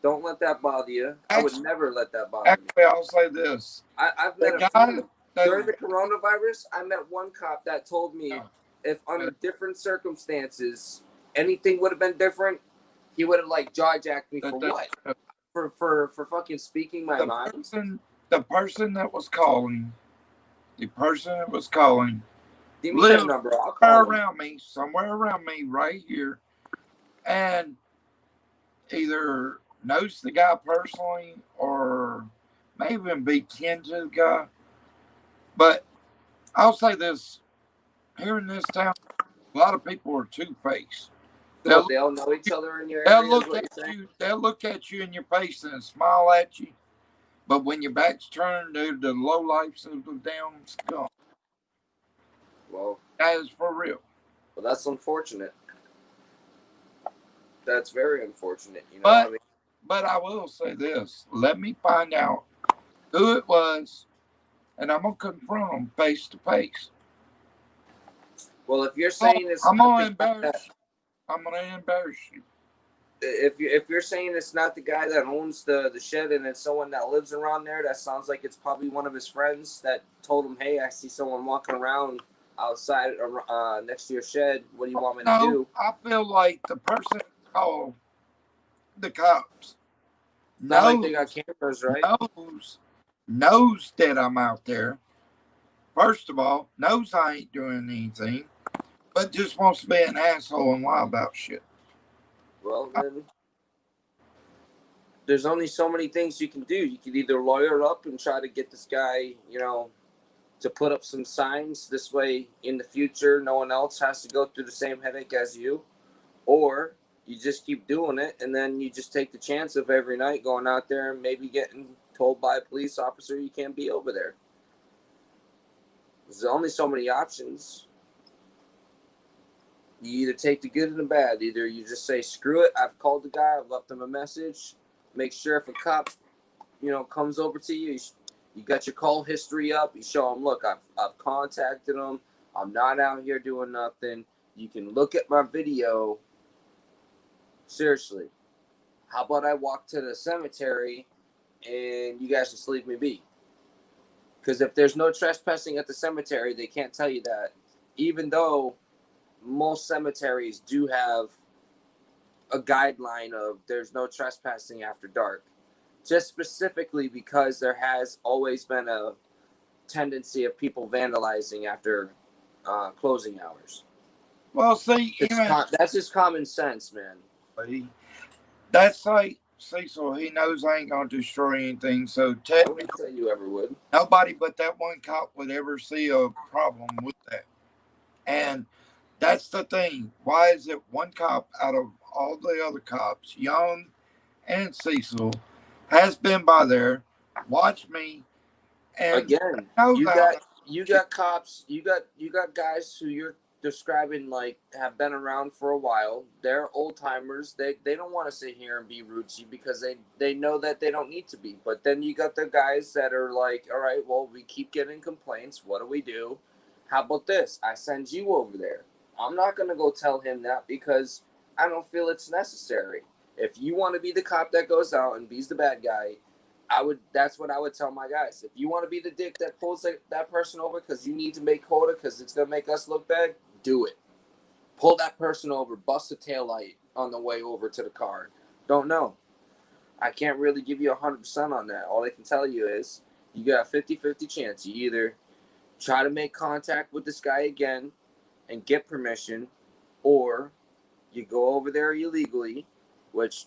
Don't let that bother you. I would never let that bother me. Actually, I'll say this. I've met The a guy few. During the coronavirus, I met one cop that told me if under different circumstances, anything would have been different, he would have like jaw-jacked me for what? For fucking speaking my mind? The person that was calling, Give me lived that number. I'll call him. somewhere around me right here, and either knows the guy personally or may even be kin to the guy. But I'll say this, here in this town, a lot of people are two-faced. They'll know each other in your area. They'll look at you in your face and smile at you. But when your back's turned, they're the low lives of the damn scum. Well, that is for real. Well, that's unfortunate. That's very unfortunate. You know what I mean? But I will say this. Let me find out who it was, and I'm going to confront them face to face. Well, if you're saying it's I'm going to embarrass you. I'm going to embarrass you. If you're saying it's not the guy that owns the shed and it's someone that lives around there, that sounds like it's probably one of his friends that told him, "Hey, I see someone walking around outside next to your shed. What do you want me to do?" I feel like the person called the cops Not like they got cameras, right? knows that I'm out there. First of all, knows I ain't doing anything, but just wants to be an asshole and lie about shit. Well, then there's only so many things you can do. You can either lawyer up and try to get this guy, you know, to put up some signs. This way, in the future, no one else has to go through the same headache as you. Or you just keep doing it, and then you just take the chance of every night going out there and maybe getting told by a police officer you can't be over there. There's only so many options. You either take the good and the bad. Either you just say, screw it, I've called the guy, I've left him a message. Make sure if a cop, you know, comes over to you, you got your call history up. You show him, look, I've contacted him. I'm not out here doing nothing. You can look at my video. Seriously. How about I walk to the cemetery and you guys just leave me be? Because if there's no trespassing at the cemetery, they can't tell you that. Even though most cemeteries do have a guideline of there's no trespassing after dark, just specifically because there has always been a tendency of people vandalizing after closing hours. Well, see, That's just common sense, man. That's like Cecil. He knows I ain't gonna destroy anything. So I wouldn't technically, say you ever would. nobody but that one cop would ever see a problem with that. And that's the thing. Why is it one cop out of all the other cops, Young and Cecil, has been by there, watched me, and Again, knows you got cops, you got guys who you're describing like have been around for a while. They're old timers. They don't want to sit here and be rude to you because they know that they don't need to be. But then you got the guys that are like, all right, well, we keep getting complaints. What do we do? How about this? I send you over there. I'm not gonna go tell him that because I don't feel it's necessary. If you want to be the cop that goes out and be's the bad guy, that's what I would tell my guys. If you want to be the dick that pulls that person over because you need to make quota because it's gonna make us look bad, do it. Pull that person over, bust a taillight on the way over to the car. Don't know. I can't really give you 100% on that. All I can tell you is you got a 50-50 chance. You either try to make contact with this guy again and get permission, or you go over there illegally, which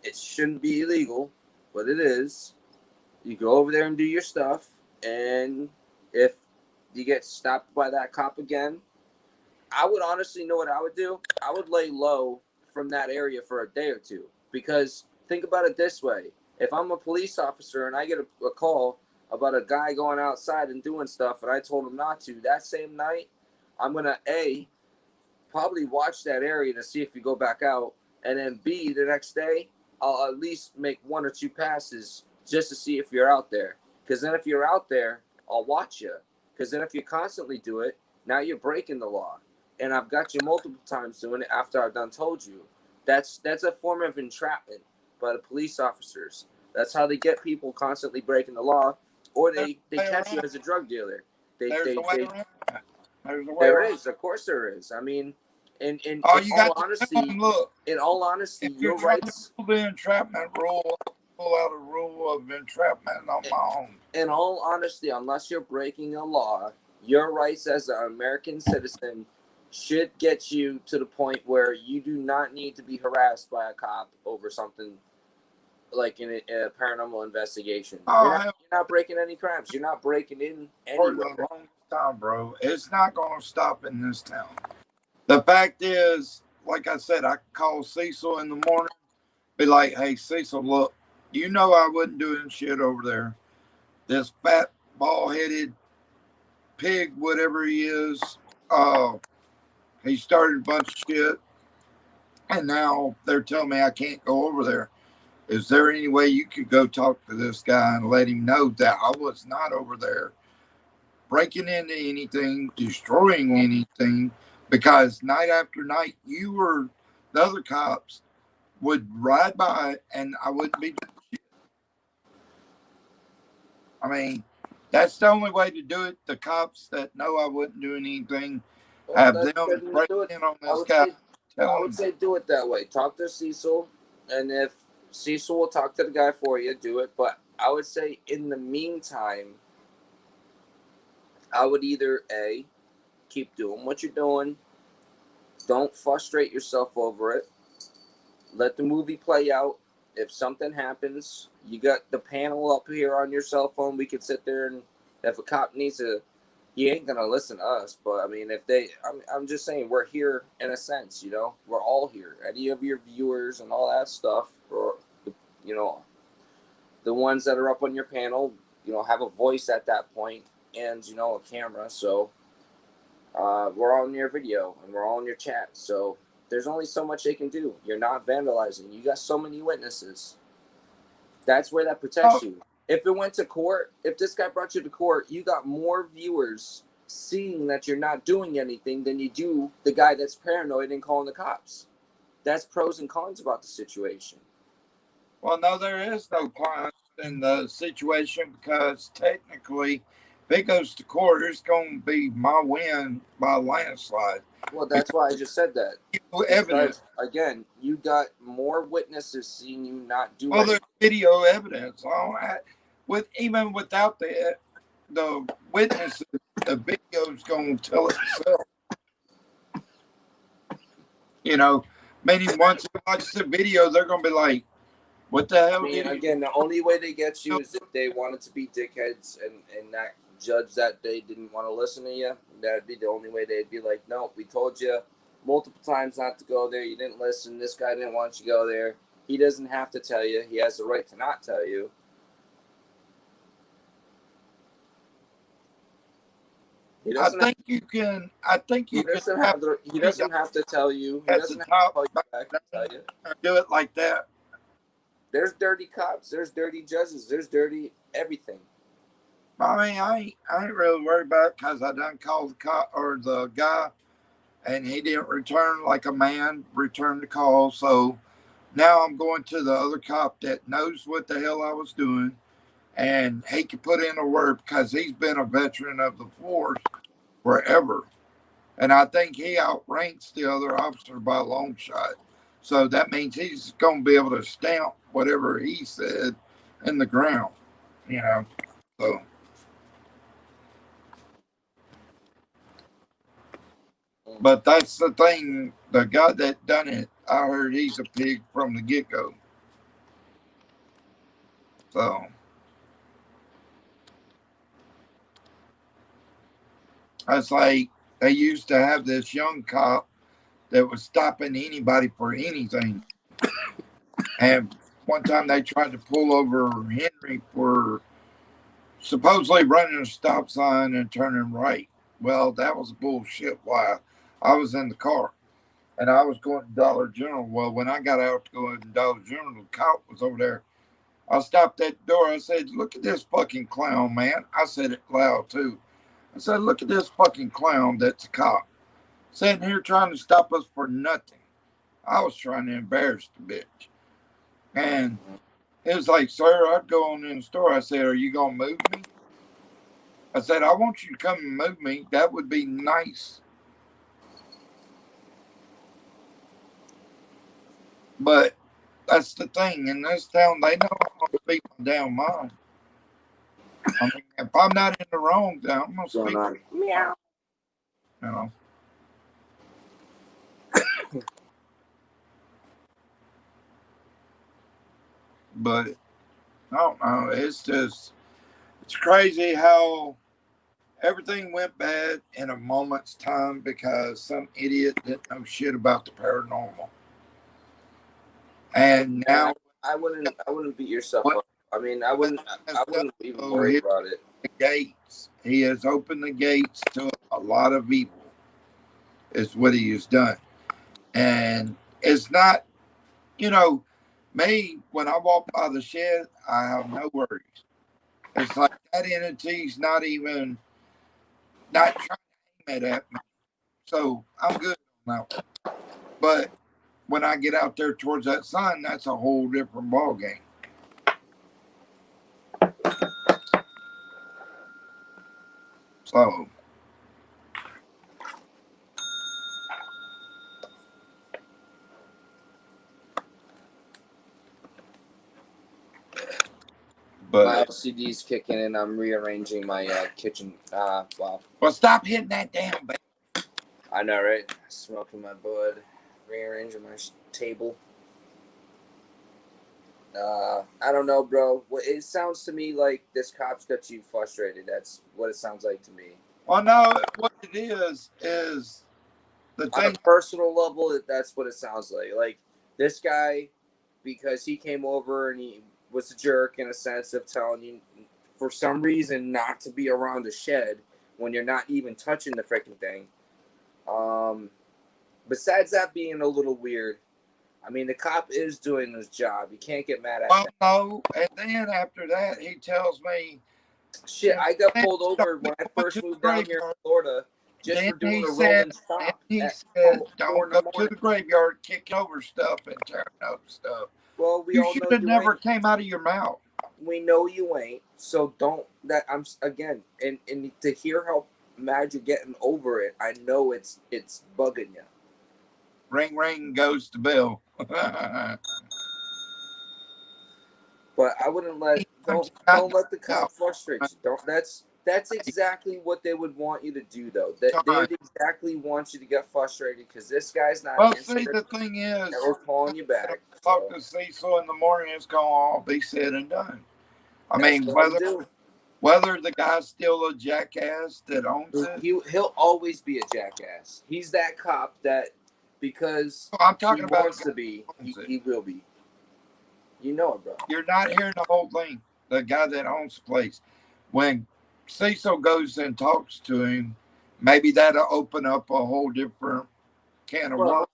it shouldn't be illegal, but it is. You go over there and do your stuff, and if you get stopped by that cop again, I would honestly know what I would do. I would lay low from that area for a day or two, because think about it this way. If I'm a police officer and I get a call about a guy going outside and doing stuff and I told him not to, that same night, I'm going to A, probably watch that area to see if you go back out, and then B, the next day, I'll at least make 1 or 2 passes just to see if you're out there. Because then if you're out there, I'll watch you. Because then if you constantly do it, now you're breaking the law. And I've got you multiple times doing it after I've done told you. That's a form of entrapment by the police officers. That's how they get people constantly breaking the law, or they catch you as a drug dealer. There's a way around that. There is, of course there is. I mean, in all honesty, if your rights. The entrapment rule, pull out a rule of entrapment on my own. In all honesty, unless you're breaking a law, your rights as an American citizen should get you to the point where you do not need to be harassed by a cop over something like in a paranormal investigation. You're not breaking any crimes. You're not breaking in anywhere. For a long time, bro. It's not going to stop in this town. The fact is, like I said, I call Cecil in the morning, be like, hey, Cecil, look, you know I wasn't doing shit over there. This fat, bald-headed pig, whatever he is, he started a bunch of shit, and now they're telling me I can't go over there. Is there any way you could go talk to this guy and let him know that I was not over there breaking into anything, destroying anything, because night after night, you or the other cops would ride by and I wouldn't be doing shit. I mean, that's the only way to do it. The cops that know I wasn't doing anything, have them break in on this guy. I would say do it that way. Talk to Cecil, and if Cecil will talk to the guy for you, do it. But I would say in the meantime, I would either A, keep doing what you're doing. Don't frustrate yourself over it. Let the movie play out. If something happens, you got the panel up here on your cell phone. We could sit there, and if a cop needs to, he ain't going to listen to us. But, I mean, I'm just saying, we're here in a sense, you know. We're all here. Any of your viewers and all that stuff, or, you know, the ones that are up on your panel, you know, have a voice at that point and, you know, a camera. So we're on your video and we're all in your chat. So there's only so much they can do. You're not vandalizing. You got so many witnesses. That's where that protects you. If it went to court, if this guy brought you to court, you got more viewers seeing that you're not doing anything than you do the guy that's paranoid and calling the cops. That's pros and cons about the situation. Well, no, there is no cons in the situation because technically, if it goes to court, it's going to be my win by a landslide. Well, that's why I just said that. Evidence. Because, again, you got more witnesses seeing you not do Well, there's video evidence on that. Even without that, the witnesses, the video's gonna tell itself. You know, meaning once they watch the video, they're gonna be like, "What the I hell mean, did he?" again, the only way they get you is if they wanted to be dickheads and not judge that they didn't want to listen to you. That'd be the only way they'd be like, no, we told you multiple times not to go there. You didn't listen. This guy didn't want you to go there. He doesn't have to tell you. He has the right to not tell you. He I doesn't. think you can. I think He you can doesn't have the. He doesn't have to tell you. He at doesn't the have to top call you back and tell you. do it like that. There's dirty cops. There's dirty judges. There's dirty everything. I mean, I ain't really worried about it because I done called the cop or the guy, and he didn't return like a man returned the call. So now I'm going to the other cop that knows what the hell I was doing, and he can put in a word because he's been a veteran of the force forever, and I think he outranks the other officer by a long shot. So that means he's going to be able to stamp whatever he said in the ground, you know. So. But that's the thing. The guy that done it, I heard he's a pig from the get go. So it's like they used to have this young cop that was stopping anybody for anything. And one time they tried to pull over Henry for supposedly running a stop sign and turning right. Well, that was bullshit. Why? I was in the car and I was going to Dollar General. Well, when I got out to go to Dollar General, the cop was over there. I stopped at the door. I said, "Look at this fucking clown, man." I said it loud too. I said, "Look at this fucking clown that's a cop. Sitting here trying to stop us for nothing." I was trying to embarrass the bitch. And it was like, "Sir," I'd go on in the store. I said, "Are you going to move me?" I said, "I want you to come and move me. That would be nice." But that's the thing. In this town, they know I'm going to speak my damn mind. I mean, if I'm not in the wrong town, I'm going to speak. Meow. You know. But I don't know. It's crazy how everything went bad in a moment's time because some idiot didn't know shit about the paranormal. And now I wouldn't beat yourself up. I mean, I wouldn't even worry about it. The gates. He has opened the gates to a lot of evil. Is what he has done. And it's not, you know, me, when I walk by the shed, I have no worries. It's like that entity's not trying to aim it at me. So I'm good on that one. But when I get out there towards that sun, that's a whole different ballgame. So My but LCD's kicking in. I'm rearranging my kitchen. Wow. well, stop hitting that damn bell. I know, right? Smoking my bud, rearranging my table. I don't know, bro. It sounds to me like this cop's got you frustrated. That's what it sounds like to me. Well, no, what it is the On thing. a personal level, that's what it sounds like. Like this guy, because he came over and he was a jerk in a sense of telling you for some reason not to be around the shed when you're not even touching the freaking thing. Besides that being a little weird, I mean, the cop is doing his job. You can't get mad at Well, that. no, and then after that, he tells me, Shit, I got pulled over when I first moved down here in Florida just for doing a rolling stop. he at said, 4 "Don't in the go to morning. the graveyard kicking over stuff and tearing up stuff." Well, we You all should know have you never ain't. came out of your mouth. We know you ain't. So don't. That I'm again, and to hear how mad you're getting over it, I know it's bugging you. Ring, ring goes the bell. But I wouldn't let don't let the cop frustrate you. Don't. That's That's exactly what they would want you to do, though. That Come they on. would exactly want you to get frustrated because this guy's not Well, answering. see, the thing is, And we're calling you back. talk So to Cecil in the morning, it's going to all be said and done. I that's mean, what I'm doing. whether the guy's still a jackass that owns it, He'll always be a jackass. He's that cop that because I'm he talking about wants to be, he will be. You know it, bro. you're not hearing the whole thing. The guy that owns the place, when Cecil goes and talks to him, maybe that'll open up a whole different can of Well, worms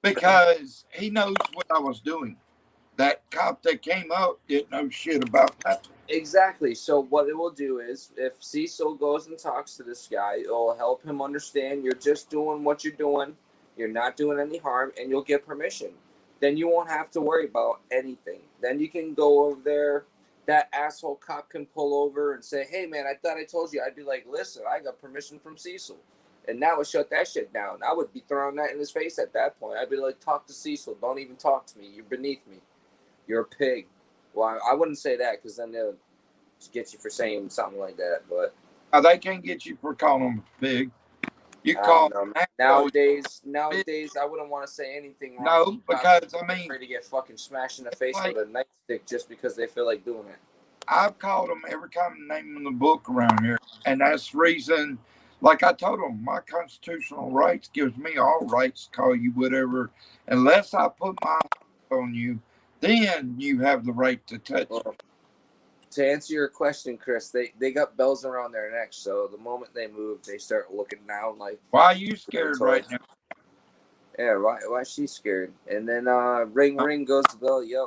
because he knows what I was doing. That cop that came up didn't know shit about that. exactly. So what it will do is, if Cecil goes and talks to this guy, it'll help him understand you're just doing what you're doing. You're not doing any harm, and you'll get permission. Then you won't have to worry about anything. Then you can go over there. That asshole cop can pull over and say, "Hey, man, I thought I told you." I'd be like, "Listen, I got permission from Cecil." And that would shut that shit down. I would be throwing that in his face at that point. I'd be like, "Talk to Cecil. Don't even talk to me. You're beneath me. You're a pig." Well, I wouldn't say that because then they'll just get you for saying something like that. But Now, they can't get you for calling them big. You I call don't know. them Nowadays, I wouldn't want to say anything wrong. No, because, I'm I mean, afraid to get fucking smashed in the face like- with a nightstick just because they feel like doing it. I've called them every time name in the book around here, and that's the reason. Like I told them, my constitutional rights gives me all rights to call you whatever, unless I put my hands on you. Then you have the right to touch. Well, to answer your question, Chris, they got bells around their necks, so the moment they move, they start looking down like. Why are you scared right now? Yeah, why is she scared? And then ring goes the bell. Yep.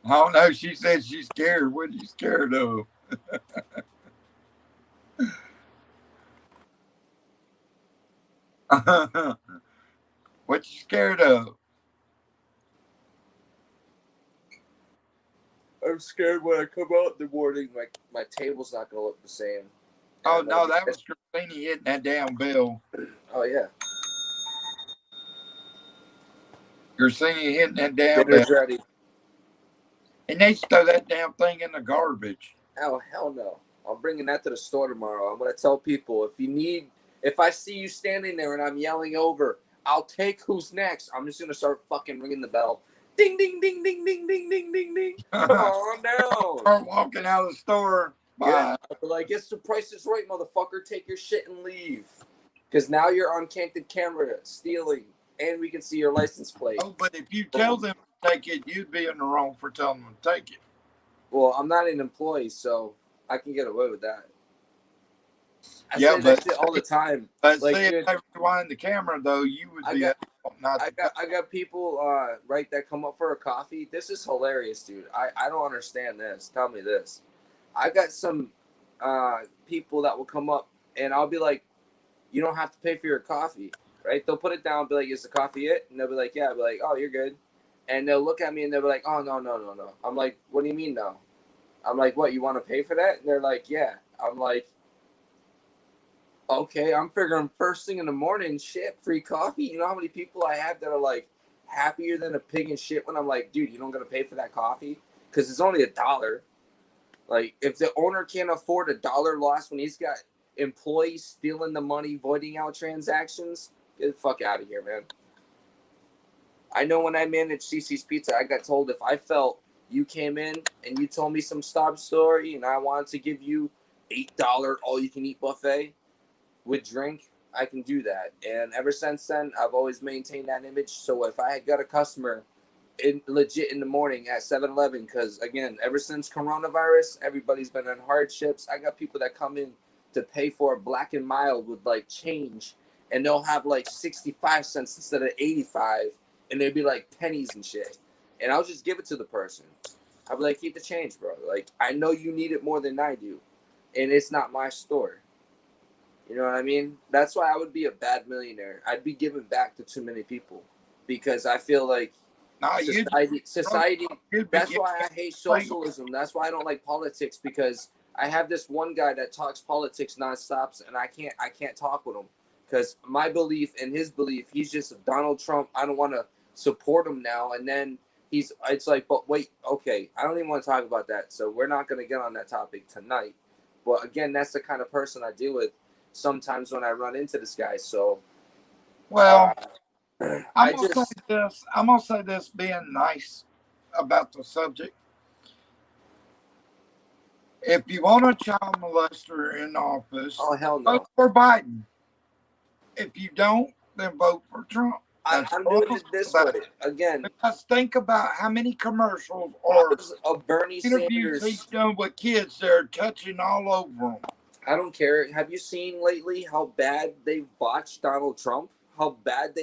I don't know. She said she's scared. What are you scared of? What you scared of? I'm scared when I come out in the morning, my table's not gonna look the same. Oh And no, that was Christina hitting that damn bell. Oh yeah. Christina hitting that damn bell. Dinner's ready. And they throw that damn thing in the garbage. Oh hell no! I'm bringing that to the store tomorrow. I'm gonna tell people if I see you standing there and I'm yelling over, I'll take who's next. I'm just gonna start fucking ringing the bell. Ding ding ding ding ding ding ding ding ding. Come on down. Start walking out of the store. Bye. Yeah, I'll be like, it's the price is right, motherfucker. Take your shit and leave. Because now you're on candid camera stealing, and we can see your license plate. Oh, but if you tell them to take it, you'd be in the wrong for telling them to take it. Well, I'm not an employee, so I can get away with that. I Yeah, say that but- shit all the time. But Like, see, dude, if they rewind the camera, though, you would I be got- not I got people right that come up for a coffee. This is hilarious, dude. I don't understand this. Tell me this. I got some people that will come up and I'll be like, you don't have to pay for your coffee, right? They'll put it down and be like, is the coffee it? And they'll be like, yeah. I'll be like, oh, you're good. And they'll look at me and they'll be like, oh, no. I'm like, what do you mean no? I'm like, what, you want to pay for that? And they're like, yeah. I'm like, okay, I'm figuring first thing in the morning, shit, free coffee. You know how many people I have that are like happier than a pig in shit when I'm like, dude, you don't gotta pay for that coffee because it's only $1. Like, if the owner can't afford $1 loss when he's got employees stealing the money, voiding out transactions, get the fuck out of here, man. I know when I managed CC's Pizza, I got told if I felt you came in and you told me some sob story and I wanted to give you $8 all-you-can-eat buffet with drink, I can do that. And ever since then, I've always maintained that image. So if I got a customer legit in the morning at 7-Eleven, because again, ever since coronavirus, everybody's been in hardships. I got people that come in to pay for a Black and Mild with like change, and they'll have like 65 cents instead of 85, and they'd be like pennies and shit. And I'll just give it to the person. I'll be like, keep the change, bro. Like, I know you need it more than I do, and it's not my store. You know what I mean? That's why I would be a bad millionaire. I'd be giving back to too many people because I feel like society. That's why I hate socialism. That's why I don't like politics, because I have this one guy that talks politics nonstop, and I can't talk with him because my belief and his belief, he's just Donald Trump. I don't want to support him now. And then it's like, but wait, okay, I don't even want to talk about that. So we're not going to get on that topic tonight. But again, that's the kind of person I deal with sometimes when I run into this guy. So, Well, I I'm gonna just say this. I'm gonna say this, being nice about the subject. If you want a child molester in office, oh hell no. vote for Biden. If you don't, then vote for Trump. That's I'm all doing I'll it say this about way it. again. Because think about how many commercials I or was a Bernie interviews he's Sanders. done with kids that are touching all over them. I don't care. Have you seen lately how bad they've botched Donald Trump? How bad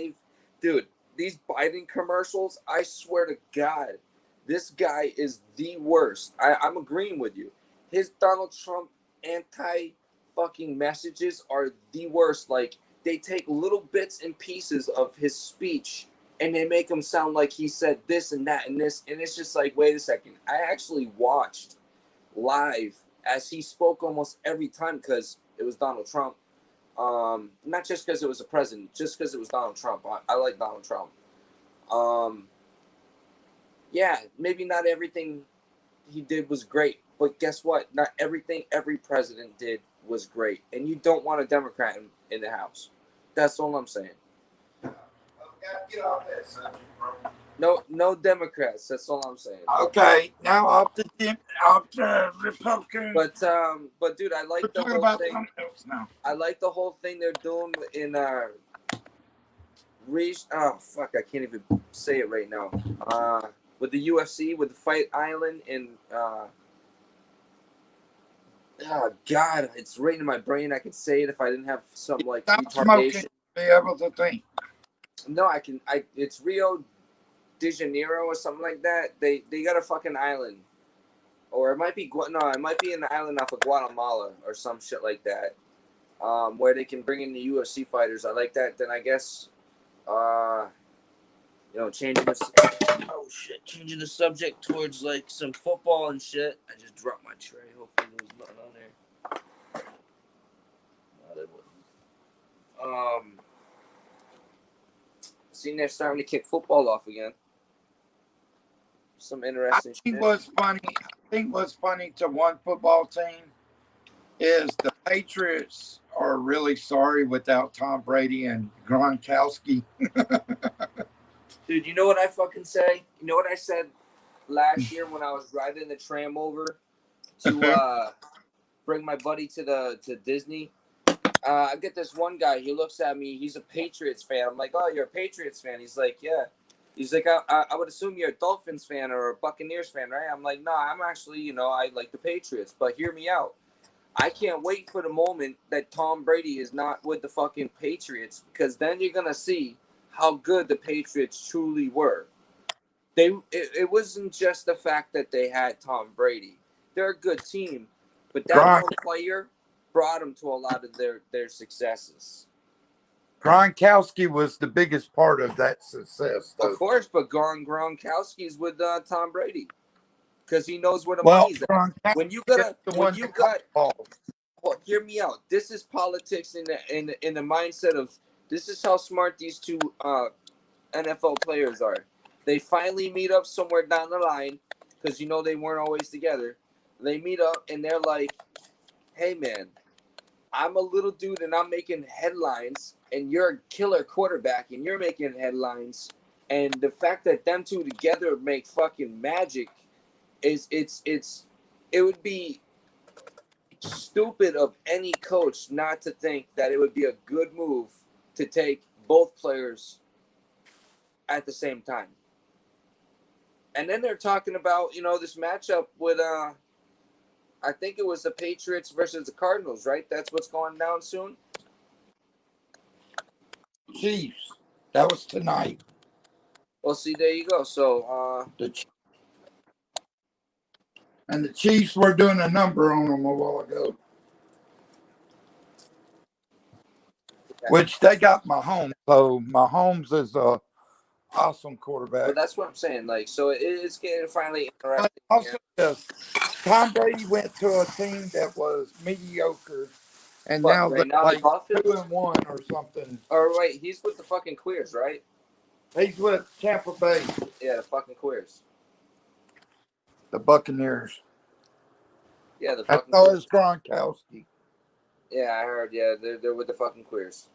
dude, these Biden commercials, I swear to God, this guy is the worst. I'm agreeing with you. His Donald Trump anti fucking messages are the worst. Like, they take little bits and pieces of his speech and they make him sound like he said this and that and this. And it's just like, wait a second. I actually watched live as he spoke almost every time because it was Donald Trump. Not just because it was a president, just because it was Donald Trump. I like Donald Trump. Yeah, maybe not everything he did was great, but guess what? Not everything every president did was great, and you don't want a Democrat in the House. That's all I'm saying. Get off that subject, bro. No Democrats. That's all I'm saying. Okay, now off the Republican. But dude, I We're like the talking whole about thing. something else now. I like the whole thing they're doing in oh fuck, I can't even say it right now. With the UFC, with the Fight Island, and oh god, it's right in my brain. I could say it if I didn't have some like Stop retardation. smoking. Be able to think. No, I can. It's Rio de Janeiro or something like that. They got a fucking island, or it might be it might be an island off of Guatemala or some shit like that, where they can bring in the UFC fighters. I like that. Then I guess, changing the subject towards like some football and shit. I just dropped my tray. Hopefully there's nothing on there. No, there wasn't. Seeing they're starting to kick football off again. Some I interesting think shit. what's funny to one football team is the Patriots are really sorry without Tom Brady and Gronkowski. Dude, you know what I fucking say? You know what I said last year when I was riding the tram over to bring my buddy to Disney? I get this one guy. He looks at me. He's a Patriots fan. I'm like, oh, you're a Patriots fan? He's like, yeah. He's like, I would assume you're a Dolphins fan or a Buccaneers fan, right? I'm like, no, I'm actually, I like the Patriots. But hear me out. I can't wait for the moment that Tom Brady is not with the fucking Patriots, because then you're going to see how good the Patriots truly were. It wasn't just the fact that they had Tom Brady. They're a good team, but that one player brought them to a lot of their successes. Gronkowski was the biggest part of that success, though. Of course, but Gronkowski's with Tom Brady because he knows where the money's at. When you got, hear me out. This is politics in the mindset of this is how smart these two NFL players are. They finally meet up somewhere down the line because they weren't always together. They meet up and they're like, "Hey man, I'm a little dude and I'm making headlines, and you're a killer quarterback and you're making headlines." And the fact that them two together make fucking magic it would be stupid of any coach not to think that it would be a good move to take both players at the same time. And then they're talking about, this matchup with I think it was the Patriots versus the Cardinals, right? That's what's going down soon. Chiefs. That was tonight. Well, see, there you go. So, and the Chiefs were doing a number on them a while ago. Which they got Mahomes. So Mahomes is a awesome quarterback. But that's what I'm saying. Like, so it's getting finally interesting. Also, yes, Tom Brady went to a team that was mediocre, and now they're like 2-1 or something. Or wait, he's with the fucking Queers, right? He's with Tampa Bay. Yeah, the fucking Queers. The Buccaneers. Yeah, the I fucking thought it queers. was Gronkowski. Yeah, I heard. Yeah, they're with the fucking queers.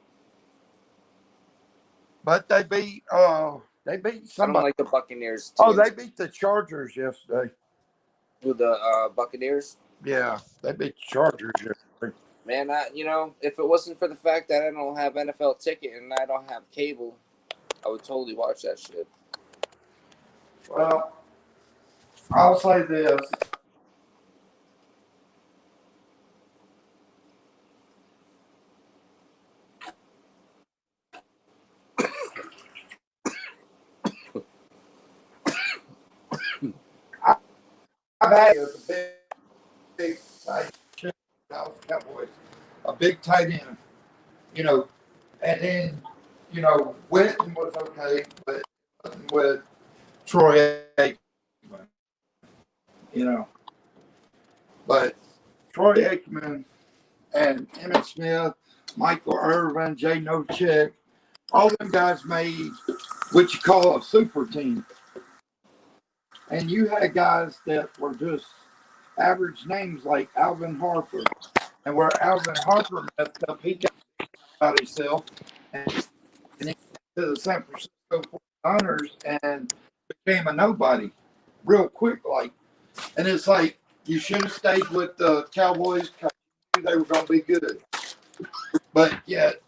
But they beat I don't somebody. like the Buccaneers Oh, team. they beat the Chargers yesterday. With the Buccaneers. Yeah, they beat the Chargers yesterday. Man, if it wasn't for the fact that I don't have NFL ticket and I don't have cable, I would totally watch that shit. Well, I'll say this. I've had a big tight end, Dallas Cowboys, a big tight end, and then, Witten was okay, but with Troy Aikman, you know. But Troy Aikman and Emmitt Smith, Michael Irvin, Jay Nochick, all them guys made what you call a super team. And you had guys that were just average names like Alvin Harper. And where Alvin Harper messed up, he got out himself and he went to the San Francisco 49ers and became a nobody real quick. And it's like, you should have stayed with the Cowboys because they were going to be good. But yet,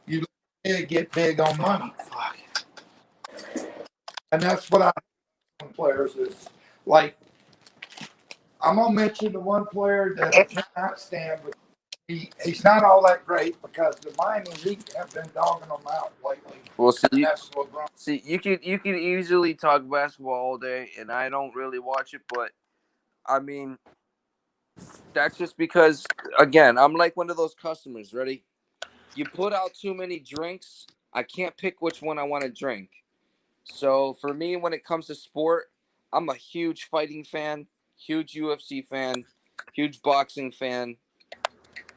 you did get big on money. And that's what I think players is like. I'm gonna mention the one player that I cannot stand, but he's not all that great because the Miami Heat have been dogging him out lately. Well, And that's LeBron. you could easily talk basketball all day, and I don't really watch it, but I mean, that's just because, again, I'm like one of those customers. Ready? You put out too many drinks, I can't pick which one I want to drink. So for me, when it comes to sport, I'm a huge fighting fan, huge UFC fan, huge boxing fan,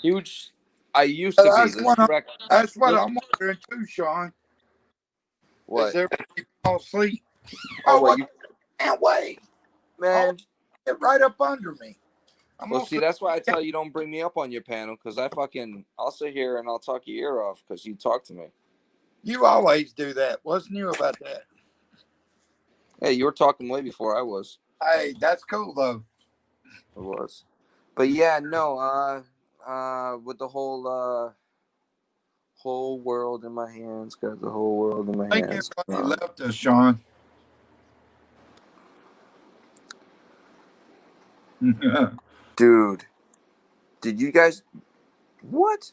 huge. I used to be. That's what I'm, Correct. that's what I'm wondering too, Sean. What? Is everybody fall asleep? Oh, Oh, what what? you, Can't wait. man? Get right up under me. I'm Well, gonna see, that's why I tell you don't bring me up on your panel because I'll sit here and I'll talk your ear off because you talk to me. You always do that. What's new about that? Hey, you were talking way before I was. Hey, that's cool though. It was, but yeah, no. With the whole world in my hands, got the whole world in my I think hands. everybody left us, Sean. Dude, did you guys what?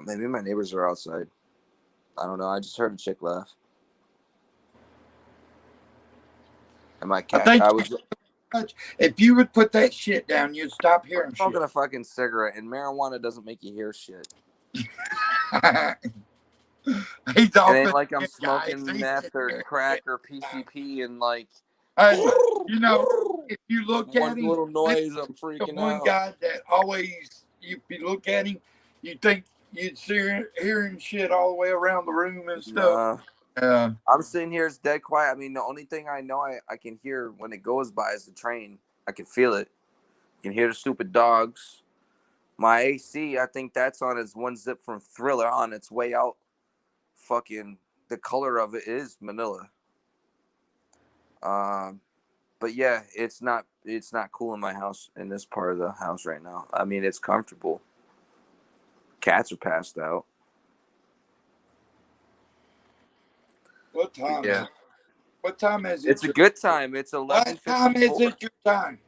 Maybe my neighbors are outside. I don't know. I just heard a chick laugh. And my cat. think I was if you would put that shit down, you'd stop hearing smoking shit. a fucking cigarette, and marijuana doesn't make you hear shit. He's all It ain't like I'm guys. smoking He's meth sitting or there. crack or PCP and like Hey, if you look at one him, little noise, I'm the freaking one out. guy that always, if you look at him, you think you'd see hearing shit all the way around the room and stuff. Nah. I'm sitting here, it's dead quiet. I mean, the only thing I know I can hear when it goes by is the train. I can feel it. You can hear the stupid dogs. My AC, I think that's on its one zip from Thriller on its way out. Fucking the color of it is Manila. But yeah, it's not cool in my house in this part of the house right now. I mean, it's comfortable. Cats are passed out. What time? Yeah. What time is it? It's a good time. It's What time is 11:54. it? Your time?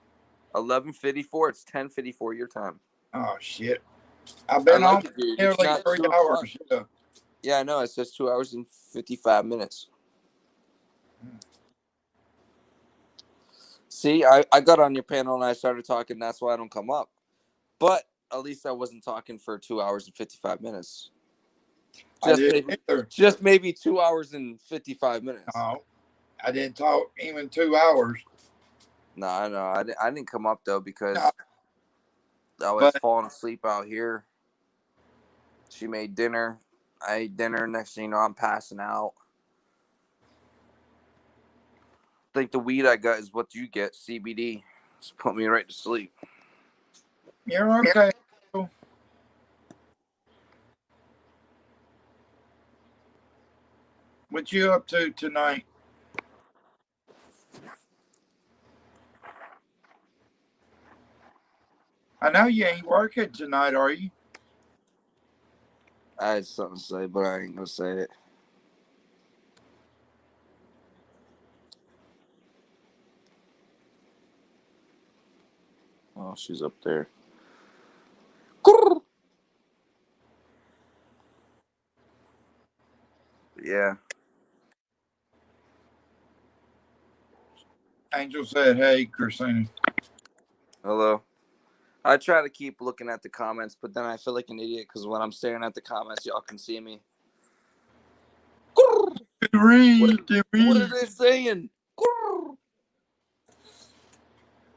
11:54. It's 10:54 your time. Oh shit! I've been I on like it, dude. It's nearly not 3 2 hours. o'clock. Yeah. Yeah, I know. It says 2 hours and 55 minutes. See, I got on your panel and I started talking. That's why I don't come up. But at least I wasn't talking for 2 hours and 55 minutes. Just maybe 2 hours and 55 minutes. No, I didn't talk even 2 hours. No, I know. I didn't come up though because No. I was falling asleep out here. She made dinner. I ate dinner. Next thing you know, I'm passing out. I think the weed I got is what you get, CBD. Just put me right to sleep. You're okay. What you up to tonight? I know you ain't working tonight, are you? I had something to say, but I ain't gonna say it. Oh, she's up there. Yeah. Angel said, "Hey, Christina." Hello. I try to keep looking at the comments, but then I feel like an idiot because when I'm staring at the comments, y'all can see me. Read, What are they saying?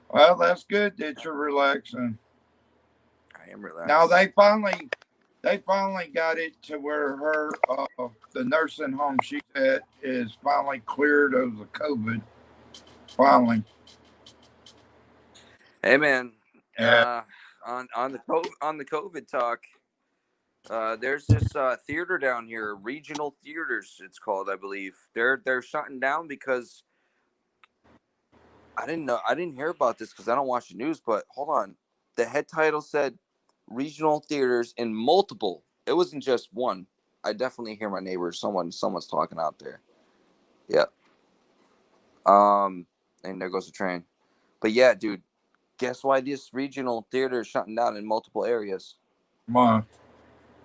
Well, that's good that you're relaxing. I am relaxed. Now they finally got it to where the nursing home she's at is finally cleared of the COVID. Finally. Hey man, Yeah. on the COVID talk, there's this theater down here, Regional Theaters, it's called, I believe. They're shutting down because I didn't hear about this because I don't watch the news. But hold on, the head title said Regional Theaters in multiple. It wasn't just one. I definitely hear my neighbors. Someone's talking out there. Yeah. And there goes the train. But yeah, dude. Guess why this regional theater is shutting down in multiple areas? Come on.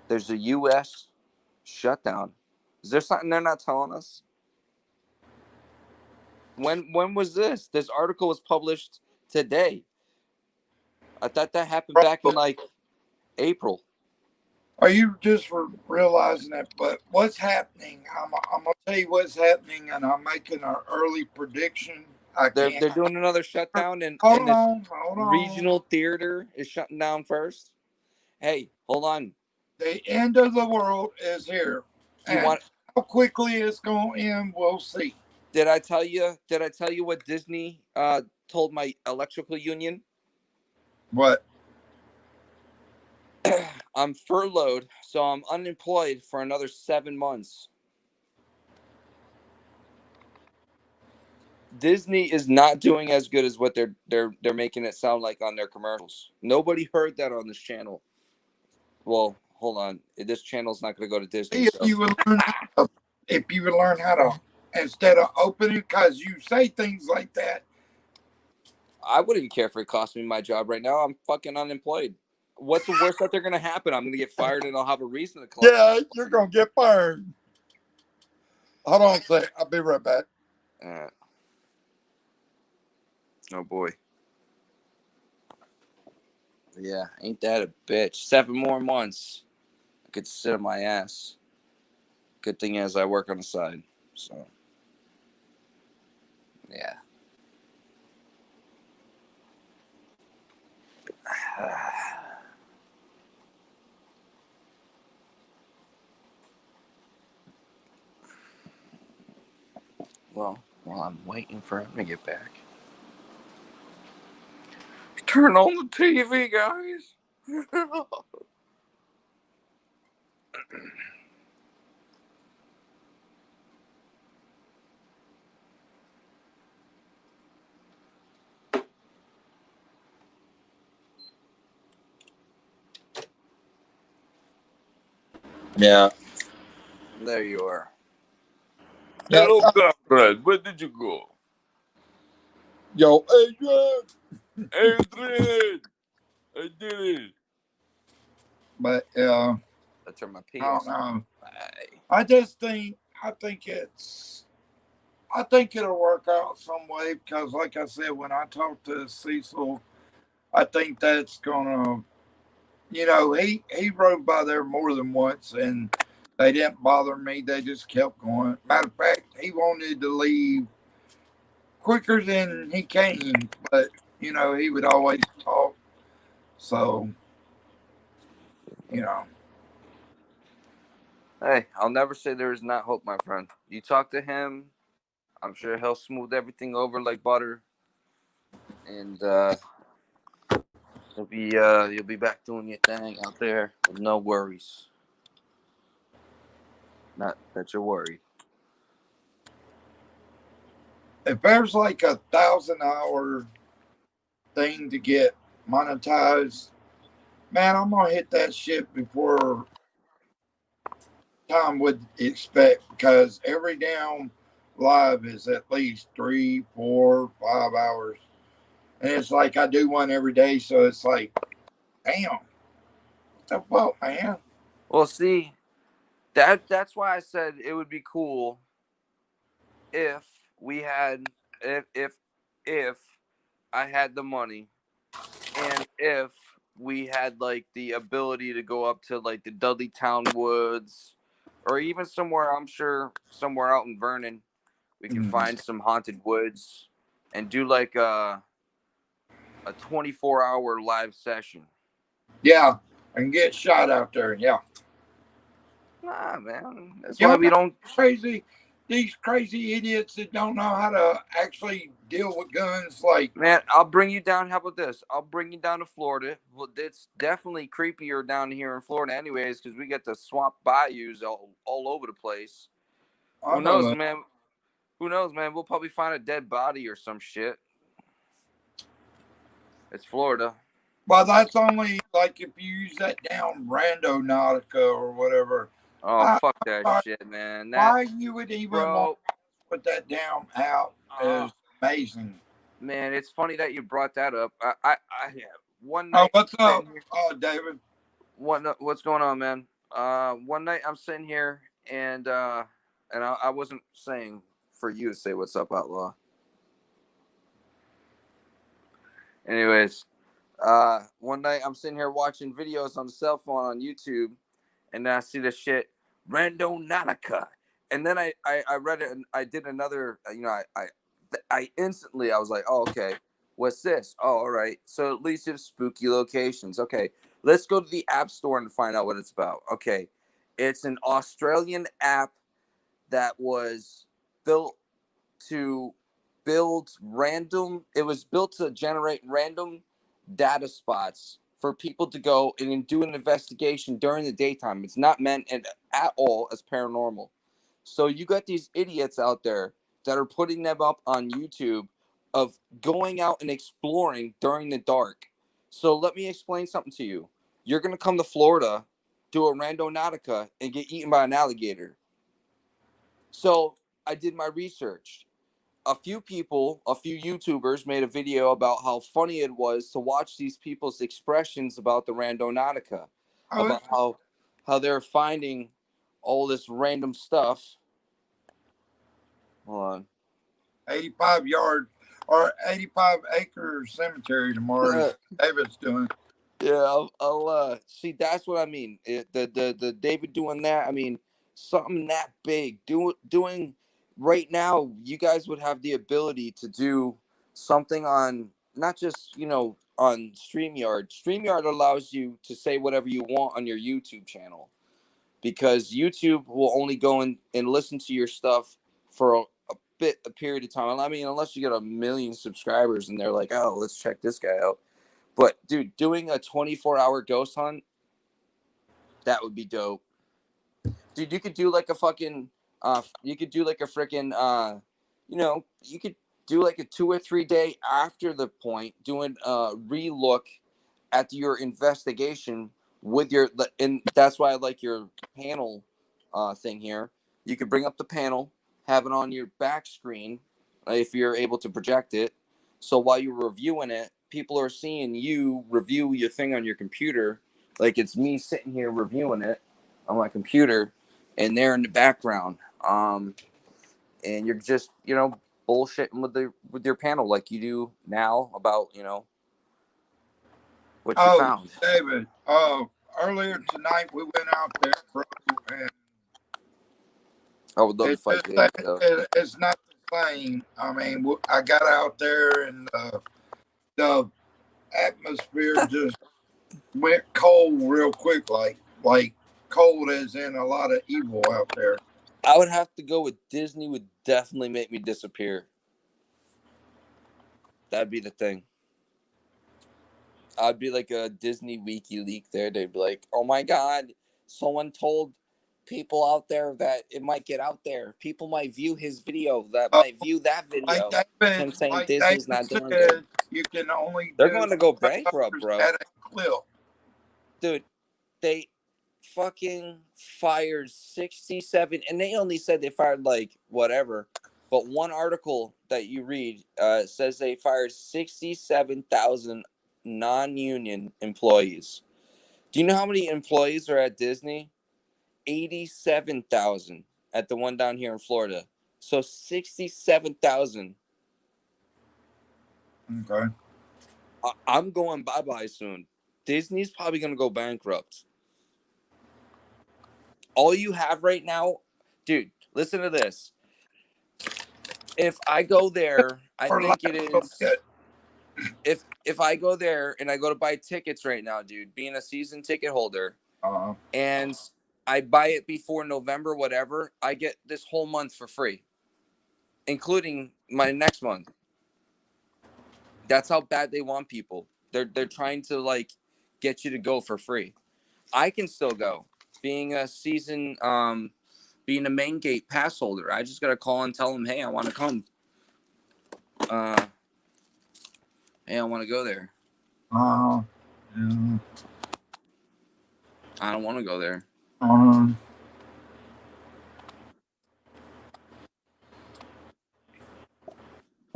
There's a U.S. shutdown. Is there something they're not telling us? When was this? This article was published today. I thought that happened back in like April. Are you just realizing that? But what's happening? I'm gonna tell you what's happening, and I'm making an early prediction. They're doing another shutdown, and Hold this on. regional theater is shutting down first. Hey, hold on. The end of the world is here. Do you want? How quickly it's gonna end? We'll see. Did I tell you? Did I tell you what Disney told my electrical union? What? I'm furloughed, so I'm unemployed for another 7 months. Disney is not doing as good as what they're making it sound like on their commercials. Nobody heard that on this channel. Well, hold on. This channel's not going to go to Disney. If you would learn how to, instead of opening, because you say things like that. I wouldn't care if it cost me my job right now. I'm fucking unemployed. What's the worst that they're going to happen? I'm going to get fired and I'll have a reason to collect. Yeah, you're going to get fired. Hold on a sec. I'll be right back. Oh, boy. Yeah, ain't that a bitch. 7 more months. I could sit on my ass. Good thing is I work on the side. So, yeah. Well, while I'm waiting for him to get back. Turn on the TV, guys. Yeah. There you are. Yeah. Hello, comrade. Where did you go? Yo, Adrian. Adrian! I did it. But I turned my I don't PS. know. Bye. I think it'll work out some way because, like I said, when I talked to Cecil, I think that's gonna, he rode by there more than once and they didn't bother me. They just kept going. Matter of fact, he wanted to leave quicker than he came, but he would always talk. So, Hey, I'll never say there is not hope, my friend. You talk to him, I'm sure he'll smooth everything over like butter. and you'll be back doing your thing out there with no worries. Not that you're worried. If there's like 1,000-hour thing to get monetized, man, I'm gonna hit that shit before time would expect, because every damn live is at least 3, 4, 5 hours, and it's like I do one every day, so it's like, damn, what the fuck, man? Well, see, that's why I said it would be cool if we had if I had the money, and if we had like the ability to go up to like the Dudley Town Woods, or even somewhere, I'm sure somewhere out in Vernon, we can find some haunted woods and do like a 24-hour live session. Yeah, and get shot out there. Yeah. Nah, man, that's Yeah, why we don't. These crazy idiots that don't know how to actually deal with guns. Like, Man, I'll bring you down. How about this? I'll bring you down to Florida. Well, it's definitely creepier down here in Florida, anyways, because we get the swamp bayous all over the place. I Who know knows, that. man? Who knows, man? We'll probably find a dead body or some shit. It's Florida. Well, that's only like if you use that damn Randonautica or whatever. Oh, fuck that shit, man. Why you would even want Bro, to put that damn out is amazing. man, it's funny that you brought that up. I one Oh, night. what's I'm up? sitting here- Oh, David. What's going on, man? One night I'm sitting here and I wasn't saying for you to say what's up, Outlaw. Anyways, one night I'm sitting here watching videos on the cell phone on YouTube, and then I see this shit, Randonautica, and then I read it and I did another. I instantly I was like, oh, okay, what's this? Oh, all right. So at least it's spooky locations. Okay, let's go to the app store and find out what it's about. Okay, it's an Australian app that was built to it was built to generate random data spots for people to go and do an investigation during the daytime. It's not meant at all as paranormal. So you got these idiots out there that are putting them up on YouTube of going out and exploring during the dark. So let me explain something to you. You're going to come to Florida, do a Randonautica, and get eaten by an alligator. So I did my research. A few YouTubers made a video about how funny it was to watch these people's expressions about the Randonautica, about how they're finding all this random stuff. Hold on. 85-yard or 85-acre cemetery tomorrow. David's doing. Yeah, I'll see. That's what I mean. The David doing that. I mean, something that big. Doing right now. You guys would have the ability to do something on not just on StreamYard. StreamYard allows you to say whatever you want on your YouTube channel, because YouTube will only go in and listen to your stuff for a period of time. I mean, unless you get 1 million subscribers and they're like, oh, let's check this guy out. But dude, doing a 24-hour ghost hunt, that would be dope. Dude, you could do like a fucking you could do like a freaking you could do like a 2 or 3 day after the point, doing a relook at your investigation with your, and that's why I like your panel thing here. You could bring up the panel, have it on your back screen if you're able to project it. So while you're reviewing it, people are seeing you review your thing on your computer, like it's me sitting here reviewing it on my computer, and they're in the background. And you're just bullshitting with your panel like you do now about what you found. David. Earlier tonight we went out there, bro, and I would love to fight David. It's not the same. I mean, I got out there and the atmosphere just went cold real quick, like cold as in a lot of evil out there. I would have to go with Disney. Would definitely make me disappear. That'd be the thing. I'd be like a Disney Wiki leak there. They'd be like, "Oh my God, someone told people out there that it might get out there. People might view his video, that might view that Like video." Him saying like Disney's David not doing good. said, you can only They're do going to go bankrupt, bro. at a clip. Dude, they fucking fired 67, and they only said they fired like whatever. But one article that you read says they fired 67,000 non-union employees. Do you know how many employees are at Disney? 87,000 at the one down here in Florida. So 67,000. Okay. I'm going bye-bye soon. Disney's probably going to go bankrupt. All you have right now, dude, listen to this. If I go there, I think it is. If I go there and I go to buy tickets right now, dude, being a season ticket holder, and I buy it before November, whatever, I get this whole month for free, including my next month. That's how bad they want people. They're trying to like get you to go for free. I can still go, being a season, being a main gate pass holder. I just gotta call and tell them, hey, I want to come. Hey, I want to go there. Yeah. I don't want to go there.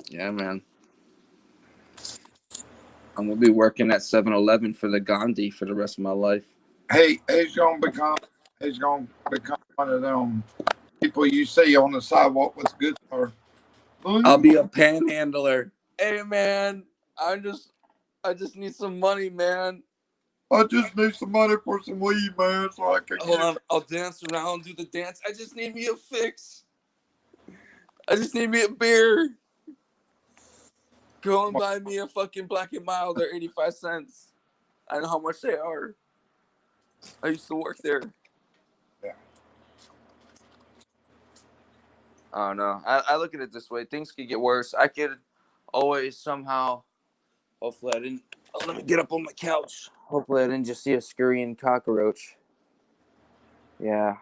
Yeah, man. I'm gonna be working at 7-Eleven for the Gandhi for the rest of my life. Hey, he's gonna become one of them people you see on the sidewalk with guitar. I'll be a panhandler. Hey, man, I just need some money, man. I just need some money for some weed, man, so I can. Hold on, I'll dance around, do the dance. I just need me a fix. I just need me a beer. Go and buy me a fucking Black and Mild. They're 85 cents. I know how much they are. I used to work there. Yeah. I don't know. I look at it this way. Things could get worse. I could always somehow. Hopefully I didn't. Oh, let me get up on my couch. Hopefully I didn't just see a scurrying cockroach. Yeah.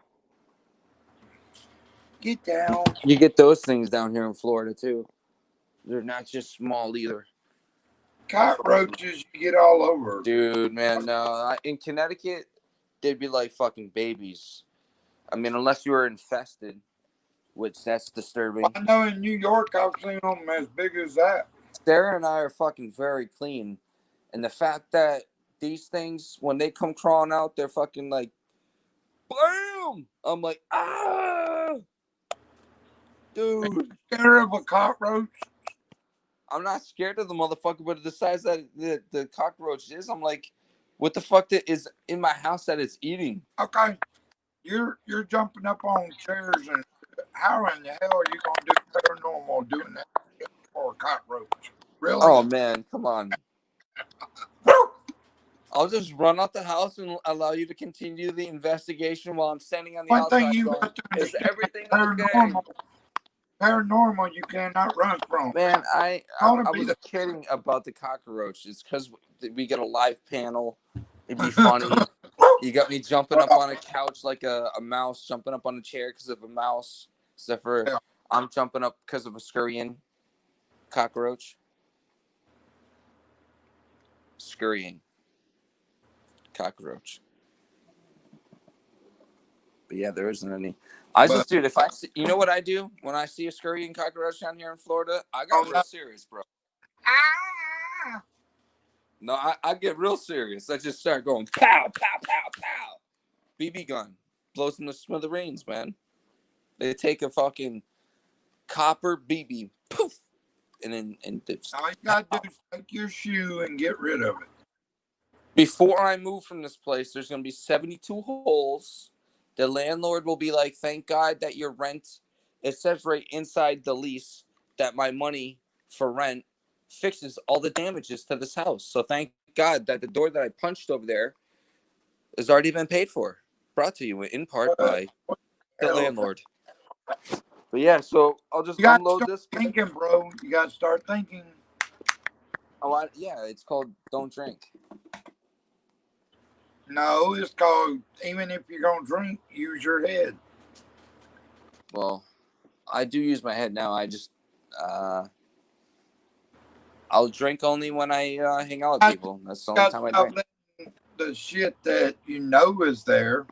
Get down. You get those things down here in Florida too. They're not just small either. Cockroaches you get all over. Dude, man, no. In Connecticut, they'd be like fucking babies. I mean, unless you were infested, which that's disturbing. I know in New York I've seen them as big as that. Sarah and I are fucking very clean. And the fact that these things, when they come crawling out, they're fucking like, BAM! I'm like, ah! Dude. Scared of a cockroach? I'm not scared of the motherfucker, but the size that the cockroach is, I'm like, what the fuck that is in my house that it's eating? Okay. You're jumping up on chairs, and how in the hell are you gonna do paranormal doing that for a cockroach? Really? Oh man, come on. I'll just run out the house and allow you to continue the investigation while I'm standing on the One outside. thing you going, have to is understand, everything okay? paranormal you cannot run from. Man, I was kidding about the cockroach. It's because we get a live panel. It'd be funny. You got me jumping up on a couch like a mouse, jumping up on a chair because of a mouse. Except for I'm jumping up because of a scurrying cockroach. Scurrying cockroach. But yeah, there isn't any. Dude, if I see, you know what I do when I see a scurrying cockroach down here in Florida? I got real serious, bro. No, I get real serious. I just start going pow, pow, pow, pow. BB gun blows in the smithereens, man. They take a fucking copper BB, poof, and All you gotta do is take your shoe and get rid of it. Before I move from this place, there's gonna be 72 holes. The landlord will be like, thank God that your rent, it says right inside the lease that my money for rent fixes all the damages to this house. So thank God that the door that I punched over there has already been paid for. Brought to you in part by the landlord. But yeah, so I'll just unload this. Thinking, bro. You gotta start thinking. Oh, yeah, it's called Don't Drink. No, it's called, even if you're going to drink, use your head. Well, I do use my head now. I just I'll drink only when I hang out with people. That's the only Got time I stop drink. letting the shit that you know is there,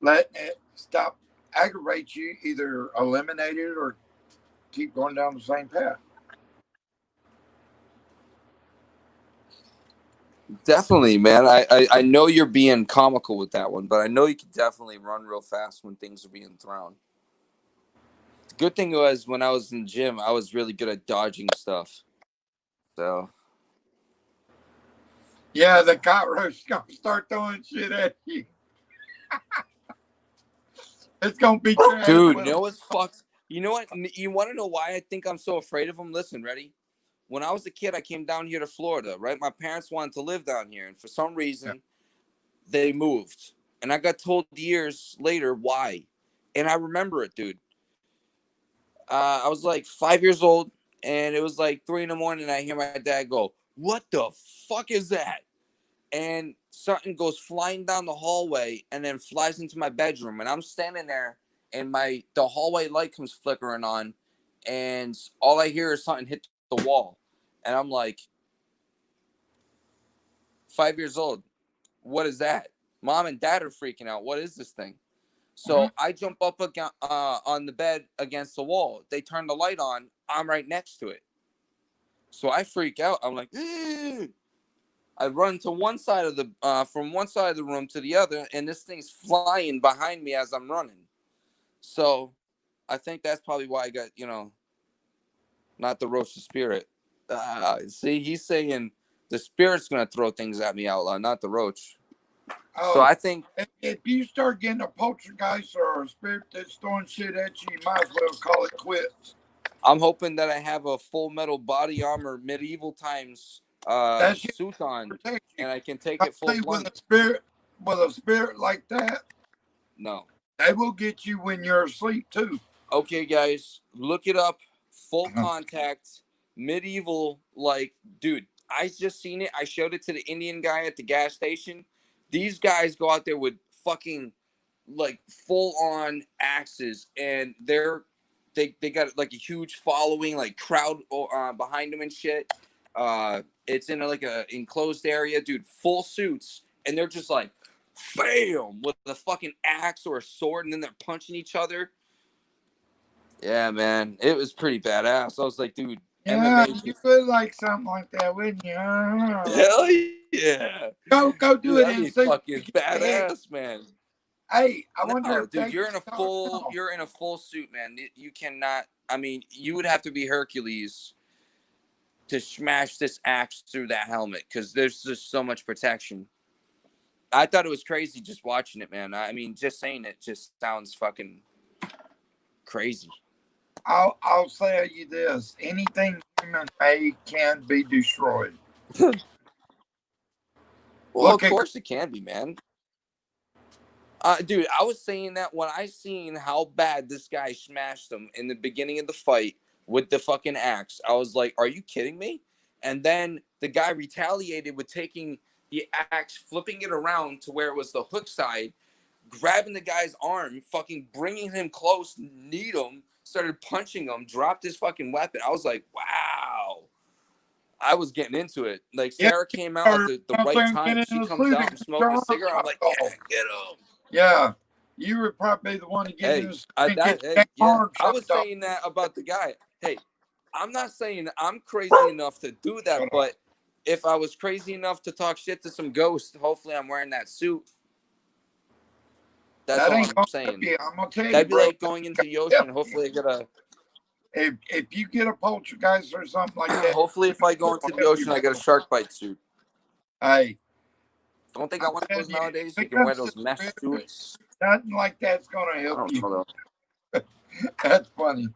let it stop aggravate you, either eliminate it or keep going down the same path. Definitely, man. I know you're being comical with that one, but I know you can definitely run real fast when things are being thrown. The good thing was when I was in the gym, I was really good at dodging stuff. So Yeah, the cockroach gonna start throwing shit at you. It's gonna be trash. dude, you know what's fucked? You know what? You want to know why I think I'm so afraid of them? Listen, ready? When I was a kid, I came down here to Florida, right? My parents wanted to live down here, and for some reason, they moved. And I got told years later why. And I remember it, dude. I was like 5 years old, and it was like 3 a.m. And I hear my dad go, "What the fuck is that?" And something goes flying down the hallway and then flies into my bedroom. And I'm standing there, and the hallway light comes flickering on, and all I hear is something hit the wall. And I'm like, 5 years old. What is that? Mom and dad are freaking out. What is this thing? So I jump up on the bed against the wall. They turn the light on. I'm right next to it. So I freak out. I'm like, "Eh." I run to one side of the from one side of the room to the other, and this thing's flying behind me as I'm running. So I think that's probably why I got, not the roach, the spirit. See, he's saying the spirit's gonna throw things at me out loud, not the roach. Oh, So I think if you start getting a poltergeist or a spirit that's throwing shit at you, you might as well call it quits. I'm hoping that I have a Full Metal body armor medieval times That shit suit on, protect you. and I can take I it full say with plunge. a spirit like that, No. they will get you when you're asleep too. Okay, guys, look it up. Full contact, medieval, like, dude, I just seen it. I showed it to the Indian guy at the gas station. These guys go out there with fucking, like, full on axes, and they got like a huge following, like crowd behind them and shit. It's in like a enclosed area, dude. Full suits, and they're just like, bam, with a fucking axe or a sword, and then they're punching each other. Yeah, man, it was pretty badass. I was like, dude, Yeah, MMA. you would like something like that, wouldn't you? I don't know. Hell yeah. Go do Dude, it that'd and be see. fucking badass, man. Hey, I wonder No, if dude, they you're in a start full now. you're in a full suit, man. You cannot. I mean, you would have to be Hercules to smash this axe through that helmet because there's just so much protection. I thought it was crazy just watching it, man. I mean, just saying it just sounds fucking crazy. I'll say you this: anything human made can be destroyed. Well, Look of at course it can be, man. Dude, I was saying that when I seen how bad this guy smashed him in the beginning of the fight with the fucking axe, I was like, are you kidding me? And then the guy retaliated with taking the axe, flipping it around to where it was the hook side, grabbing the guy's arm, fucking bringing him close, kneed him, started punching him, dropped his fucking weapon. I was like, wow. I was getting into it. Like, yeah, Sarah came out at the right time. get She in the comes suit out and and get your smoking a arm cigarette. I'm like, chopped yeah, off. get him. Yeah, you would probably be the one to get in the suit and get your yeah, arm I was chopped off. saying that about the guy. Hey, I'm not saying I'm crazy enough to do that, but if I was crazy enough to talk shit to some ghost, hopefully I'm wearing that suit. That's That all ain't I'm gonna saying. help you. I'm gonna tell you, That'd be bro. like going into the ocean. Hopefully I get a. If you get a poltergeist or something like that, Hopefully, if I go into the ocean, I get a shark bite suit. hey, Don't think I want those telling you, nowadays. when You it can wear comes to those mesh spirits, suits. nothing like that's gonna I help don't you. know though. That's funny.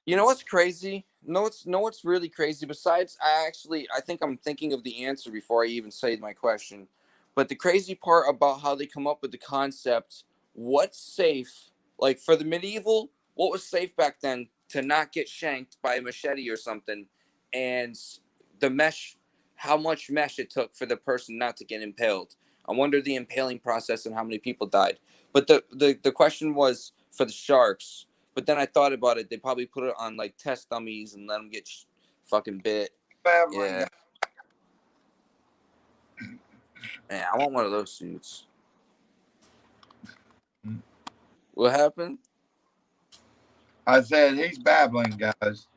You know what's crazy? What's really crazy? Besides, I think I'm thinking of the answer before I even say my question. But the crazy part about how they come up with the concept, what's safe? Like for the medieval, what was safe back then to not get shanked by a machete or something, and the mesh, how much mesh it took for the person not to get impaled. I wonder the impaling process and how many people died. But the question was for the sharks. But then I thought about it. They probably put it on like test dummies and let them get fucking bit. Babbling Yeah. Man, I want one of those suits. What happened? I said he's babbling, guys.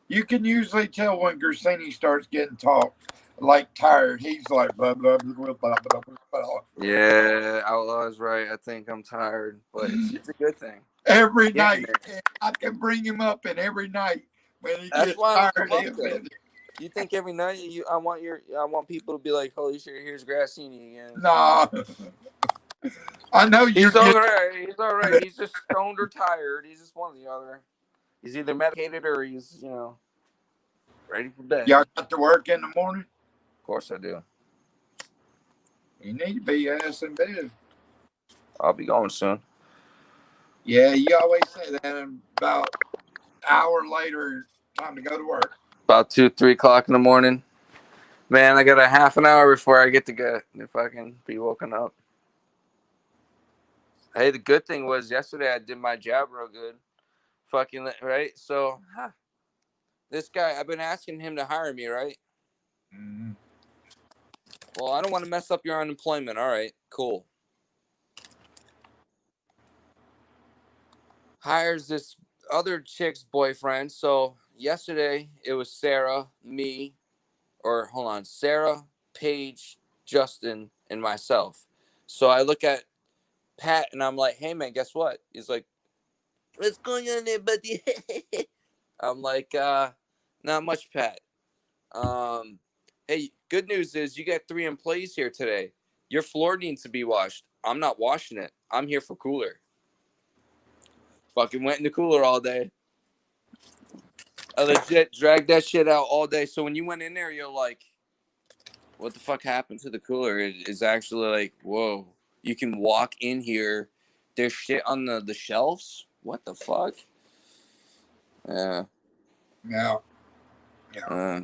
You can usually tell when Gersini starts getting like tired. He's like blah blah blah blah blah blah. Yeah, Outlaw's right. I think I'm tired, but it's a good thing. Every Yeah, night, man. I can bring him up, and every night when he That's gets why I don't tired, come up he'll there. get- You think every night I want people to be like, holy shit, here's Grassini again. nah. I know you're He's all getting, right. He's all right. He's just stoned or tired. He's just one or the other. He's either medicated or he's, ready for bed. y'all got to work in the morning. Of course I do. You need to be ass in bed. I'll be going soon. Yeah, you always say that. And about an hour later, time to go to work. About 2-3 o'clock in the morning. Man, I got a half an hour before I get to get if I can be woken up. Hey, the good thing was yesterday I did my job real good. Fucking right. So this guy, I've been asking him to hire me, right? Mm-hmm. Well, I don't want to mess up your unemployment. All right, cool. Hires this other chick's boyfriend. So yesterday it was Sarah, me, Sarah, Paige, Justin, and myself. So I look at Pat and I'm like, hey man, guess what? He's like, what's going on there, buddy? I'm like, not much, Pat. Hey, good news is you got 3 employees here today. Your floor needs to be washed. I'm not washing it. I'm here for cooler. Fucking went in the cooler all day. I legit dragged that shit out all day. So when you went in there, you're like, what the fuck happened to the cooler? It's actually like, whoa. You can walk in here. There's shit on the shelves. What the fuck? Yeah. Yeah.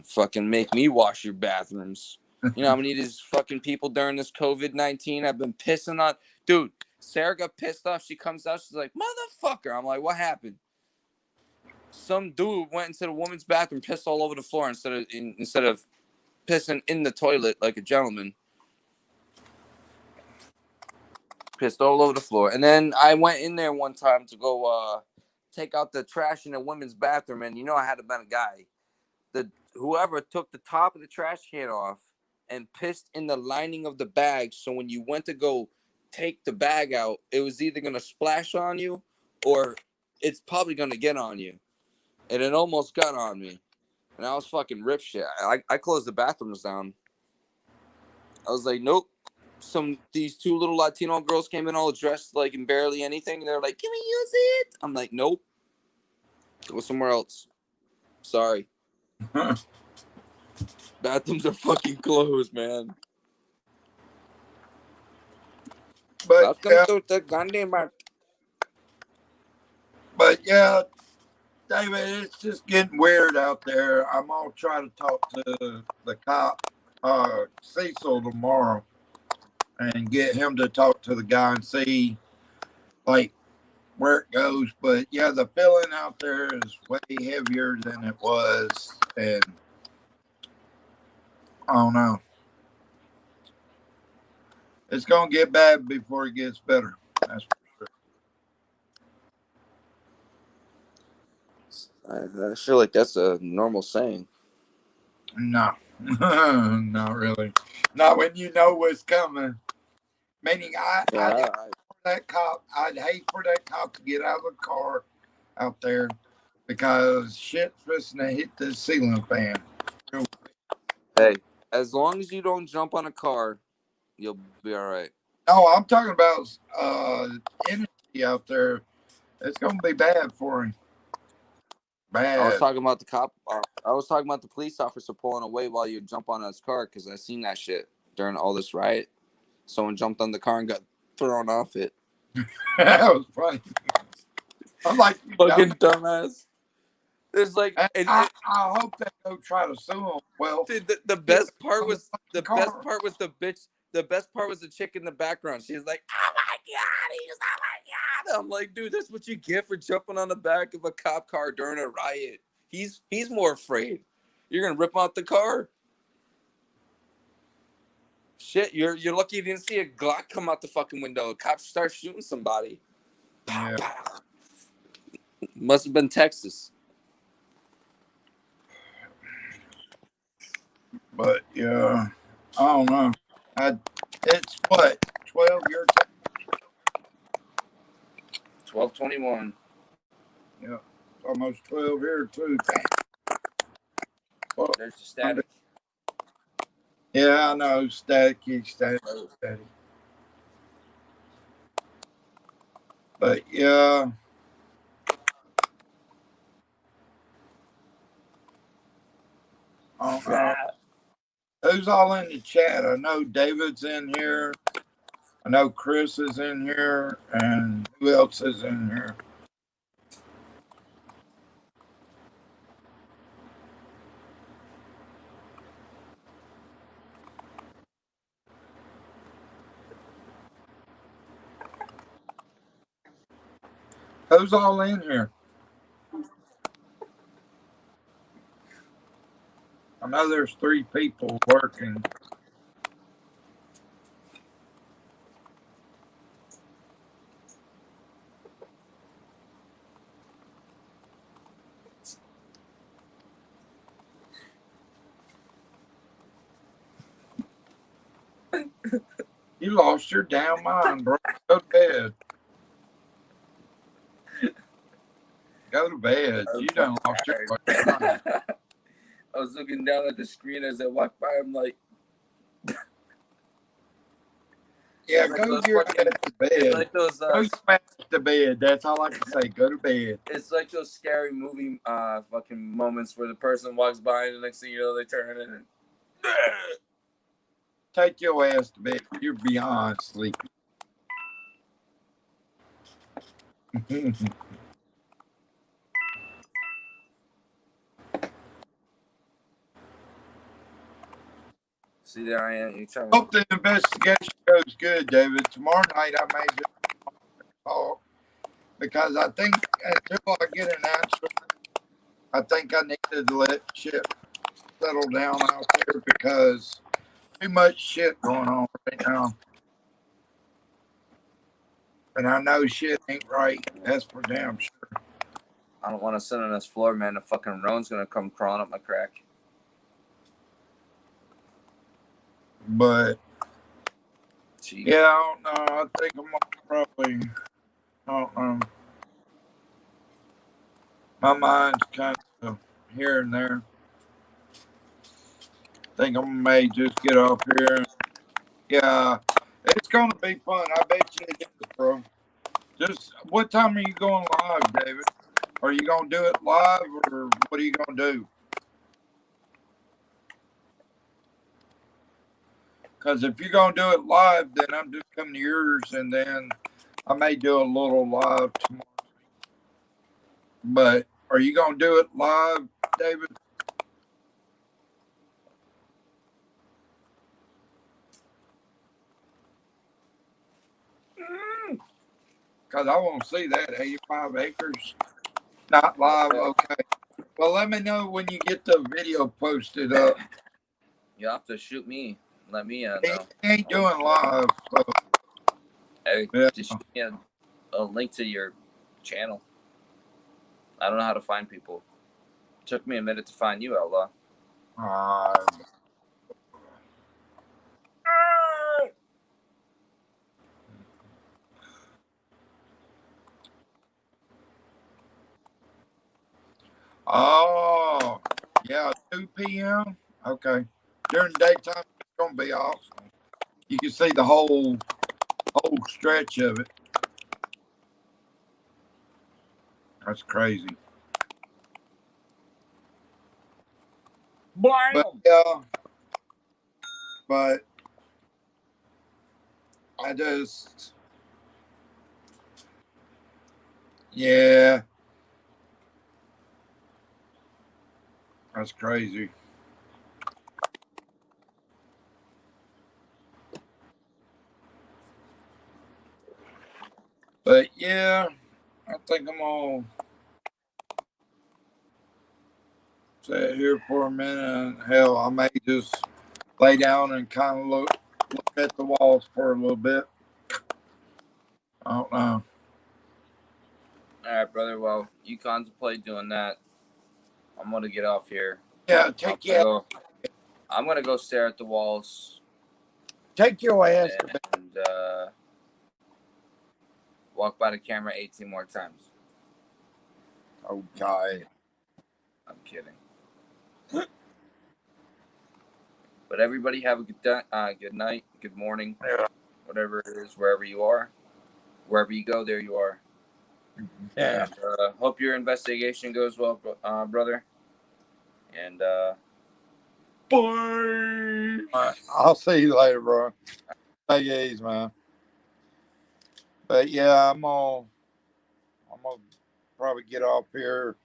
Fucking make me wash your bathrooms. You know how many of these fucking people during this COVID-19 I've been pissing on? Dude, Sarah got pissed off. She comes out. She's like, motherfucker. I'm like, what happened? Some dude went into the woman's bathroom, pissed all over the floor instead of pissing in the toilet like a gentleman. Pissed all over the floor. And then I went in there one time to go take out the trash in the women's bathroom, and I had to been a guy. Whoever took the top of the trash can off and pissed in the lining of the bag, so when you went to go take the bag out, it was either going to splash on you or it's probably going to get on you. And it almost got on me. And I was fucking rip shit. I closed the bathrooms down. I was like, nope. These 2 little Latino girls came in all dressed like in barely anything. And they're like, can we use it? I'm like, nope. Go somewhere else. Sorry. Bathrooms are fucking closed, man. But Welcome to the Gandhi Mart. But yeah, David, it's just getting weird out there. I'm gonna try to talk to the cop, Cecil, tomorrow, and get him to talk to the guy and see, like, where it goes. But yeah, the feeling out there is way heavier than it was, and I don't know. It's gonna get bad before it gets better. That's for sure. I feel like that's a normal saying. No, not really. Not when you know what's coming. Meaning, that cop, I'd hate for that cop to get out of the car out there because shit's fixing to hit the ceiling fan. Hey, as long as you don't jump on a car, you'll be all right. No, I'm talking about energy out there. It's gonna be bad for him. Bad. I was talking about the cop. I was talking about the police officer pulling away while you jump on his car because I seen that shit during all this riot. Someone jumped on the car and got thrown off it. That was funny. I'm like, Fucking dumbass. There's like, And I hope they go try to sue him. Well, dude, the best part was the car. best part was the bitch. The best part was the chick in the background. She was like, "Oh my god, he's oh my god!" I'm like, dude, that's what you get for jumping on the back of a cop car during a riot. He's more afraid. You're gonna rip out the car. Shit, you're lucky you didn't see a Glock come out the fucking window. A cop start shooting somebody. Yeah. Must have been Texas. But yeah, I don't know. It's what 12 year 12/21. Yeah, almost 12 here too. Well, There's the static. yeah, I know. Static. But yeah. I don't know. Who's all in the chat? I know David's in here. I know Chris is in here. And who else is in here? Who's all in here? I know there's 3 people working. You lost your damn mind, bro. Go to bed. Go to bed. You done lost your fucking mind. I was looking down at the screen as I walked by. I'm like, Yeah, like go those your fucking- ass to bed. it's like those. Go your ass to bed. That's all I can say. Go to bed. It's like those scary movie fucking moments where the person walks by and the next thing you know they turn and Take your ass to bed. You're beyond sleepy. see there I am. You trying Hope the investigation goes good, David. Tomorrow night I may just talk because I think until I get an answer, I think I need to let shit settle down out there because too much shit going on right now. And I know shit ain't right. That's for damn sure. I don't want to sit on this floor, man. The fucking roan's gonna come crawling up my crack. But Jeez. yeah, I don't know. I think I'm gonna probably, I don't know. My mind's kind of here and there. Think I may just get off here. Yeah, it's gonna be fun. I bet you it is, bro. Just what time are you going live, David? Are you gonna do it live or what are you gonna do? Because if you're gonna do it live, then I'm just coming to yours, and then I may do a little live tomorrow. But are you gonna do it live, David? Because I want to see that 85 acres. Not live, okay. Well, let me know when you get the video posted up. You have to shoot me. Let me know. He ain't doing live, so Hey, yeah. just shoot me a link to your channel. I don't know how to find people. Took me a minute to find you, Outlaw. Oh, yeah, 2 p.m. Okay. During the daytime, it's gonna be awesome. You can see the whole stretch of it. That's crazy. But yeah, but I just, yeah, That's crazy. But yeah, I think I'm gonna sit here for a minute. Hell, I may just lay down and kind of look at the walls for a little bit. I don't know. All right, brother. Well, you contemplate doing that. I'm gonna get off here. Yeah, take I'm gonna go stare at the walls your ass to bed. and walk by the camera 18 more times. Okay. I'm kidding. But everybody have a good night, good morning, Yeah. whatever it is, wherever you are. Wherever you go, there you are. Yeah. And, hope your investigation goes well, brother. And Bye. I'll see you later, bro. Take it easy, man. But yeah, I'm gonna probably get off here.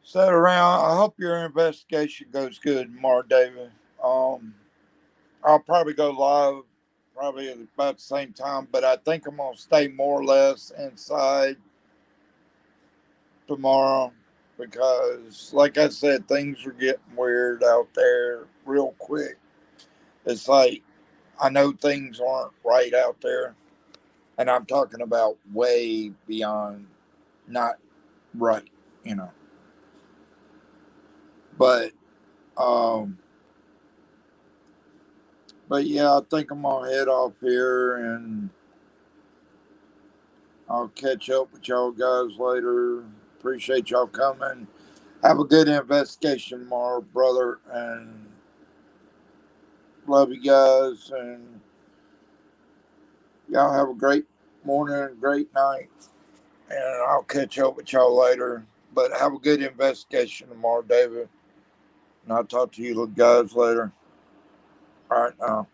Sit around. I hope your investigation goes good, Mark David. I'll probably go live probably at about the same time, but I think I'm gonna stay more or less inside tomorrow because, like I said, things are getting weird out there real quick. It's like I know things aren't right out there, and I'm talking about way beyond not right, you know. But but yeah, I think I'm gonna head off here and I'll catch up with y'all guys later. Appreciate y'all coming. Have a good investigation tomorrow, brother, and love you guys. And y'all have a great morning and great night. And I'll catch up with y'all later. But have a good investigation tomorrow, David. And I'll talk to you guys later. All right, now.